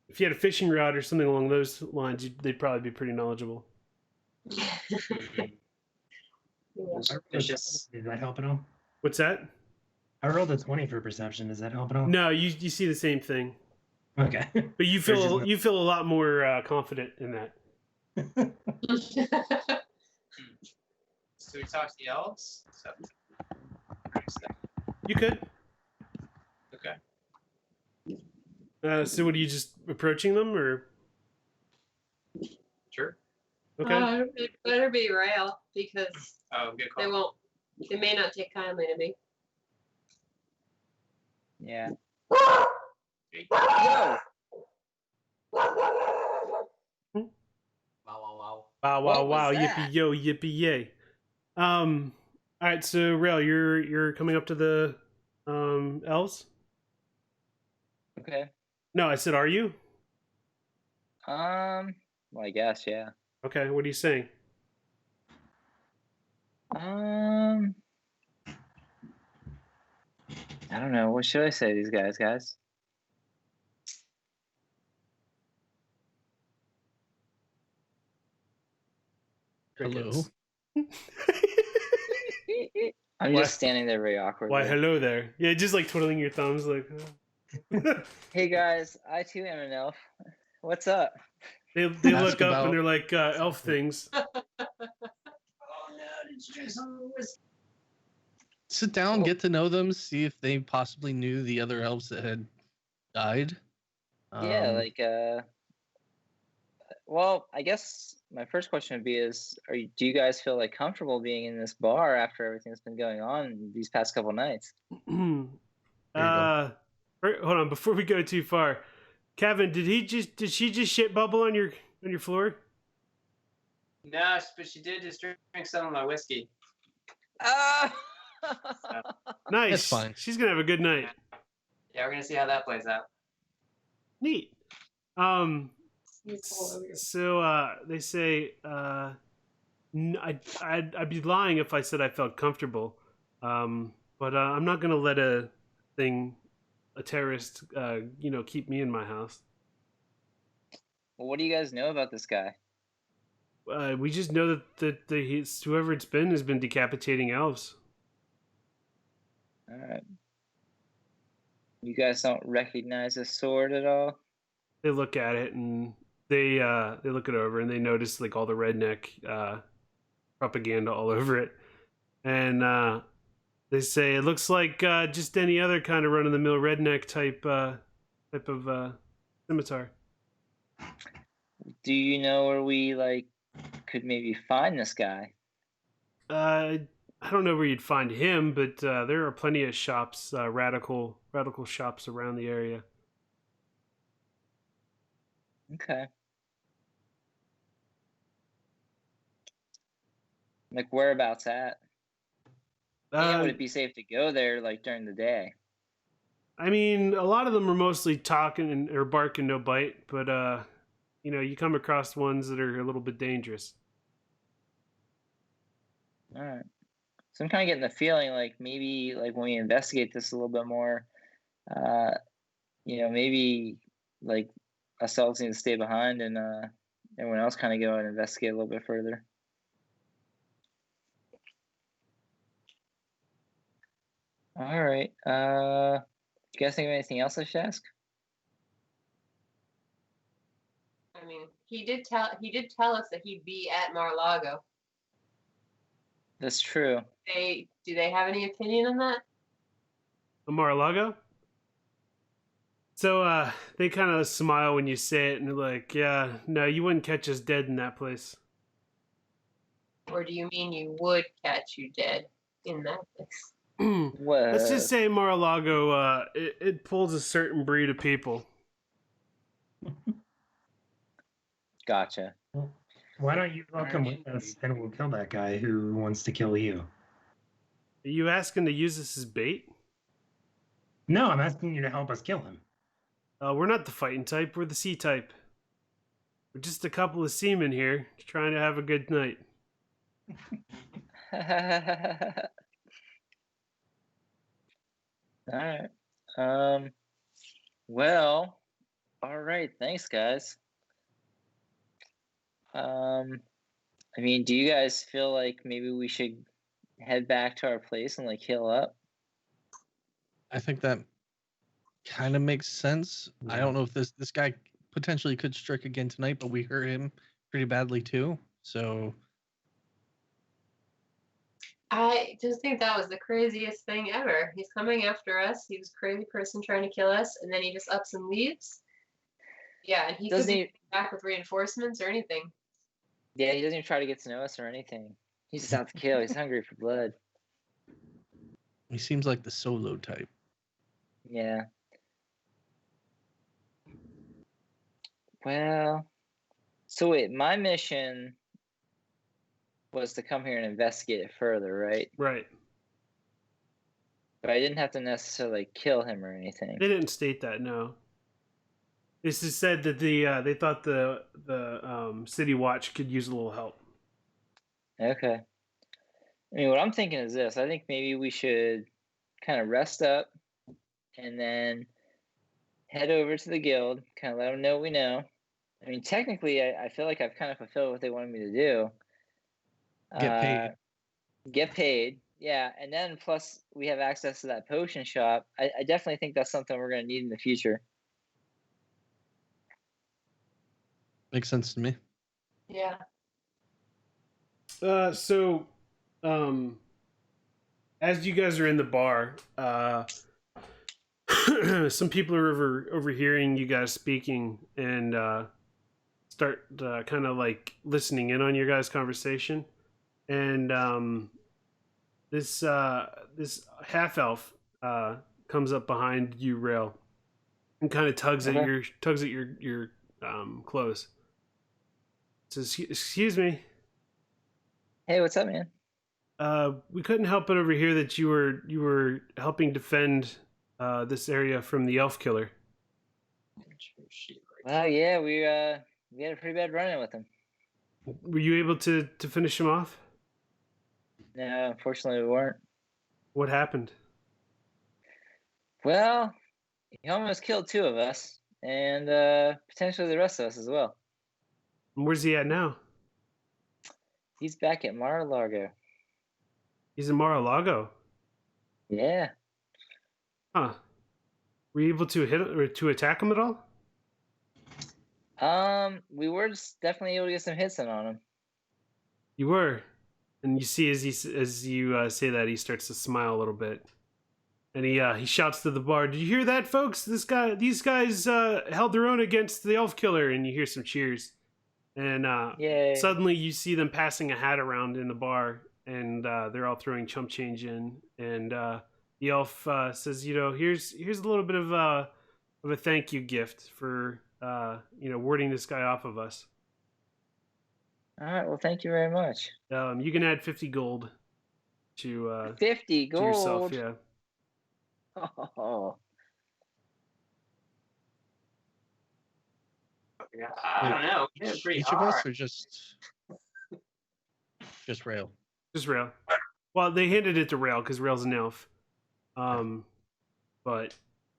If you had a fishing rod or something along those lines, they'd probably be pretty knowledgeable. Suspicious. Does that help at all? What's that? I rolled a 20 for perception. Does that help at all? No, you see the same thing, Okay. but you feel a lot more confident in that. So we talk to the elves? So, You could. okay. So, what are you just approaching them, or? Sure. Okay. It better be Rail because Oh, good call. they won't. They may not take kindly to me. Yeah. Yo! Wow! What was Yippee that? yo! Yippee yay! All right. So, Rail, you're coming up to the elves. Okay. No, I said, are you? Well, I guess, yeah. Okay. What are you saying? I don't know. What should I say to these guys? Hello. I'm Why- just standing there very awkwardly. Why, hello there. Yeah, just like twiddling your thumbs, like. Hey guys, I too am an elf. What's up? They Ask look up about- and they're like elf things. Oh no, did you drink some of the whiskey? Sit down, get to know them, see if they possibly knew the other elves that had died. Yeah, like well, I guess my first question would be do you guys feel like comfortable being in this bar after everything that's been going on these past couple nights? Hold on, before we go too far, Kevin, did she just shit bubble on your floor? No, but she did just drink some of my whiskey. Nice. That's fine. She's gonna have a good night. Yeah, we're gonna see how that plays out. Neat. So they say I'd be lying if I said I felt comfortable. But I'm not gonna let a terrorist, keep me in my house. Well, what do you guys know about this guy? We just know that whoever it's been has been decapitating elves. All right. You guys don't recognize this sword at all? They look at it and they look it over and they notice like all the redneck propaganda all over it, and they say it looks like just any other kind of run of the mill redneck type of scimitar. Do you know where we could maybe find this guy? I don't know where you'd find him, but there are plenty of shops, radical shops around the area. Okay. Like whereabouts at? And would it be safe to go there during the day? I mean, a lot of them are mostly talking or barking, no bite, but you come across ones that are a little bit dangerous. All right. So I'm kind of getting the feeling maybe when we investigate this a little bit more, Maybe like ourselves need to stay behind and everyone else kind of go and investigate a little bit further. All right. You guys think of anything else I should ask? I mean, he did tell us that he'd be at Mar-a-Lago. That's true. Do they have any opinion on that? Mar-a-Lago? So they kind of smile when you say it, and they're like, "Yeah, no, you wouldn't catch us dead in that place." Or do you mean you would catch you dead in that place? Let's just say Mar-a-Lago, it pulls a certain breed of people. Gotcha. Why don't you all come with us, and we'll kill that guy who wants to kill you? Are you asking to use this as bait? No, I'm asking you to help us kill him. We're not the fighting type, we're the sea type. We're just a couple of seamen here, trying to have a good night. All right. Well, all right. Thanks, guys. I mean, do you guys feel like maybe we should head back to our place and like heal up? I think that kind of makes sense. I don't know if this guy potentially could strike again tonight, but we hurt him pretty badly too. So I just think that was the craziest thing ever. He's coming after us. He was a crazy person trying to kill us, and then he just ups and leaves. Yeah, and he doesn't come back with reinforcements or anything. Yeah, he doesn't even try to get to know us or anything. He's just out to kill. He's hungry for blood. he seems like the solo type. Yeah. Well, so wait, my mission was to come here and investigate it further, right? Right. But I didn't have to necessarily kill him or anything. They didn't state that, no. This is said that they thought the City Watch could use a little help. Okay. I mean, what I'm thinking is this. I think maybe we should kind of rest up and then head over to the guild, kind of let them know what we know. I mean, technically, I feel like I've kind of fulfilled what they wanted me to do. Get paid. Get paid, yeah. And then plus we have access to that potion shop. I definitely think that's something we're going to need in the future. Makes sense to me. Yeah. So, as you guys are in the bar, some people are overhearing you guys speaking and start kind of like listening in on your guys' conversation. And this half elf comes up behind you, Rail, and kind of tugs at your clothes. Says, "Excuse me. Hey, what's up, man? We couldn't help but overhear that you were helping defend this area from the elf killer." Well, yeah, we had a pretty bad run-in with him. Were you able to finish him off? No, unfortunately, we weren't. What happened? Well, he almost killed 2 of us, and potentially the rest of us as well. And where's he at now? He's back at Mar-a-Lago. He's in Mar-a-Lago. Yeah. Huh. Were you able to hit or to attack him at all? We were just definitely able to get some hits in on him. You were, and you see as you say that, he starts to smile a little bit, and he shouts to the bar, "Did you hear that, folks? These guys held their own against the elf killer," and you hear some cheers. And suddenly you see them passing a hat around in the bar, and they're all throwing chump change in. And the elf says, here's a little bit of a thank you gift for warding this guy off of us. All right. Well, thank you very much. You can add 50 gold to 50 gold. To yourself, yeah. Oh. Yeah, I don't know. We did pretty Each hard. of us, or just Rail? Just Rail. Well, they handed it to Rail because Rail's an elf. But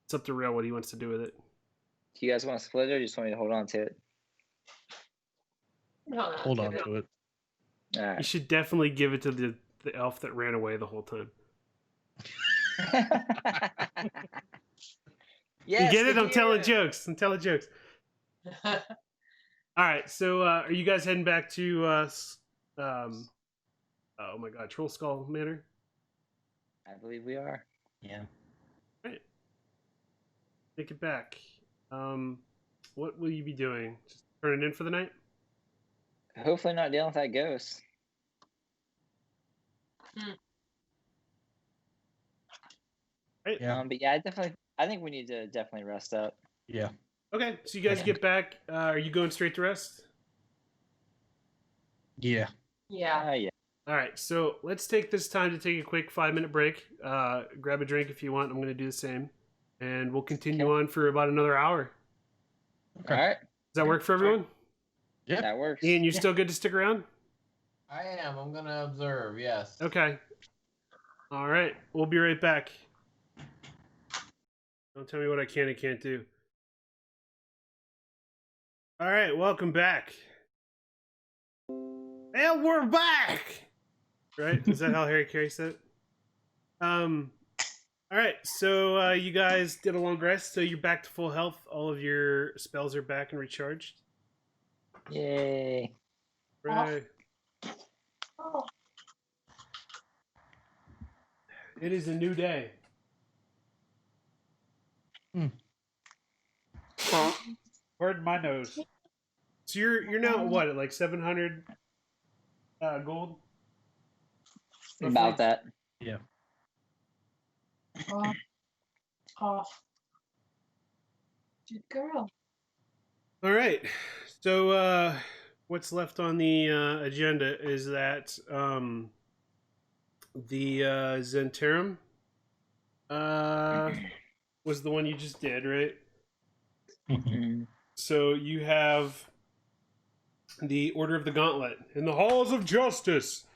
It's up to Rail what he wants to do with it. Do you guys want to split it, or just want me to hold on to it? Hold on to it. All You right. should definitely give it to the elf that ran away the whole time. Yes, you get it? the I'm telling hero. jokes. I'm telling jokes. All right, so are you guys heading back to oh my god, Troll Skull Manor? I believe we are. Yeah. Right. Take it back. What will you be doing? Just turning in for the night? Hopefully not dealing with that ghost. Right. Yeah. But yeah, I think we need to definitely rest up. Yeah. Okay, so you guys get back. Are you going straight to rest? Yeah. Yeah. Yeah. All right, so let's take this time to take a quick 5-minute break. Grab a drink if you want. I'm going to do the same. And we'll continue on for about another hour. Okay. All right. Does that work for everyone? Yeah. That works. Ian, you still good to stick around? I am. I'm gonna observe. Yes. Okay. All right, we'll be right back. Don't tell me what I can and can't do. All right, welcome back. And we're back! Right? Is that how Harry Carey said it? All right, so you guys did a long rest, so you're back to full health. All of your spells are back and recharged. Yay. Right. Oh. It is a new day. Pardon my nose. So you're now at what, at like 700 gold? About that. Yeah. Off. Good girl. All right. So what's left on the agenda is that the Zentarum was the one you just did, right? Mhm. So you have the Order of the Gauntlet in the Halls of Justice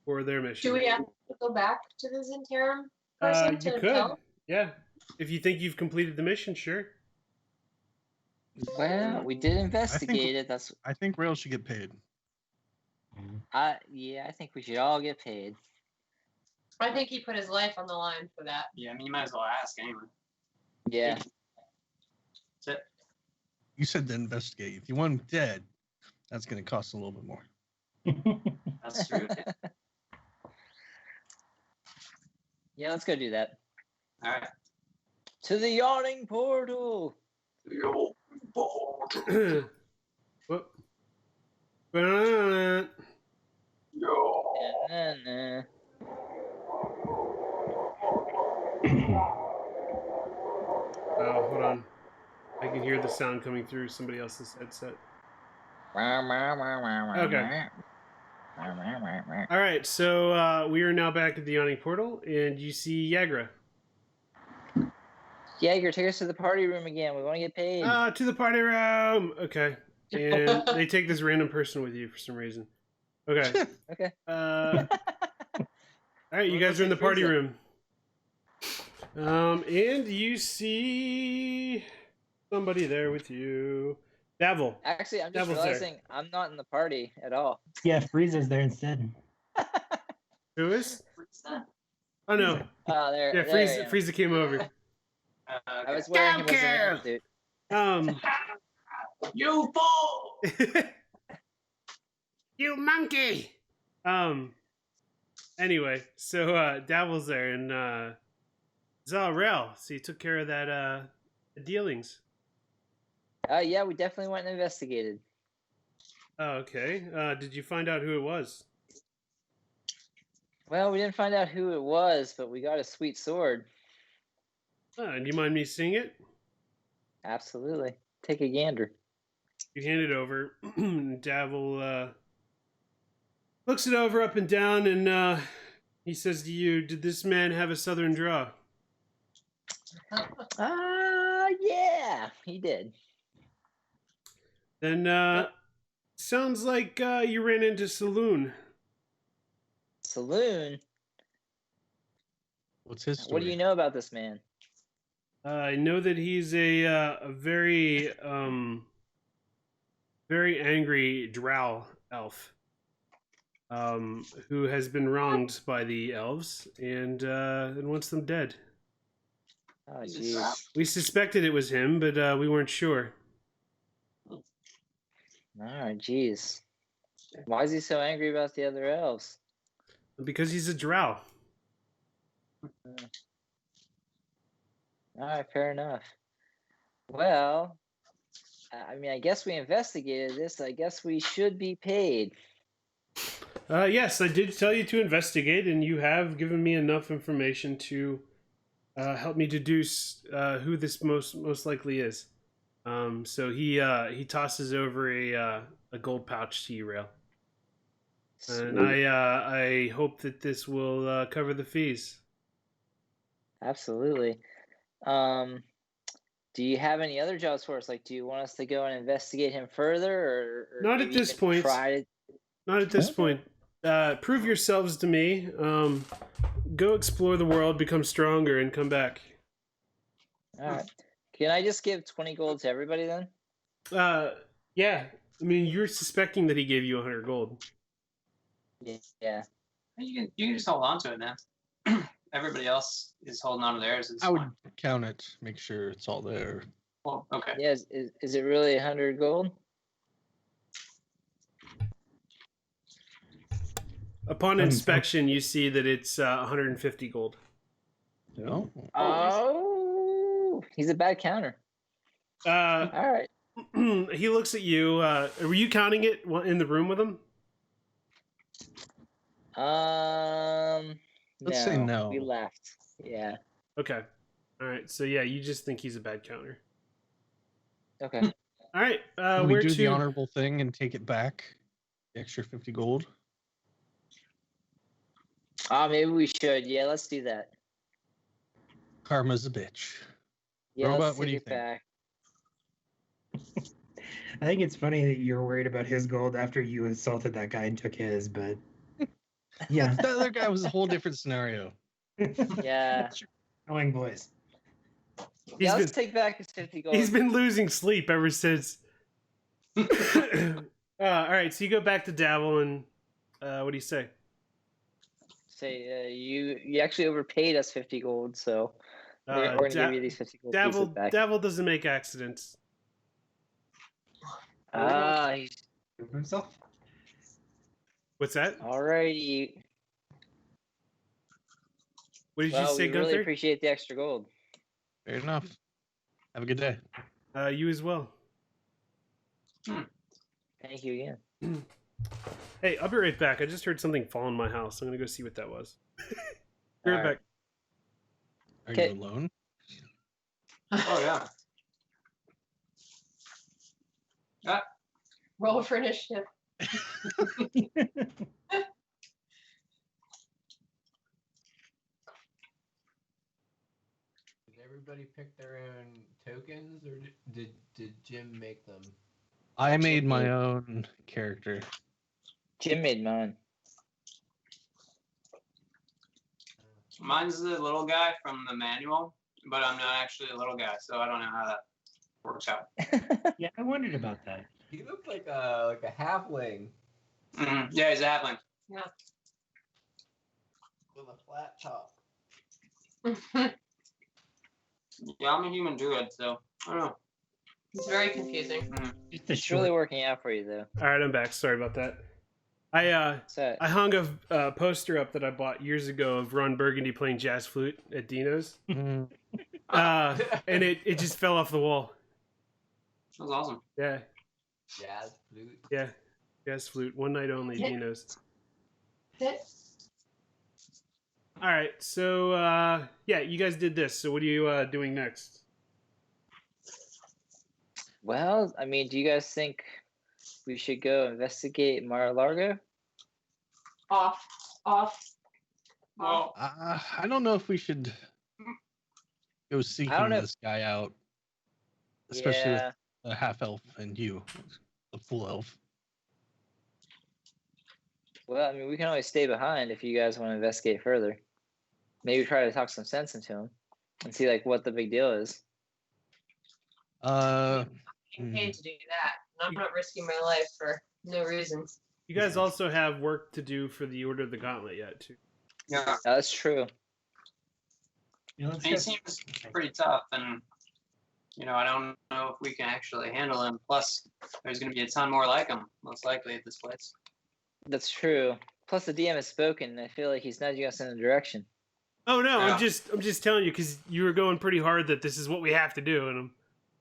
for their mission. Do we have to go back to the Zentarum person You to could, tell? yeah. If you think you've completed the mission, sure. Well, we did investigate it. That's I think Rail should get paid. yeah, I think we should all get paid. I think he put his life on the line for that. Yeah, I mean, you might as well ask anyway. Yeah. That's it. You said to investigate. If you want him dead, that's going to cost a little bit more. That's true. Yeah, let's go do that. All right. To the yawning portal. Whoop. Ba-na-na-na. Na-na-na. Oh, hold on. I can hear the sound coming through somebody else's headset. Okay. All right, so we are now back at the Yawning Portal, and you see Yagra. Jaeger, take us to the party room again. We want to get paid. To the party room! Okay. And they take this random person with you for some reason. Okay. Okay. All right, you guys are in the party room. And you see somebody there with you. Davil. Actually, I'm just Devil's there. realizing I'm not in the party at all. Yeah, Frieza's there instead. Who is? Oh, no. Oh, there. Yeah, there I am. Frieza came over. I was wearing him as an antidote. You fool! You monkey! Anyway, so Davil's there, and Zalrel, so you took care of that the dealings. Yeah, we definitely went and investigated. Oh, okay. Did you find out who it was? Well, we didn't find out who it was, but we got a sweet sword. And do you mind me seeing it? Absolutely. Take a gander. You hand it over. Davil looks it over up and down, and he says to you, "Did this man have a southern draw?" Yeah, he did. Then sounds like you ran into Saloon. Saloon? What's his story? What do you know about this man? I know that he's a very very angry drow elf who has been wronged by the elves and wants them dead. Oh, jeez. We suspected it was him, but we weren't sure. All right, jeez. Why is he so angry about the other elves? Because he's a drow. All right, fair enough. Well, I mean, I guess we investigated this. I guess we should be paid. Yes, I did tell you to investigate, and you have given me enough information to help me deduce who this most likely is. So he tosses over a gold pouch to you, Rail. And I hope that this will cover the fees. Absolutely. Do you have any other jobs for us? Like, do you want us to go and investigate him further, or Not at maybe this even point. try to... Not at this point. Prove yourselves to me. Go explore the world, become stronger, and come back. All right. Can I just give 20 gold to everybody then? Yeah. I mean, you're suspecting that he gave you 100 gold. Yeah. You can just hold on to it, man. Everybody else is holding on to theirs. It's I would fine. count it, make sure it's all there. Well, okay. Yeah. Is it really 100 gold? Upon inspection, you see that it's 150 gold. No. Oh, he's a bad counter. All right. He looks at you. Were you counting it in the room with him? Let's say no. We left. Yeah. Okay. All right. So yeah, you just think he's a bad counter. Okay. All right. Can we where do to? the honorable thing and take it back? The extra 50 gold? Maybe we should. Yeah, let's do that. Karma's a bitch. Yeah, Robot, let's what do take you it think? back. I think it's funny that you're worried about his gold after you assaulted that guy and took his, but yeah. The other guy was a whole different scenario. Yeah. Knowing boys. Yeah, let's take back his 50 gold. He's been losing sleep ever since. All right. So you go back to Dabble, and what do you say? Say you actually overpaid us 50 gold, so we're gonna give you these 50 gold pieces back. Dabble doesn't make accidents. He's himself. What's that? alrighty. What did you Well, say, we Gunther? really appreciate the extra gold. Fair enough. Have a good day. You as well. Thank you again. Hey, I'll be right back. I just heard something fall in my house. I'm gonna go see what that was. Be right All right. back. Are Okay. you alone? Oh yeah. Roll for initiative. Did everybody pick their own tokens, or did Jim make them? I made my own character. Jim made mine. Mine's the little guy from the manual, but I'm not actually a little guy, so I don't know how that works out. Yeah, I wondered about that. He looked like a halfling Yeah, he's a halfling. Yeah. with a flat top. Yeah, I'm a human druid, so I don't know. It's very confusing. Just the It's short. really working out for you, though. All right, I'm back. Sorry about that. I So, hung a poster up that I bought years ago of Ron Burgundy playing jazz flute at Dino's, Mm, and it just fell off the wall. That was awesome. Yeah, Jazz flute. yeah, jazz flute. One night only, Yeah. Dino's. That- All right, so yeah, you guys did this. So what are you doing next? well, I mean, do you guys think we should go investigate Mar-a-Lago? Off. Well, I don't know if we should go seeking don't know. this guy out, especially Yeah. with a half elf and you, a full elf. Well, I mean, we can always stay behind if you guys want to investigate further. Maybe try to talk some sense into him. and see like what the big deal is. I'm paid to do that. And I'm not risking my life for no reason. You guys also have work to do for the Order of the Gauntlet yet, too. Yeah. That's true. He seems pretty tough, and I don't know if we can actually handle him. Plus, there's going to be a ton more like him, most likely, at this place. That's true. Plus, the DM has spoken. I feel like he's nudging us in a direction. Oh no, Yeah. I'm just telling you because you were going pretty hard that this is what we have to do, and I'm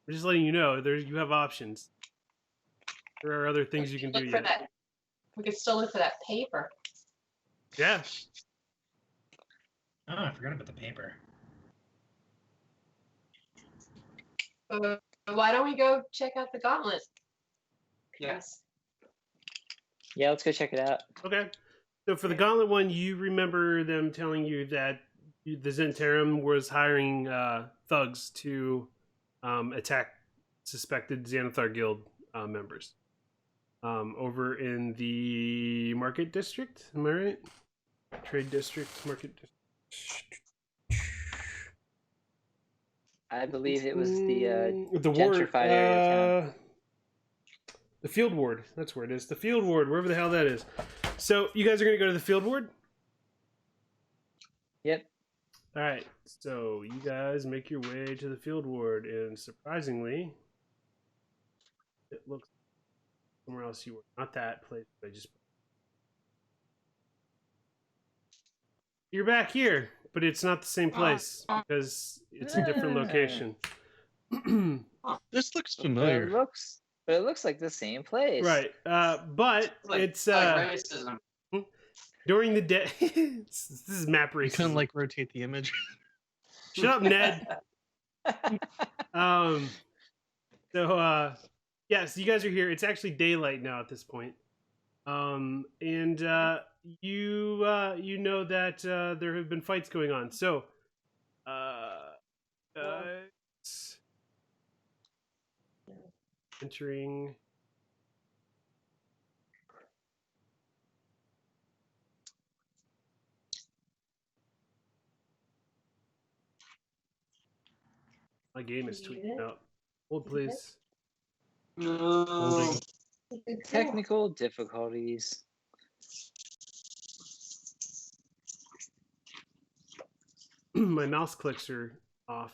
just letting you know you have options. There are other things you can do yet. We could still look for that paper. Yeah. Oh, I forgot about the paper. Why don't we go check out the gauntlet? Yes. Yeah, let's go check it out. Okay. So for the Gauntlet one, you remember them telling you that the Zentarum was hiring thugs to attack suspected Xanathar Guild members over in the Market District. Am I right? Trade District, Market District. I believe it was the ward, gentrified area of town. The Field Ward. That's where it is. The Field Ward, wherever the hell that is. So you guys are going to go to the Field Ward? Yep. All right. So you guys make your way to the Field Ward, and surprisingly, it looks somewhere else you were. Not that place. I just. You're back here, but it's not the same place because it's a different location. This looks But familiar. it looks like the same place. Right. But it's like racism. during the day. This is map You racism. couldn't like rotate the image. Shut up, Ned. So you guys are here. It's actually daylight now at this point. And you know that there have been fights going on. So entering. My game is tweeting out. Hold, please. No. Holding. Technical difficulties. My mouse clicks are off.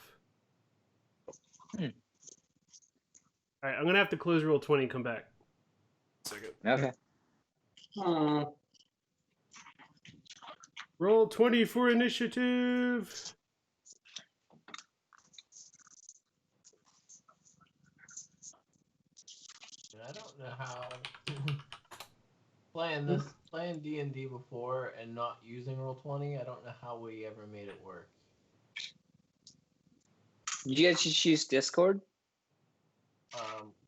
Hmm. All right, I'm gonna have to close roll 20 and come back. Second. Okay. Roll 20 for initiative. I don't know how playing D&D before and not using Roll20. I don't know how we ever made it work. Did you guys just use Discord?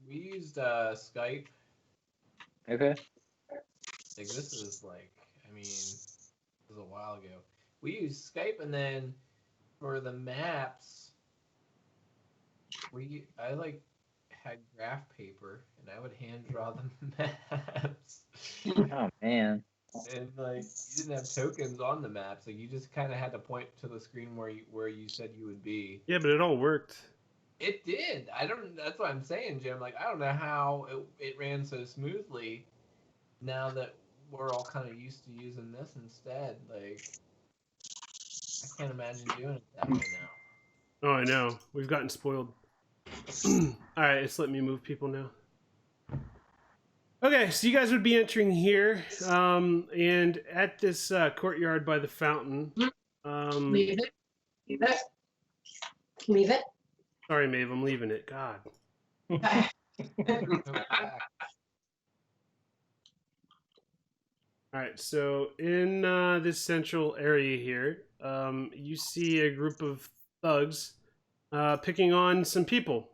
We used Skype. Okay. Like this is like, I mean, this was a while ago. We used Skype, and then for the maps, I like had graph paper, and I would hand draw the maps. Oh man. And like you didn't have tokens on the maps, like you just kind of had to point to the screen where you said you would be. Yeah, but it all worked. It did. I don't. That's what I'm saying, Jim. Like I don't know how it ran so smoothly. Now that we're all kind of used to using this instead, like I can't imagine doing it that way now. Oh, I know. We've gotten spoiled. All right, it's letting me move people now. Okay, so you guys would be entering here, and at this courtyard by the fountain. Leave it. Leave it. Leave it. Sorry, Maeve, I'm leaving it. God. All right, so in this central area here, you see a group of thugs picking on some people.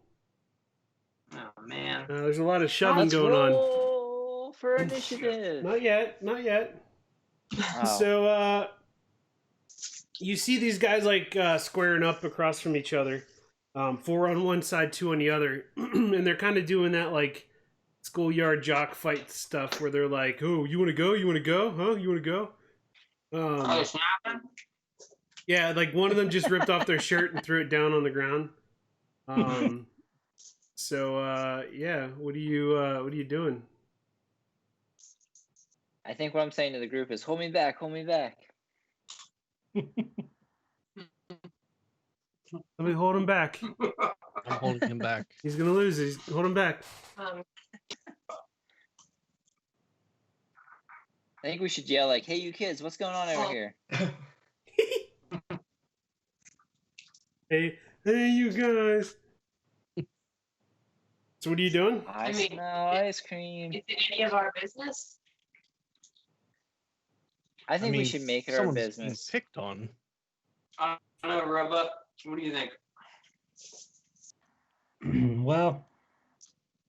Oh man. There's a lot of shoving Let's going on. roll for initiative. Not yet, not yet. Oh. So you see these guys like squaring up across from each other, 4 on one side, 2 on the other, and they're kind of doing that like schoolyard jock fight stuff where they're like, "Oh, you want to go? You want to go? Huh? You want to go?" Oh, snapping? Yeah, like one of them just ripped off their shirt and threw it down on the ground. Yeah, what are you doing? I think what I'm saying to the group is, hold me back, hold me back. Let me hold him back. I'm holding him back. He's gonna lose. Hold him back. Um, I think we should yell like, hey, you kids, what's going on over here? Hey, you guys. So what are you doing? I mean, smell ice cream. is it any of our business? I think we should make it our someone's business. being picked on. I don't know, Roebuck. What do you think? Well,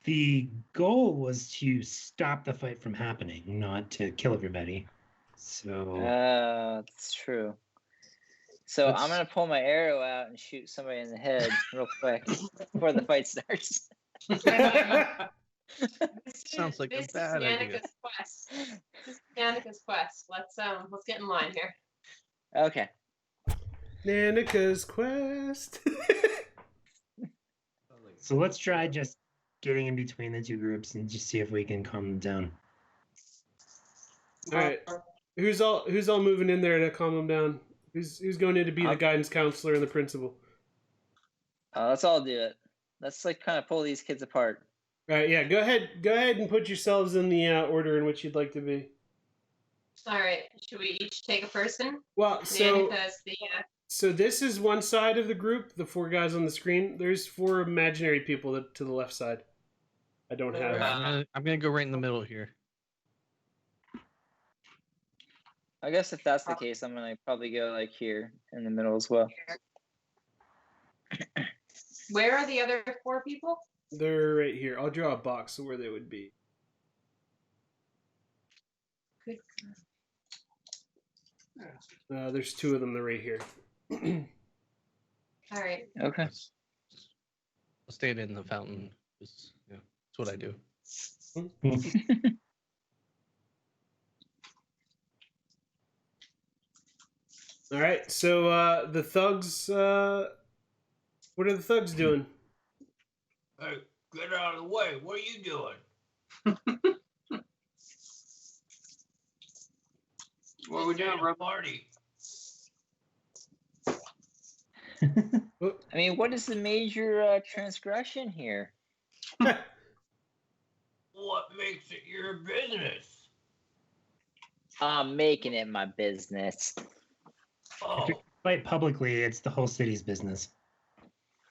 the goal was to stop the fight from happening, not to kill everybody. So That's true. So I'm gonna pull my arrow out and shoot somebody in the head real quick before the fight starts. Sounds like a This is bad idea. Yannika's quest. This is Yannika's quest. Let's get in line here. Okay. Nanica's quest. So let's try just getting in between the two groups and just see if we can calm them down. All right. Who's all moving in there to calm them down? Who's going in to be the guidance counselor and the principal? Let's all do it. Let's like kind of pull these kids apart. All right. Yeah. Go ahead and put yourselves in the order in which you'd like to be. All right. Should we each take a person? Well, so Yannika's the so this is one side of the group. The 4 guys on the screen. There's 4 imaginary people to the left side. I don't have. I'm gonna go right in the middle here. I guess if that's the case, I'm gonna probably go like here in the middle as well. Where are the other 4 people? They're right here. I'll draw a box of where they would be. Good. There's 2 of them. They're right here. All right. Okay. I'll stand in the fountain. That's what I do. All right. So the thugs. What are the thugs doing? Hey, get out of the way. What are you doing? What are we doing, Roebuck? Party. I mean, what is the major transgression here? What makes it your business? I'm making it my business. Oh, If you fight publicly, it's the whole city's business.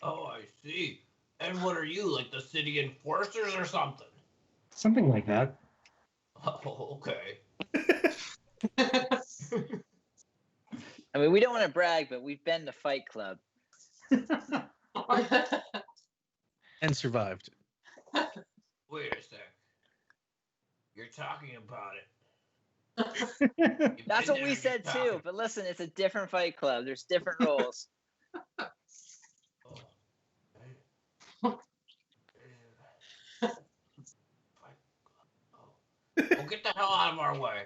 oh, I see. And what are you, like the city enforcers or something? Something like that. Oh, okay. I mean, we don't want to brag, but we've been to Fight Club. And survived. Wait a sec. You're talking about it. You've That's been what there, we you're said too. talking- But listen, it's a different Fight Club. There's different roles. Oh. Well, get the hell out of our way.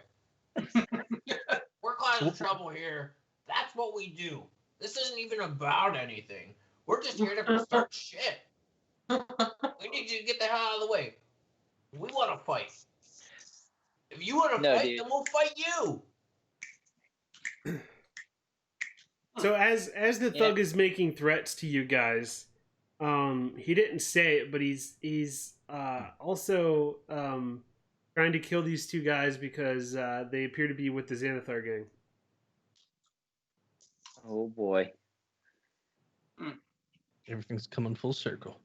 We're causing trouble here. That's what we do. This isn't even about anything. We're just here to start shit. We need you to get the hell out of the way. We want to fight. If you want to No, fight, dude. then we'll fight you. So as the Yeah. thug is making threats to you guys, he didn't say it, but he's also trying to kill these 2 guys because they appear to be with the Xanathar gang. Oh boy. Everything's coming full circle.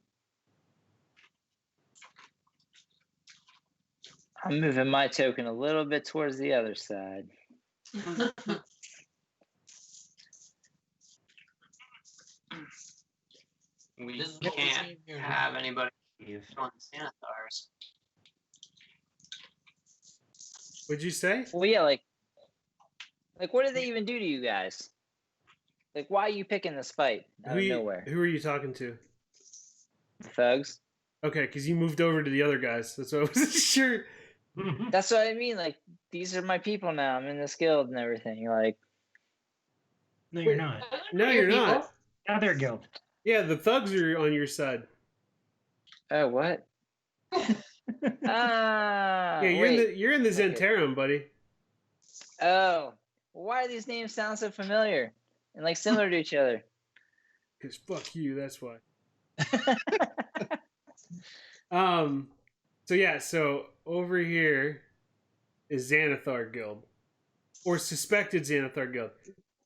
I'm moving my token a little bit towards the other side. We This is what we can't see here. have anybody on Xanathars. What'd you say? Well, yeah, like what did they even do to you guys? Like, why are you picking this fight out of nowhere? Who are you talking to? The thugs? Okay, because you moved over to the other guys. That's what I wasn't sure. That's what I mean. Like, these are my people now. I'm in this guild and everything. Like, No, you're not. No, you're not. Other guild. Yeah, the thugs are on your side. Oh, what? Ah, Yeah, you're in the Okay. Zentarum, buddy. Oh, why do these names sound so familiar and like similar to each other? Cause fuck you, that's why. So over here is Xanathar Guild. Or suspected Xanathar Guild.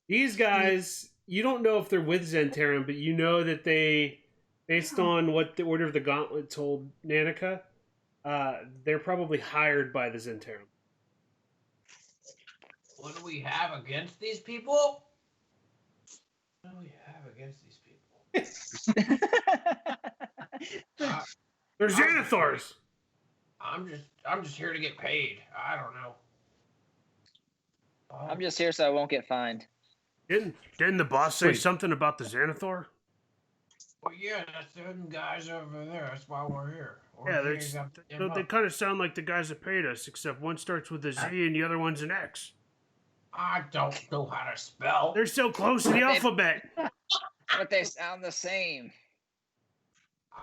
These guys, you don't know if they're with Zentarum, but you know that they, based on what the Order of the Gauntlet told Nanika, they're probably hired by the Zentarum. What do we have against these people? What do we have against these people? They're Xanathars! I'm just here to get paid. I don't know. I'm just here so I won't get fined. Didn't the boss say something about the Xanathar? Well, yeah, that's them guys over there. That's why we're here. Yeah, they kind of sound like the guys that paid us, except one starts with a Z and the other one's an X. I don't know how to spell. They're so close to the alphabet. But they sound the same.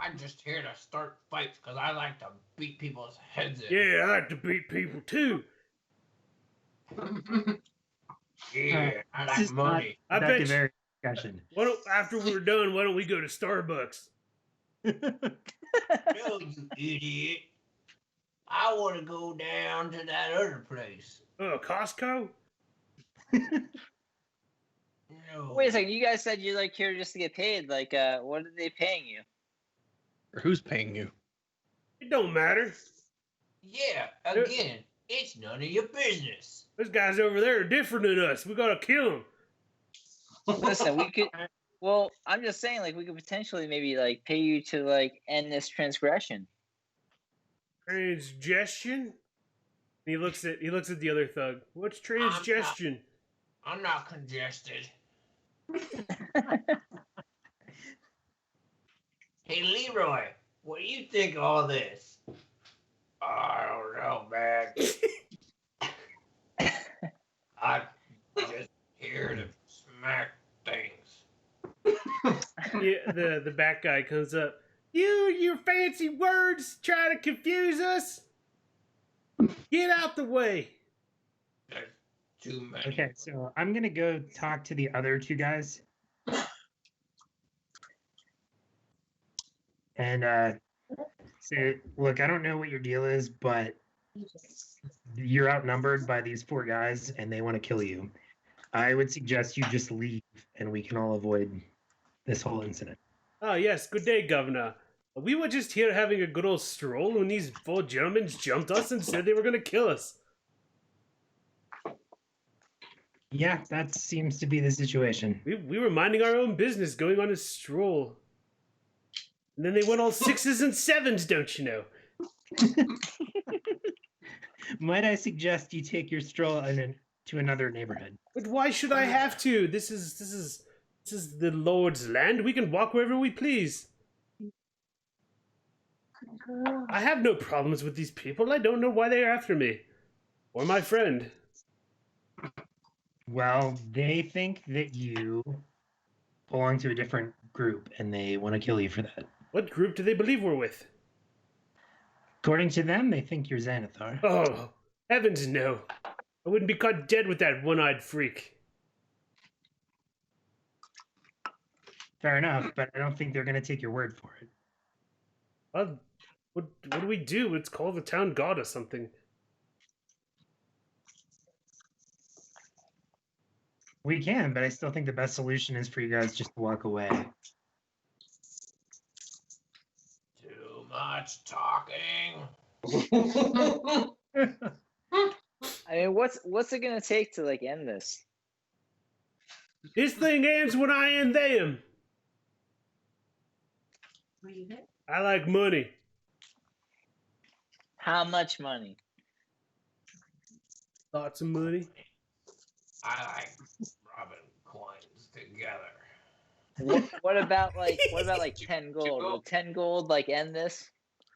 I'm just here to start fights because I like to beat people's heads in. Yeah, I like to beat people too. Yeah, I like money. I bet you. Very discussion. After we're done, why don't we go to Starbucks? No, you idiot. I want to go down to that other place. Oh, Costco? No. Wait a second, you guys said you're like here just to get paid. Like, what are they paying you? Or who's paying you? It don't matter. Yeah, again, it's none of your business. Those guys over there are different than us. We gotta kill them. Listen, we could. Well, I'm just saying, like, we could potentially maybe like pay you to like end this transgression. Transgestion? He looks at the other thug. What's transgestion? I'm not congested. Hey, Leroy, what do you think of all this? I don't know, man. I'm just here to smack things. Yeah, the back guy comes up. Your fancy words try to confuse us. Get out the way. There's too many. Okay, so I'm gonna go talk to the other two guys. And say, look, I don't know what your deal is, but you're outnumbered by these four guys and they want to kill you. I would suggest you just leave and we can all avoid this whole incident. Oh, yes. Good day, Governor. We were just here having a good old stroll when these four gentlemen jumped us and said they were going to kill us. Yeah, that seems to be the situation. We were minding our own business, going on a stroll. And then they went all 6s and 7s, don't you know? Might I suggest you take your stroll to another neighborhood? But why should I have to? This is the Lord's land. We can walk wherever we please. I have no problems with these people. I don't know why they are after me. Or my friend. Well, they think that you belong to a different group and they want to kill you for that. What group do they believe we're with? According to them, they think you're Xanathar. Oh, heavens no. I wouldn't be caught dead with that one-eyed freak. Fair enough, but I don't think they're going to take your word for it. Well, what do we do? Let's call the town god or something. We can, but I still think the best solution is for you guys just to walk away. Too much talking. I mean, what's it gonna take to like end this? This thing ends when I end them. I like money. How much money? Lots of money. I like rubbing coins together. What about like 10 gold? Will 10 gold like end this?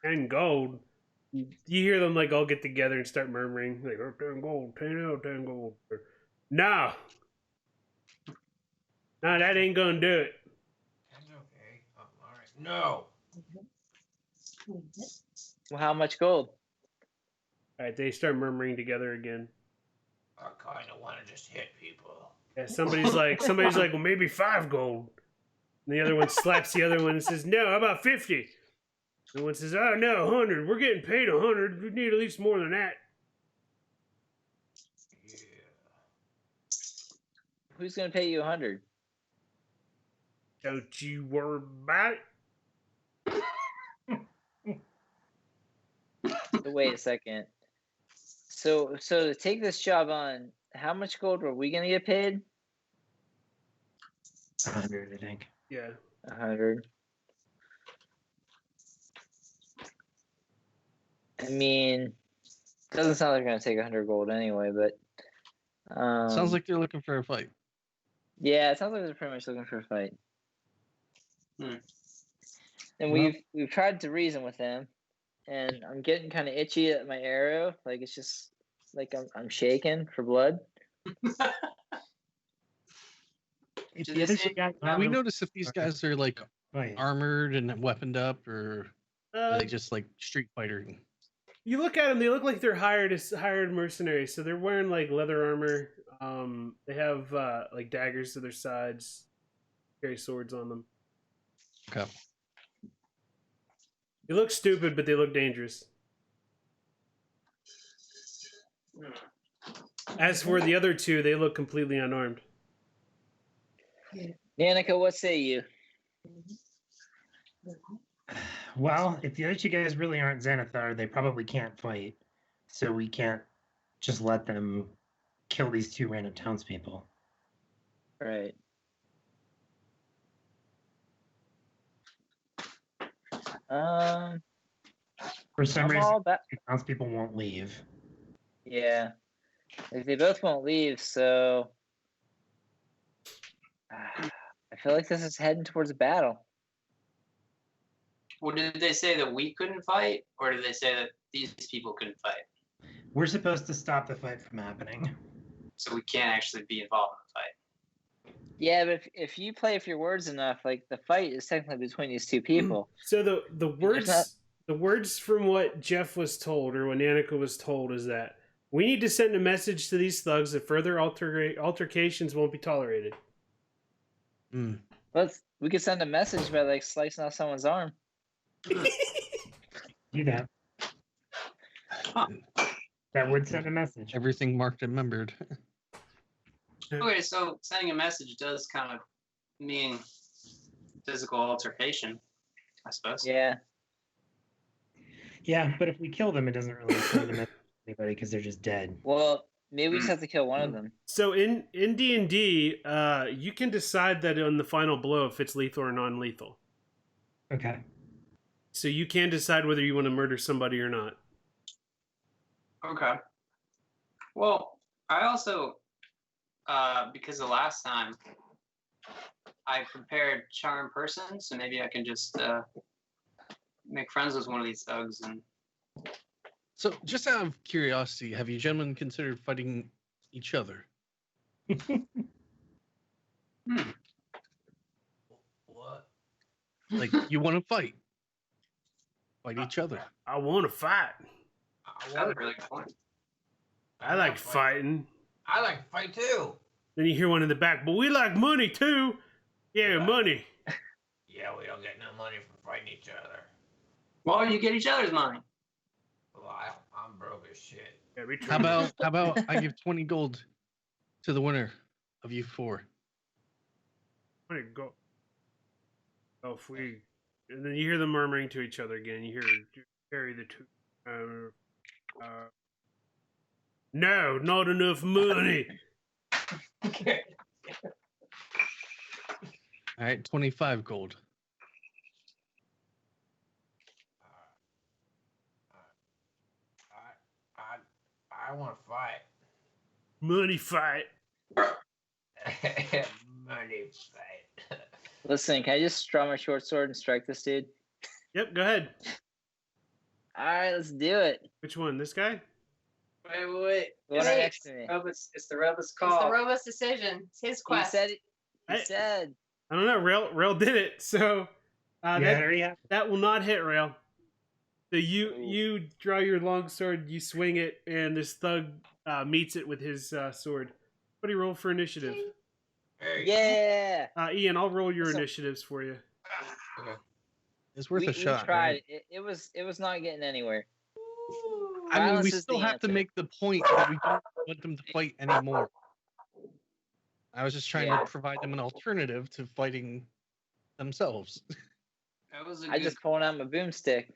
10 gold. You hear them like all get together and start murmuring like, oh, 10 gold, 10 gold. No. No, that ain't gonna do it. That's okay. All right. No. Well, how much gold? All right, they start murmuring together again. I kind of want to just hit people. Yeah, somebody's like, well, maybe 5 gold. And the other one slaps the other one and says, no, how about 50? And one says, oh, no, 100. We're getting paid 100. We need at least more than that. Yeah. Who's gonna pay you 100? Don't you worry about it. Wait a second. So to take this job on, how much gold were we gonna get paid? 100, I think. Yeah. 100. I mean, doesn't sound like we're gonna take 100 gold anyway, but Sounds like they're looking for a fight. yeah, it sounds like they're pretty much looking for a fight. And Well- we've tried to reason with them, and I'm getting kind of itchy at my arrow. Like it's just like I'm shaking for blood. If Do the they other say- two guys Do have we a notice if these guys are like fight, armored and weaponed up, or are Uh, they just like street fighter? you look at them; they look like they're hired mercenaries. So they're wearing like leather armor. They have like daggers to their sides, carry swords on them. Okay. They look stupid, but they look dangerous. As for the other two, they look completely unarmed. Danica, what say you? Well, if the other two guys really aren't Xanathar, they probably can't fight. So we can't just let them kill these two random townspeople. Right. For some I'm reason, all about. the townspeople won't leave. Yeah. Like they both won't leave, so I feel like this is heading towards a battle. Well, did they say that we couldn't fight, or did they say that these people couldn't fight? We're supposed to stop the fight from happening. So we can't actually be involved in the fight. Yeah, but if you play with your words enough, like the fight is technically between these two people. So the not- words from what Jeff was told, or what Nanika was told, is that we need to send a message to these thugs that further altercations won't be tolerated. We could send a message by like slicing off someone's arm. Do that. That would send a message. Everything marked and membered. Okay, so sending a message does kind of mean physical altercation, I suppose. Yeah. Yeah, but if we kill them, it doesn't really send a message to anybody because they're just dead. Well, maybe we just have to kill one of them. So in D&D, you can decide that on the final blow if it's lethal or non-lethal. Okay. So you can decide whether you want to murder somebody or not. Okay. Well, I also, because the last time I prepared charm person, so maybe I can just make friends with one of these thugs and. So, just out of curiosity, have you gentlemen considered fighting each other? What? Like, you want to fight? Fight each other. I want to fight. That's a really good point. I like fighting. I like to fight too. Then you hear one in the back, but we like money too. Yeah, money. Yeah, we don't get no money from fighting each other. Well, you get each other's money. Well, I'm broke as shit. Yeah, me too. How about I give 20 gold to the winner of you four? Money go. Oh, if we, and then you hear them murmuring to each other again. You hear carry the two. No, not enough money. Okay. All right, 25 gold. I want to fight. Money fight. Money fight. Listen, can I just draw my short sword and strike this dude? Yep, go ahead. All right, let's do it. Which one? This guy? Wait. The one right next to me. It's the Rebus It's the robust decision. It's his He quest. said He said. I don't know. Rail did it. So Yeah. that will not hit Rail. So you draw your long sword, you swing it, and this thug meets it with his sword. What do you roll for initiative? Yeah. Ian, I'll roll your initiatives for you. Okay. It's worth a shot. We tried. Right? It was not getting anywhere. I mean, we Violence is still the have to answer. make the point that we don't want them to fight anymore. I was just trying to provide them an alternative to fighting themselves. That was I just pulling out my boomstick.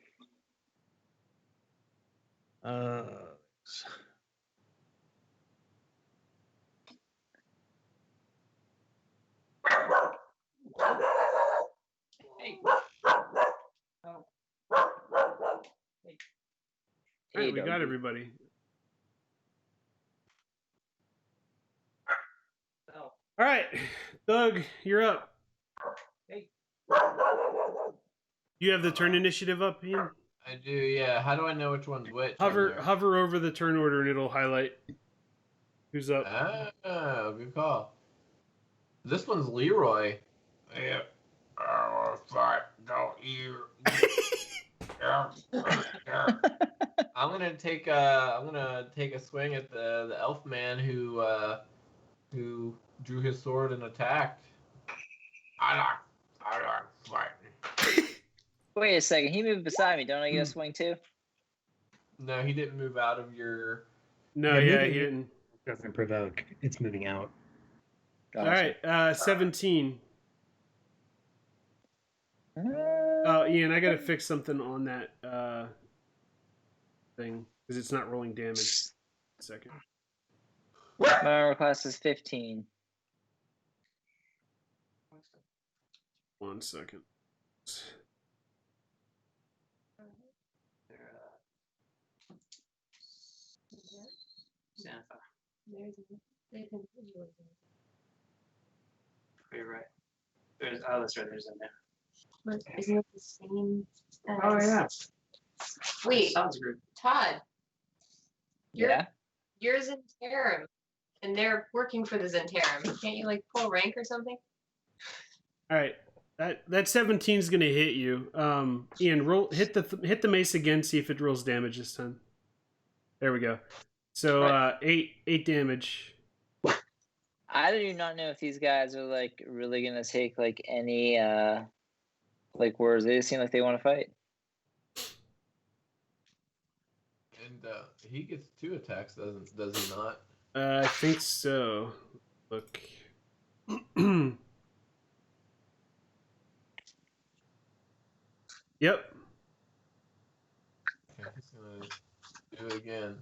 Hey. All right, we got everybody. Oh. All right, Doug, you're up. Hey. You have the turn initiative up, Ian? I do, yeah. How do I know which one's which? Hover over the turn order and it'll highlight who's up. Ah, good call. This one's Leroy. Yeah. Fight, don't you? I'm gonna take a swing at the elf man who drew his sword and attacked. I like fighting. Wait a second. He moved beside me. Don't I get a swing too? No, he didn't move out of your. No, he didn't. Doesn't provoke. It's moving out. Gotcha. All right, 17. Oh, Ian, I gotta fix something on that thing because it's not rolling damage. A second. My armor class is 15. 1 second. Xantha. You're right. That's right. There's in there. Isn't it the same? Oh yeah. Wait, Sounds good. Todd. Yeah. You're Zentarum, and they're working for the Zentarum. Can't you like pull rank or something? All right, that 17 is gonna hit you. Ian, hit the mace again. See if it rolls damage this time. There we go. So 8 damage. I do not know if these guys are like really gonna take like any like words. They just seem like they want to fight. And he gets 2 attacks, does he not? I think so. Look. Yep. Okay, he's gonna do it again.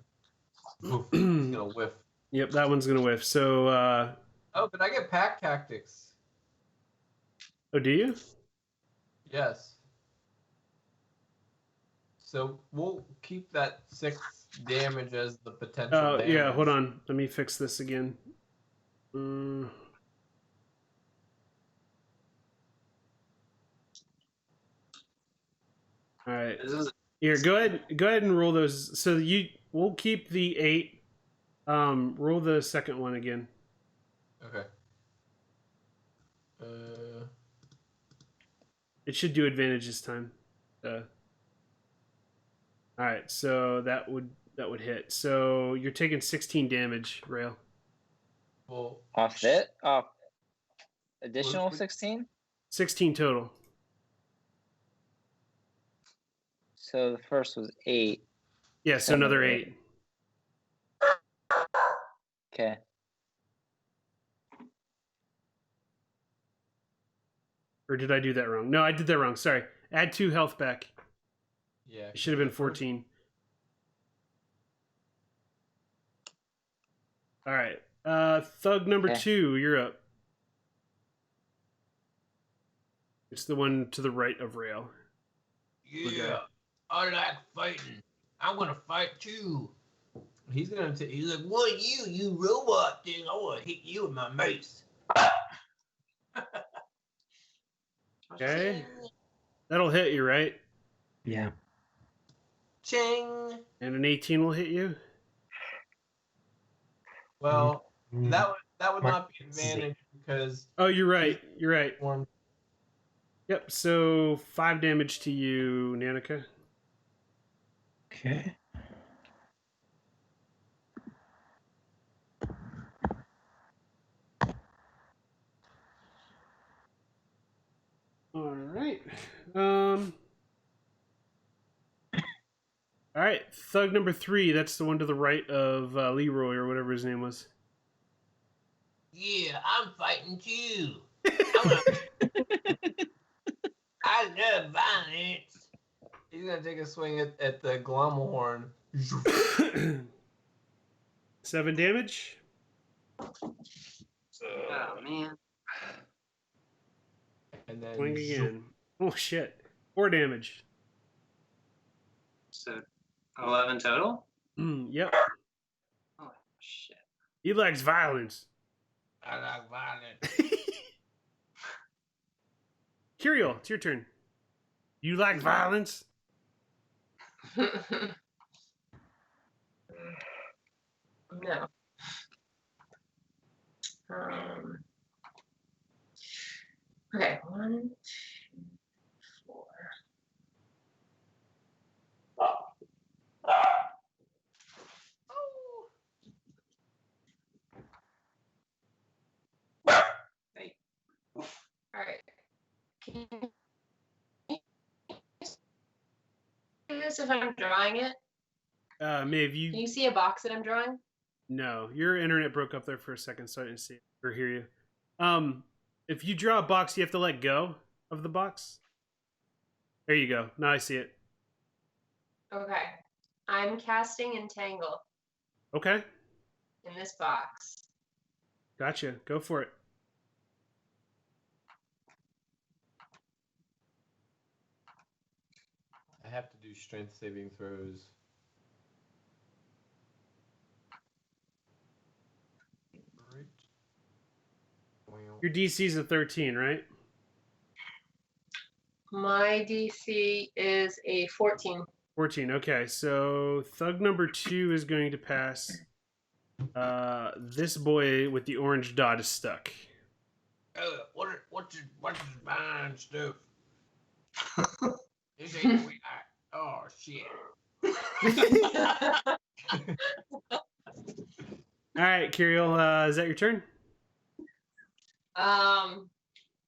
Oof, he's gonna whiff. Yep, that one's gonna whiff. So. Oh, but I get pack tactics. Oh, do you? Yes. So we'll keep that 6 damage as the potential. Oh, damage. yeah. Hold on. Let me fix this again. All right. Here, go ahead and roll those. So we'll keep the 8. Roll the second one again. Okay. It should do advantage this time. All right, so that would hit. So you're taking 16 damage, Rail. Well, Off it? Off additional 16? 16 total. So the first was 8. Yeah, so another 8. Okay. Or did I do that wrong? No, I did that wrong. Sorry. Add 2 health back. yeah. It should have been 14. All right. Thug number 2, you're up. It's the one to the right of Rail. Yeah, I like fighting. I'm gonna fight too. He's like, what you robot thing? I want to hit you with my mace. Okay. That'll hit you, right? Yeah. Ching. And an 18 will hit you? Well, that would not be This is advantage because. Oh, you're right. You're right. One. Yep. So 5 damage to you, Nanika. Okay. All right. All right. Thug number 3. That's the one to the right of Leroy or whatever his name was. Yeah, I'm fighting too. I love violence. He's gonna take a swing at the Glommelhorn. 7 damage. Oh man. And then Swing again. Oh shit. 4 damage. So 11 total? Yep. Oh shit. He likes violence. I like violence. Curiel, it's your turn. You like violence? No. Okay, 1, 2, 4. Hey. All right. Can you do this if I'm drawing it? Maeve, Can you... you see a box that I'm drawing? No, your internet broke up there for a second, so I didn't see it or hear you. If you draw a box, you have to let go of the box. There you go. Now I see it. Okay. I'm casting Entangle Okay. in this box. Gotcha. Go for it. I have to do strength saving throws. Your DC's a 13, right? My DC is a 14. 14. Okay, so Thug number 2 is going to pass. This boy with the orange dot is stuck. What's mine stuff? This ain't we. Oh shit. All right, Kirill, is that your turn?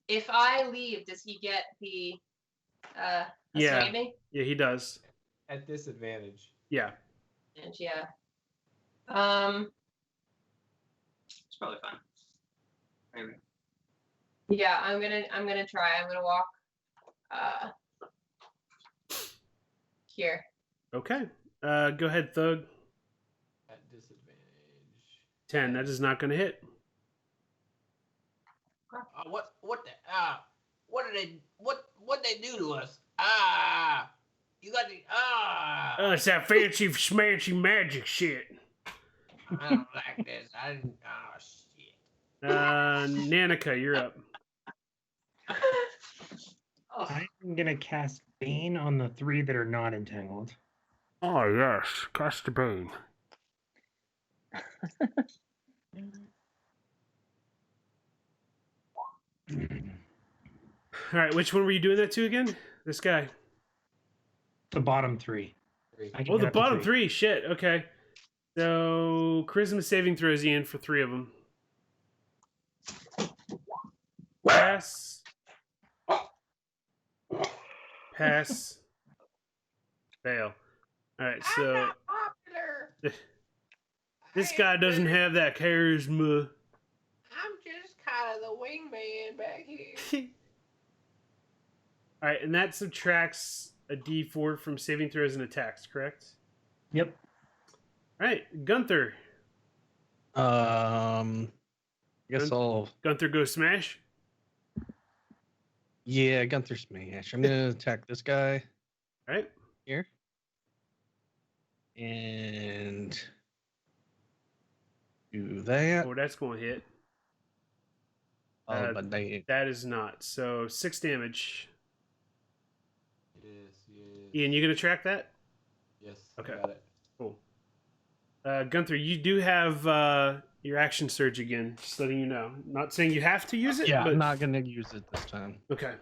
If I leave, does he get the Yeah. swing at me? Yeah, he does. At disadvantage. Yeah. And yeah. It's probably fine. Maybe. Yeah, I'm gonna try. I'm gonna walk here. Okay. Go ahead, Thug. At disadvantage. 10. That is not going to hit. What they do to us? You got the It's that fancy schmancy magic shit. I don't like this. I didn't. Oh shit. Nanika, you're up. I'm gonna cast Bane on the 3 that are not entangled. Oh, yes. Cast the Bane. All right, which one were you doing that to again? This guy. The bottom 3. Oh, the bottom 3. Shit. Okay. So, Charisma saving throws Ian for 3 of them. Pass. Pass. Fail. All right, so this guy doesn't have that charisma. I'm just kind of the wingman back here. All right, and that subtracts a D4 from saving throws and attacks, correct? Yep. All right, Gunther. I guess I'll. Gunther go smash. Yeah, Gunther smash. I'm gonna attack this guy. All right. Here. And do that. Oh, that's going to hit. But dang. That is not. So 6 damage. Yes. Ian, you gonna track that? Yes. Okay. I got it. Cool. Gunther, you do have your action surge again. Just letting you know. Not saying you have to use it. Yeah, but... I'm not gonna use it this time. Okay.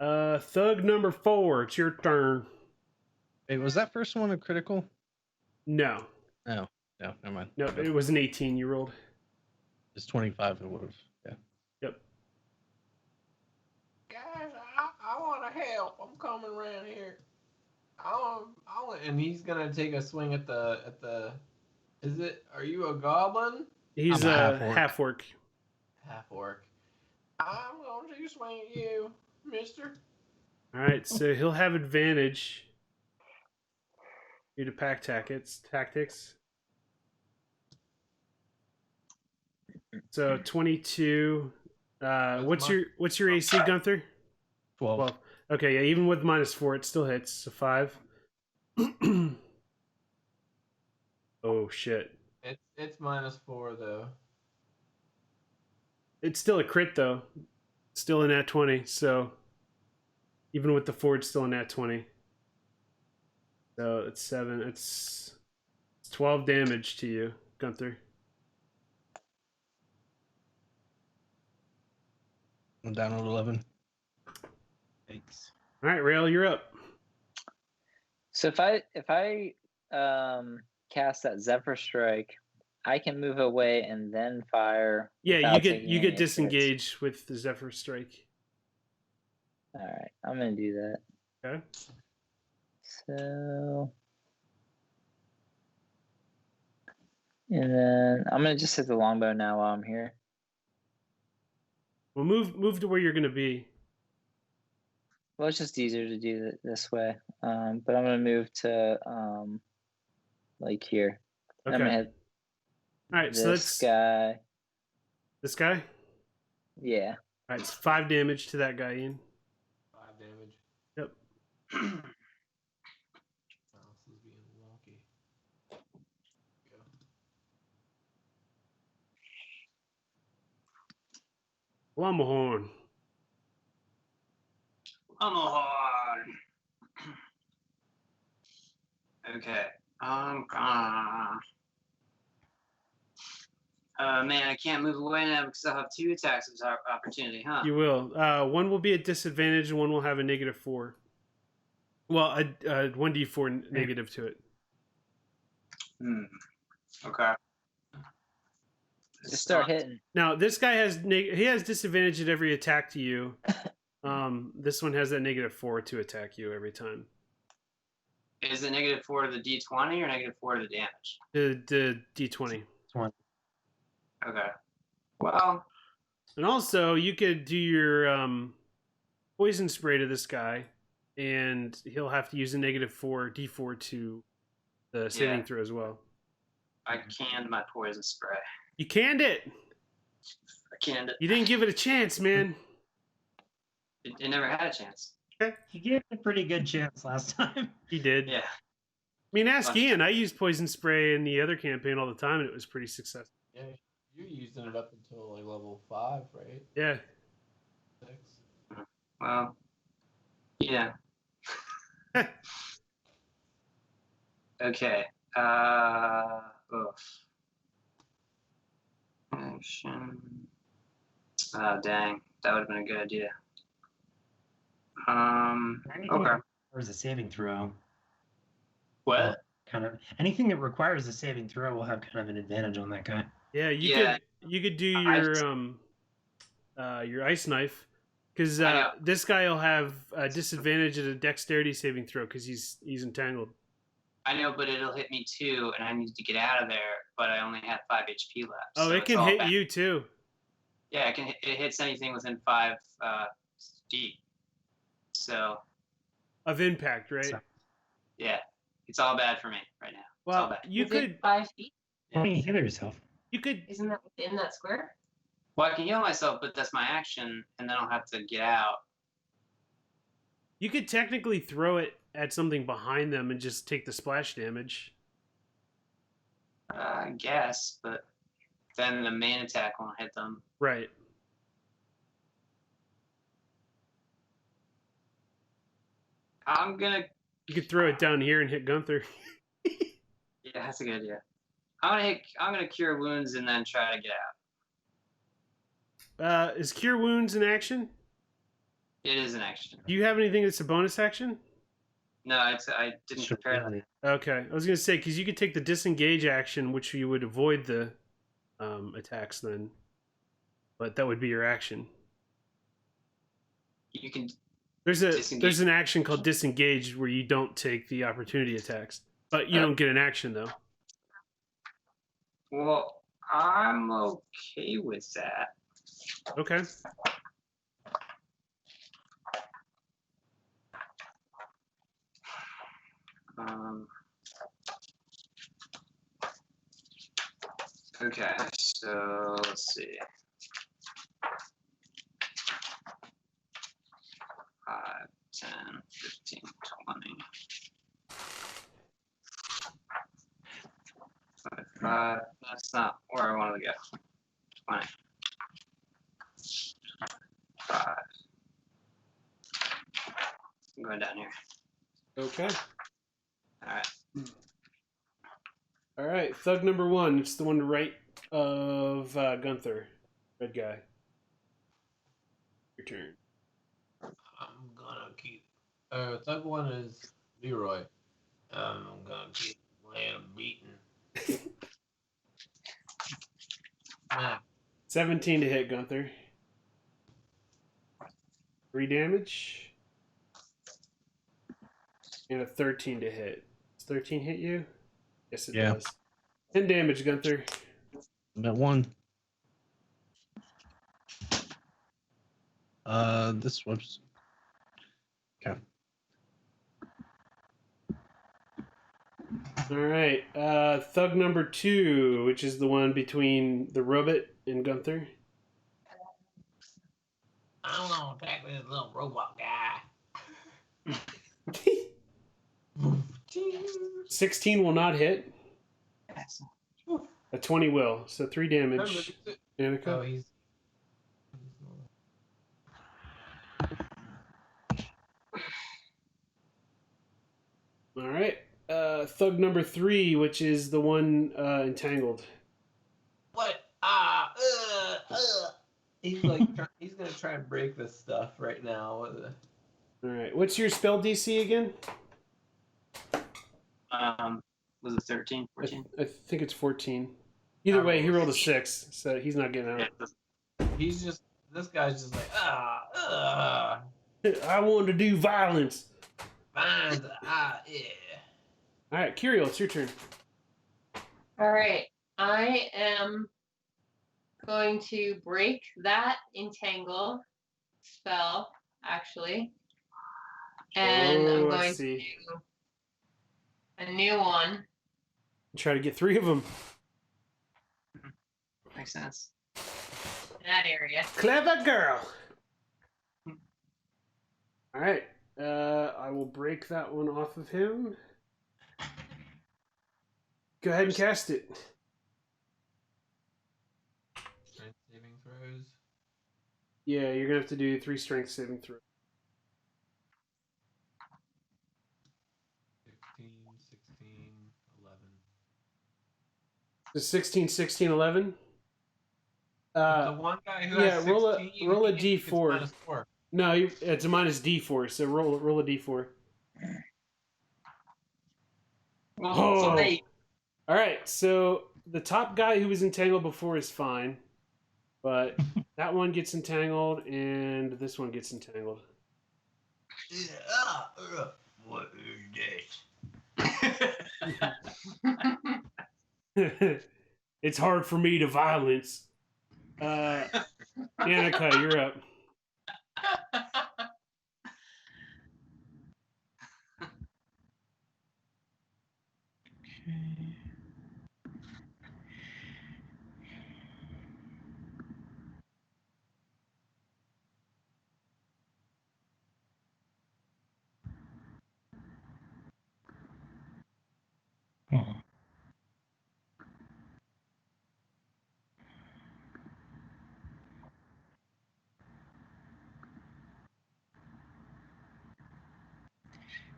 Thug number 4. It's your turn. Wait, was that first one a critical? No. No, never mind. No, it was an 18 you rolled. It's 25. It was. Yeah. Yep. Guys, I want to help. I'm coming around here. And he's gonna take a swing at the. Is it? Are you a goblin? He's I'm a a half-orc. half-orc. Half orc. I'm going to take a swing at you, Mister. All right, so he'll have advantage due to pack tactics. So 22. What's your AC, Gunther? 12. Okay, yeah, even with -4, it still hits. So 5. Oh shit! It's -4 though. It's still a crit though. Still a nat 20. So even with the 4, it's still a nat 20. So it's 7. It's 12 damage to you, Gunther. I'm down at 11. Thanks. All right, Rail, you're up. So if I cast that Zephyr Strike, I can move away and then fire. Yeah, without you taking get any hits. disengaged with the Zephyr Strike. All right, I'm gonna do that. Okay. So, and then I'm gonna just hit the longbow now while I'm here. Well, move to where you're gonna be. Well, it's just easier to do it this way. But I'm gonna move to like here. And I'm Okay. gonna hit All right, this so that's guy. this guy. Yeah. All right, it's 5 damage to that guy, Ian. 5 damage. Yep. Mouse is being wonky. Go. Lumberhorn. I'm a hard. Okay. Man, I can't move away now because I'll have 2 attacks of opportunity, huh? You will. One will be at disadvantage, and one will have a -4. Well, a 1d4 negative to it. Okay. Just start hitting. Now, this guy has he has disadvantage at every attack to you. This one has that -4 to attack you every time. Is it -4 to the d20 or -4 to the damage? The d20. Okay. Well, And also, you could do your poison spray to this guy, and he'll have to use a -4 d4 to the saving Yeah. throw as well. I canned my poison spray. You canned it. I canned it. You didn't give it a chance, man. It never had a chance. He gave it a pretty good chance last time. He did. Yeah. I mean, ask Ian. I used poison spray in the other campaign all the time, and it was pretty successful. Yeah, you're using it up until like level 5, right? Yeah. 6. Well, yeah. Okay. Oof. Action. Oh, dang. That would have been a good idea. Anything Okay. that requires a saving throw. What? Kind of anything that requires a saving throw will have kind of an advantage on that guy. Yeah, Yeah. you could do your ice knife, because I know. this guy will have a disadvantage at a dexterity saving throw because he's entangled. I know, but it'll hit me too, and I need to get out of there, but I only have 5 HP left. Oh, so it it's can all hit bad. you too. Yeah, it hits anything within 5 feet. So, Of impact, right? So- yeah. It's all bad for me right now. It's all Well, bad. you Within could 5 feet? Why don't you heal yourself? Isn't that within that square? Well, I can heal myself, but that's my action, and then I'll have to get out. You could technically throw it at something behind them and just take the splash damage. I guess, but then the main attack won't hit them. Right. I'm gonna. You could throw it down here and hit Gunther. Yeah, that's a good idea. I'm gonna cure wounds and then try to get out. Is Cure Wounds an action? It is an action. Do you have anything that's a bonus action? No, I didn't prepare that. Okay, I was gonna say because you could take the disengage action, which you would avoid the attacks then, but that would be your action. You can. There's Disengage. an action called disengage where you don't take the opportunity attacks, but you don't get an action though. Well, I'm okay with that. Okay. Okay, so let's see. 5, 10, 15, 20. 5. That's not where I wanted to go. 20. 5. I'm going down here. Okay. Alright. All right. Thug number 1. It's the one to right of Gunther. Red guy. Your turn. I'm gonna keep. Thug 1 is Leroy. I'm gonna keep laying him beaten. Man, 17 to hit Gunther. 3 damage. And a 13 to hit. Does 13 hit you? Yes, it does. 10 damage, Gunther. I'm at 1. This was. Okay. All right. Thug number 2, which is the one between the robot and Gunther. I'm gonna attack this little robot guy. 16 will not hit. A 20 will. So 3 damage. Danica? Oh, he's. All right. Thug number 3, which is the one entangled. What? He's like, he's gonna try and break this stuff right now. All right. What's your spell DC again? Was it 13, 14? I think it's 14. Either way, he rolled a 6, so he's not getting out. He's just. This guy's just like I want to do violence. fine, yeah. All right, Kirill, it's your turn. All right. I am going to break that entangle spell, actually. And I'm going to do a new one. Try to get 3 of them. Makes sense. In that area. Clever girl. All right. I will break that one off of him. Go ahead and cast it. Strength saving throws. Yeah, you're going to have to do 3 strength saving throws. 16, 16, 11. So 16, 16, 11? The one guy who yeah, has 16, roll a he gets d4. -4. No, it's a minus d4, so roll a d4. Oh. All right, so the top guy who was entangled before is fine, but that one gets entangled, and this one gets entangled. What is this? It's hard for me to violence. Danica, you're up.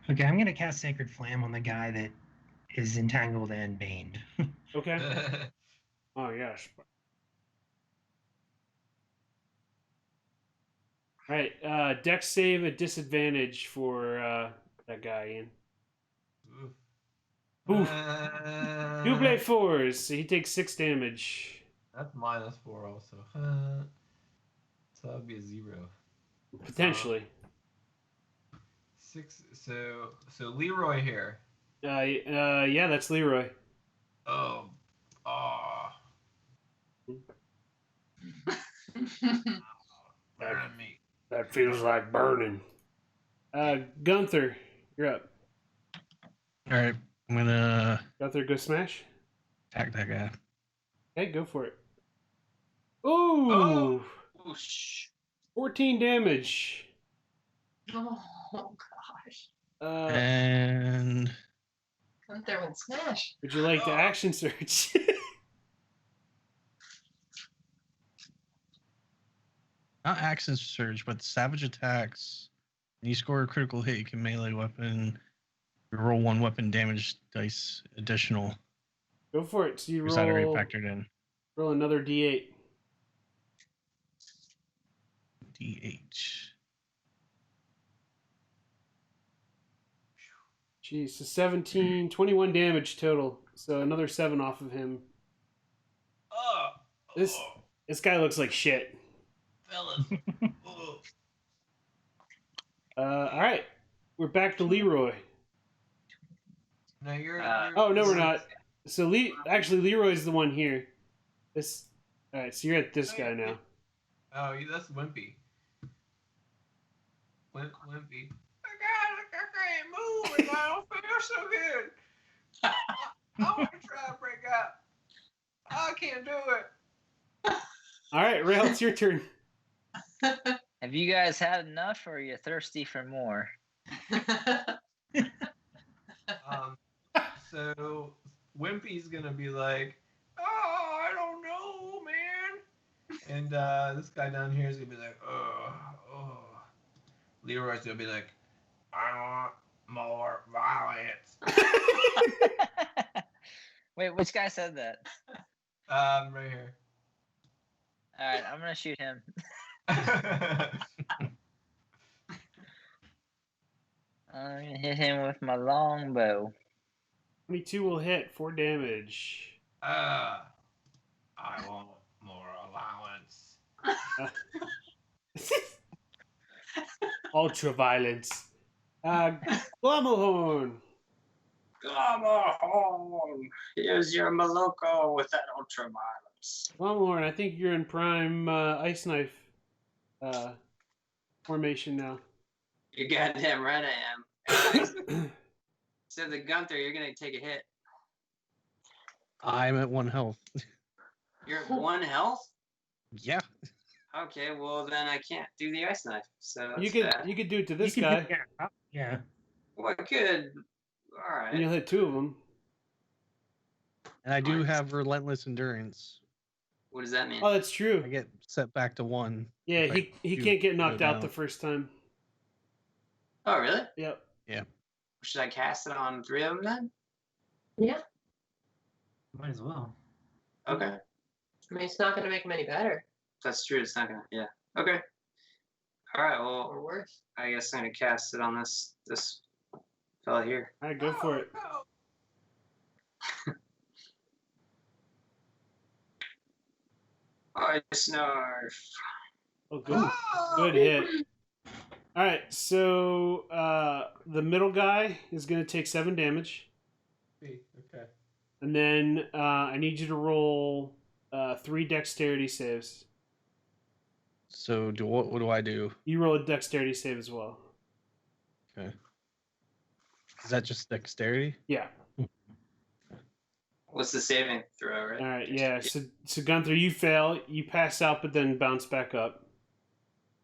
Okay, I'm gonna cast Sacred Flame on the guy that is entangled and baned. Okay. Oh yes. All right. Dex save at disadvantage for that guy, Ian. Oof. Double fours. So he takes 6 damage. That's -4 also. So that would be a 0. Potentially. 6. So Leroy here. Yeah, that's Leroy. Oh. Burn me. That feels like burning. Gunther, you're up. All right, I'm gonna Gunther, go smash. attack that guy. Okay, go for it. Ooh! Whoosh. 14 damage. Oh gosh. And Gunther went smash. Would you like the action search? not action surge, but savage attacks. When you score a critical hit, you can melee weapon. You roll 1 weapon damage dice additional. Go for it. So you Is that already roll factored in? another D8. D8. Jeez, so 17, 21 damage total. So another 7 off of him. This guy looks like shit. Fellas. All right, we're back to Leroy. No, you're. Oh no, we're not. So actually, Leroy's the one here. This. All right, so you're at this guy now. Oh, that's Wimpy. Wimpy. I can't move, and I don't feel so good. I want to try to break out. I can't do it. All right, Rail, it's your turn. Have you guys had enough, or are you thirsty for more? So Wimpy's gonna be like, "Oh, I don't know, man." And this guy down here is gonna be like, "Oh." Leroy's gonna be like, "I want more violence." Wait, which guy said that? Right here. All right, I'm gonna shoot him. I'm gonna hit him with my longbow. 22 will hit, 4 damage. I want more allowance. Ultra violence. Glamahorn. Come on, here's your Maloko with that ultra violence. Glamahorn, I think you're in prime ice knife formation now. You're goddamn right I am. So the Gunther, you're gonna take a hit. I'm at 1 health. You're at 1 health? Yeah. Okay, well then I can't do the ice knife. So You that's could bad. do it to this guy, Yeah. Well, I could. All and you'll right. hit 2 of them. And I do have relentless endurance. What does that mean? Oh, that's true. I get set back to 1. Yeah, if I he do can't get go knocked out down. the first time. Oh, really? Yep. Should I cast it on 3 of them then? Yeah. Might as well. Okay. I mean, it's not going to make them any better That's true. It's not gonna. Yeah. Okay. All right. Well, or worse. I guess I'm gonna cast it on this fella here. All right, go for it. Ice knife. Oh, good hit. All right, so the middle guy is going to take 7 damage, Okay. and then I need you to roll 3 dexterity saves. So what do I do? You roll a dexterity save as well. Okay. Is that just dexterity? Yeah. What's the saving throw, right? All right. Yeah. So Gunther, you fail. You pass out, but then bounce back up.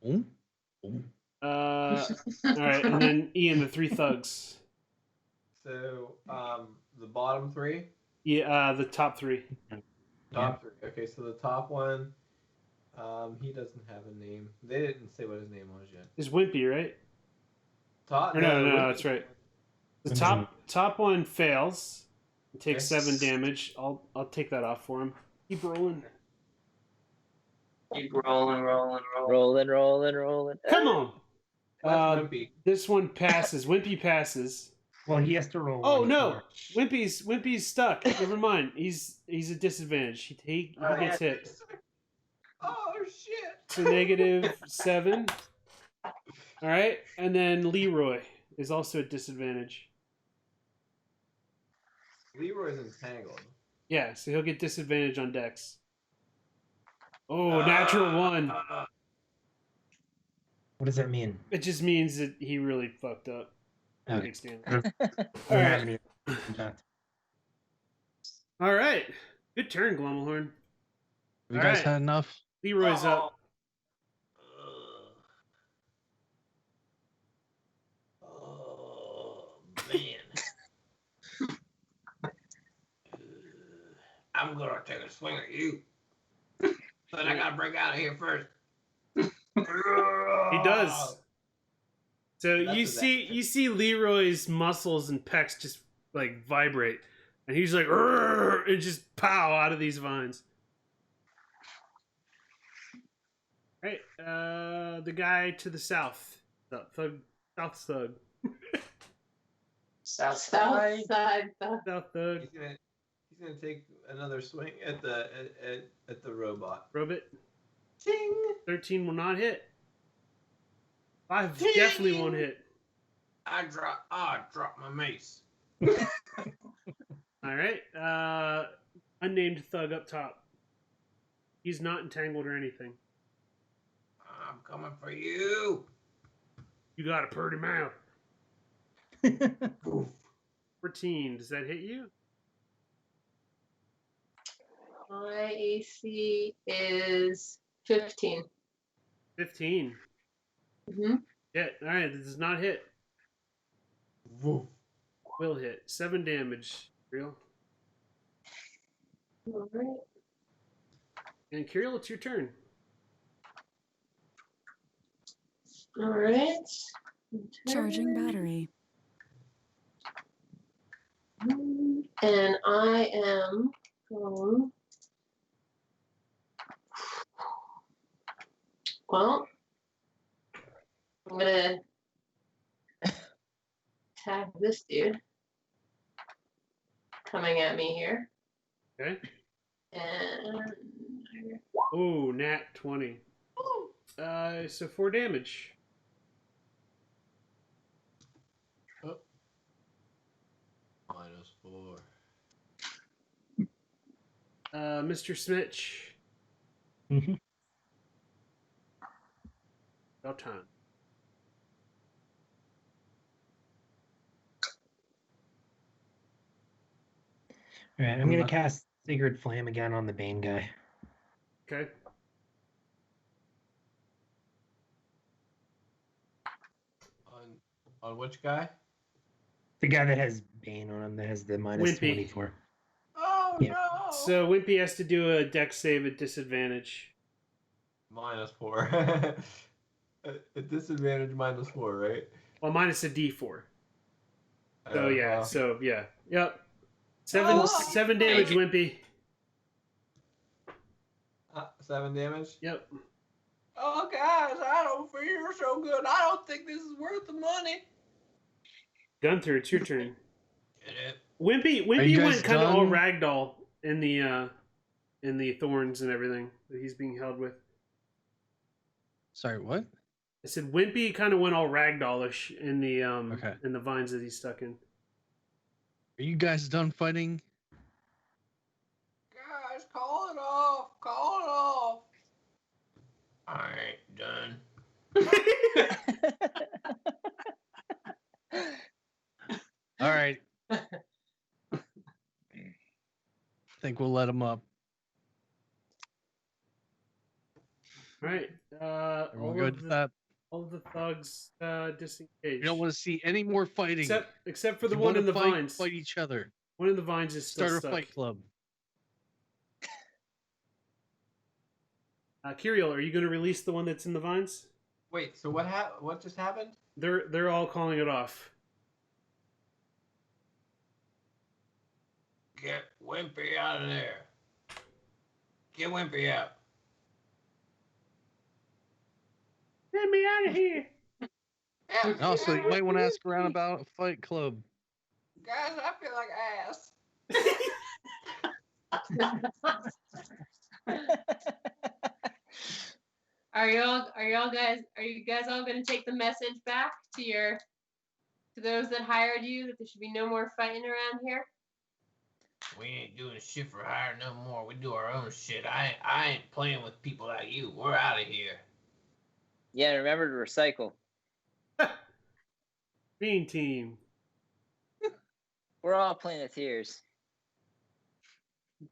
Ooh. Ooh. All right, and then Ian, the 3 thugs. So the bottom 3. Yeah. The top 3. Top 3. Okay, so the top one, he doesn't have a name. They didn't say what his name was yet. Is Wimpy, right? Top. Or no, Wimpy. that's right. The top one fails. He takes 7 damage. I'll take that off for him. Keep rolling. Keep rolling. Rolling. Come on. Wimpy. This one passes. Wimpy passes. Well, he has to roll. Oh one no, more. Wimpy's stuck. Never mind. He's a disadvantage. He gets hit. Oh shit! So -7. All right, and then Leroy is also at disadvantage. Leroy's entangled. Yeah, so he'll get disadvantage on Dex. Oh, natural 1. What does that mean? It just means that he really fucked up. Okay. Takes damage. I don't All have right. any impact. All right. Good turn, Glummelhorn. You All guys right. had enough? Leroy's up. Oh man. I'm gonna take a swing at you. But I gotta break out of here first. He does. So That's you his see Leroy's muscles and pecs just like vibrate, and he's like, "Rrr," and just pow out of these vines. Right, the guy to the south, the thug, south thug, South South side. side. south thug, He's gonna take another swing at the robot. Robot. Ting! 13 will not hit. 5 Ding! definitely won't hit. I dropped my mace. All right, unnamed thug up top. He's not entangled or anything. I'm coming for you. You got a purty mouth. 14. Does that hit you? My AC is 15. 15. Mm-hmm. Yeah. All right. This does not hit. Woof. Will hit. 7 damage. Real. All right. And Kirill, it's your turn. All right. Charging battery. And I am going. Well, I'm gonna attack this dude coming at me here. Okay. And Oh, nat 20. So 4 damage. -4. Mr. Smitch. Mhm. About time. All right, I'm gonna cast Sacred Flame again on the Bane guy. Okay. On which guy? The guy that has Bane on him that has the minus Wimpy. 24. Oh Yeah. no! So Wimpy has to do a dex save at disadvantage. -4. At disadvantage -4, right? Well, minus a d4. So yeah. well, So yeah. Yep. 7 damage, Wimpy. 7 damage. Yep. Oh guys, I don't feel so good. I don't think this is worth the money. Gunther, it's your turn. Get it? Wimpy you guys went kind of all done? ragdoll in the thorns and everything that he's being held with. Sorry, what? I said Wimpy kind of went all ragdollish in the Okay. in the vines that he's stuck in. Are you guys done fighting? Guys, call it off. Call it off. I ain't done. All right. Think we'll let him up. All right. Everyone good with that? All of the thugs disengage. We don't want to see any more fighting. Except for the If you one in wanna the fight, vines. Fight each other. One in the vines is still Start a stuck. fight club. Kirill, are you going to release the one that's in the vines? Wait, so what just happened? They're all calling it off. Get Wimpy out of there. Get Wimpy out. Get me out of here. Also, you might want to ask around about a Fight Club. Guys, I feel like ass. Are you guys all gonna take the message back to those that hired you that there should be no more fighting around here? We ain't doing shit for hire no more. We do our own shit. I ain't playing with people like you. We're out of here. Yeah, remember to recycle. Green team. We're all Planeteers.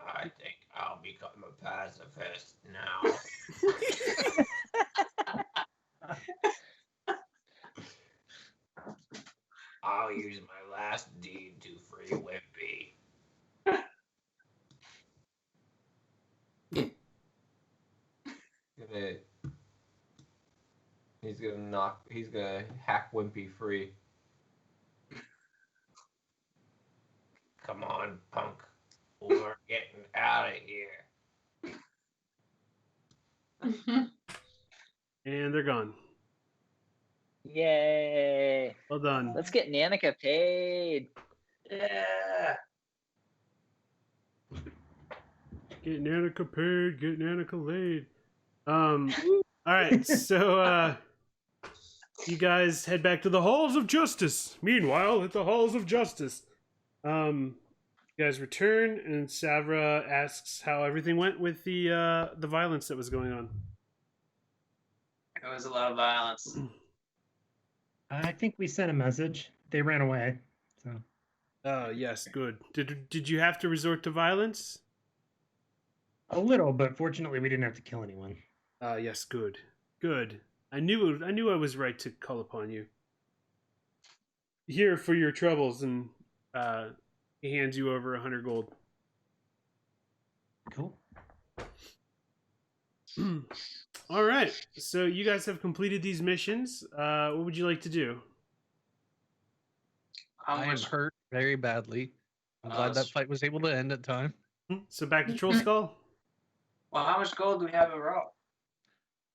I think I'll become a pacifist now. I'll use my last deed to free Wimpy. He's gonna hack Wimpy free. Come on, punk. We're getting out of here. And they're gone. Yay! Well done. Let's get Nanika paid. Yeah. Get Nanika paid, get Nanika laid. Alright, so you guys head back to the Halls of Justice. Meanwhile, at the Halls of Justice. You guys return and Savra asks how everything went with the violence that was going on. It was a lot of violence. I think we sent a message. They ran away. So Yes, good. Did you have to resort to violence? a little, but fortunately we didn't have to kill anyone. Yes, good. Good. I knew I was right to call upon you. Here for your troubles, and he hands you over 100 gold. Cool. All right. So you guys have completed these missions. What would you like to do? I am hurt very badly. I'm glad that fight was able to end at time. So back to Troll Skull. Well, how much gold do we have overall?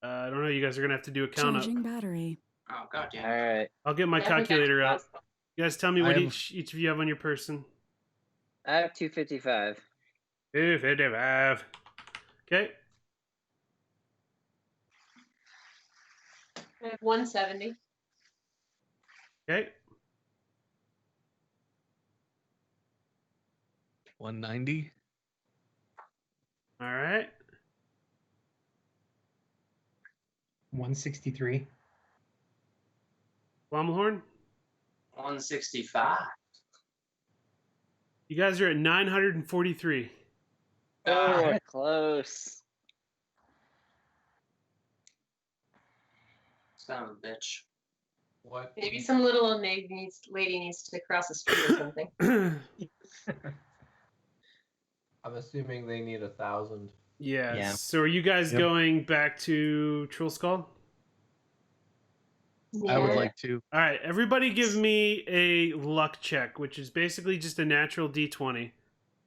I don't know. You guys are gonna have to do a count up. Charging battery. Oh, god damn. All right. I'll get my calculator out. You guys tell me what each of you have on your person. I have 255. 255. Okay. I have 170. Okay. 190. All right. 163. Flammelhorn. 165. You guys are at 943. Oh, we're close. Son of a bitch. What? Maybe some little old lady needs to cross the street or something. I'm assuming they need 1,000. Yes. Yeah. So are you guys Yep. going back to Troll Skull? I would Yeah. like to. All right. Everybody give me a luck check, which is basically just a natural D20.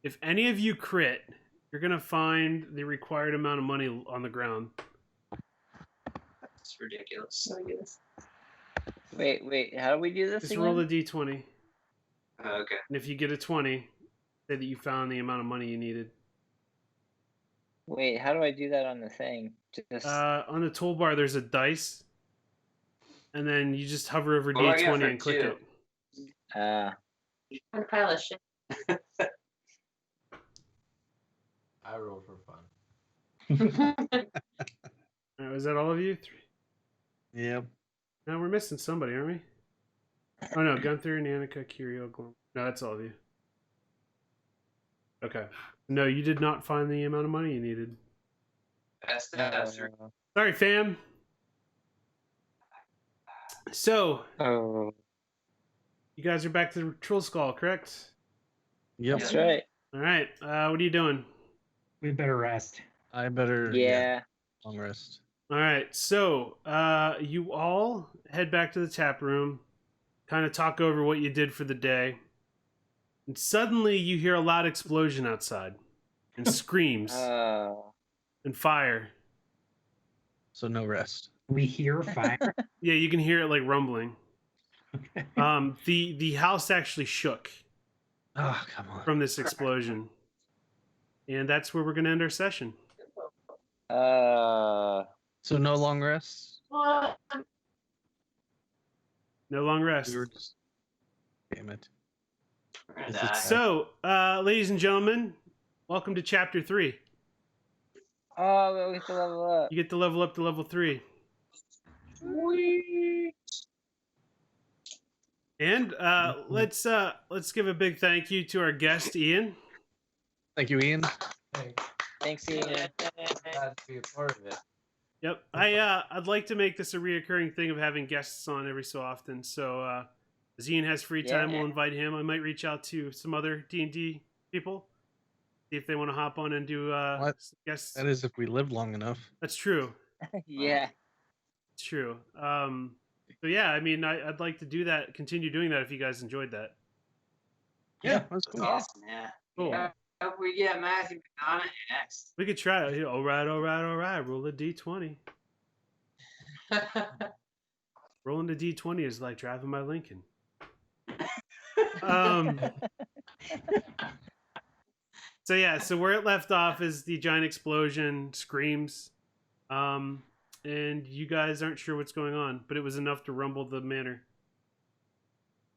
If any of you crit, you're going to find the required amount of money on the ground. It's ridiculous. Wait. How do we do this Just again? roll a D20. Okay. And if you get a 20, say that you found the amount of money you needed. Wait, how do I do that on the thing? Just On the toolbar, there's a dice. And then you just hover over What do I get D20 for and click 2? it. What a pile of shit. I roll for fun. All right, was that all of you? 3. Yep. No, we're missing somebody, aren't we? Oh no, Gunther, Nanika, Kirio, Glum. No, that's all of you. Okay. No, you did not find the amount of money you needed. That's the Sorry, fam. So, Oh, you guys are back to the Troll Skull, correct? Yep. that's right. All right. What are you doing? We better rest. I better. Yeah. Long rest. All right. So, you all head back to the tap room, kind of talk over what you did for the day. And suddenly you hear a loud explosion outside, and screams, and fire. So no rest. We hear fire. Yeah, you can hear it like rumbling. The house actually shook Oh, come on. from this explosion. And that's where we're going to end our session. So no long rests? No long rest. We were just... Damn it. We're gonna Is it die. So, ladies and gentlemen, welcome to Chapter 3. Oh, we get to level up. You get to level up to level 3. And let's give a big thank you to our guest, Ian. Thank you, Ian. Thanks, Ian. Glad to be a part of it. Yep. I'd like to make this a reoccurring thing of having guests on every so often. So as Ian has free time, we'll invite him. I might reach out to some other D&D people, see if they want to hop on and do guests. That is if we live long enough. That's true. Yeah. It's true. So yeah, I mean, I'd like to do that, continue doing that if you guys enjoyed that. Yeah, that's cool. Awesome, yeah. Cool. Yeah, hope we get Matthew McConaughey next. We could try it. All right. Roll a D20. Rolling a D20 is like driving my Lincoln. So yeah, so where it left off is the giant explosion, screams, and you guys aren't sure what's going on, but it was enough to rumble the manor.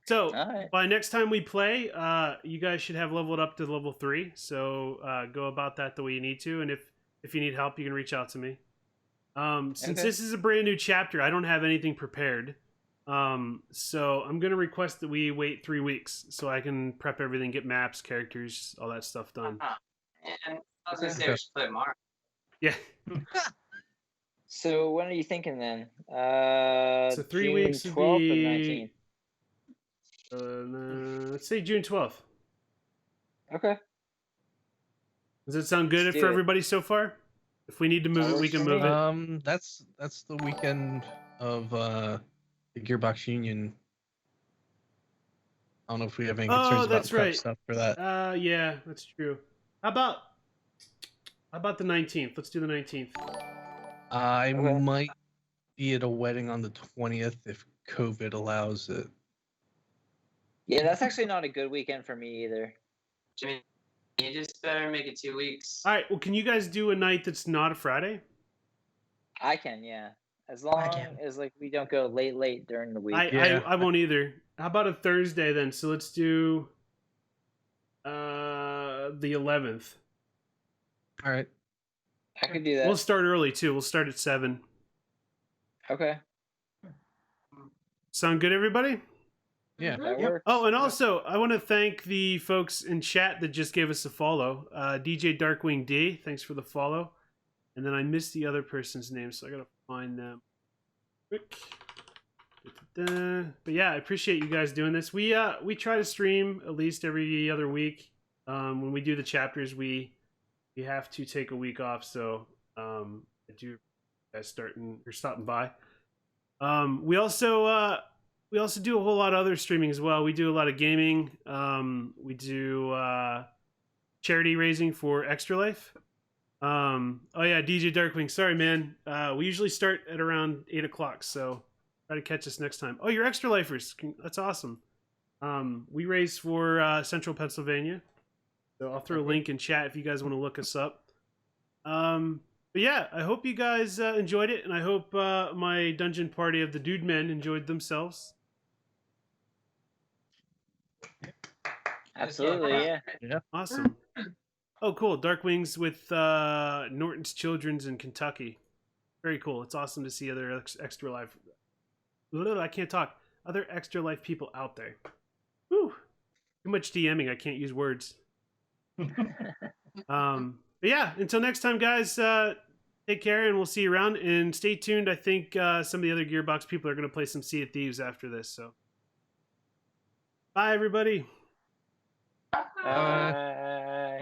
So by next time we play, you guys should have leveled up to level 3. So go about that the way you need to, and if you need help, you can reach out to me. Since this is a brand new chapter, I don't have anything prepared. So I'm gonna request that we wait 3 weeks so I can prep everything, get maps, characters, all that stuff done. And I was gonna say we should play Mario. Yeah. So when are you thinking then? So 3 June weeks would 12th be... or 19th? let's say June 12th. Okay. Does it sound good Let's for do it. everybody so far? If we need to move That it, we works can for move me. it. That's the weekend of the Gearbox Union. I don't know if we have any concerns about that's prep right. stuff for that. Yeah, that's true. How about the 19th? Let's do the 19th. I might be at a wedding on the 20th if COVID allows it. Yeah, that's actually not a good weekend for me either. Jimmy, you just better make it 2 weeks. All right. Well, can you guys do a night that's not a Friday? I can, yeah. As long as like we don't go late during the week. I won't either. How about a Thursday then? So let's do the 11th. All right. I could do that. We'll start early too. We'll start at 7. Okay. Sound good, everybody? Yeah. That works. Oh, and also, I want to thank the folks in chat that just gave us a follow. DJ Darkwing D, thanks for the follow. And then I missed the other person's name, so I gotta find them quick. But yeah, I appreciate you guys doing this. We try to stream at least every other week. When we do the chapters, we have to take a week off, so I do you guys stopping by. We also do a whole lot of other streaming as well. We do a lot of gaming. We do charity raising for Extra Life. Oh yeah, DJ Darkwing. Sorry, man. We usually start at around 8 o'clock, so try to catch us next time. Oh, you're Extra Lifers. That's awesome. We raise for Central Pennsylvania, so I'll throw a link in chat if you guys want to look us up. But yeah, I hope you guys enjoyed it, and I hope my dungeon party of the Dudemen enjoyed themselves. Absolutely, yeah. Awesome. Oh, cool. Darkwings with Norton's Children's in Kentucky. Very cool. It's awesome to see other Extra Life. I can't talk. Other Extra Life people out there. Whew. Too much DMing. I can't use words. But yeah, until next time, guys, take care and we'll see you around. And stay tuned. I think some of the other Gearbox people are going to play some Sea of Thieves after this. So, bye, everybody. Bye.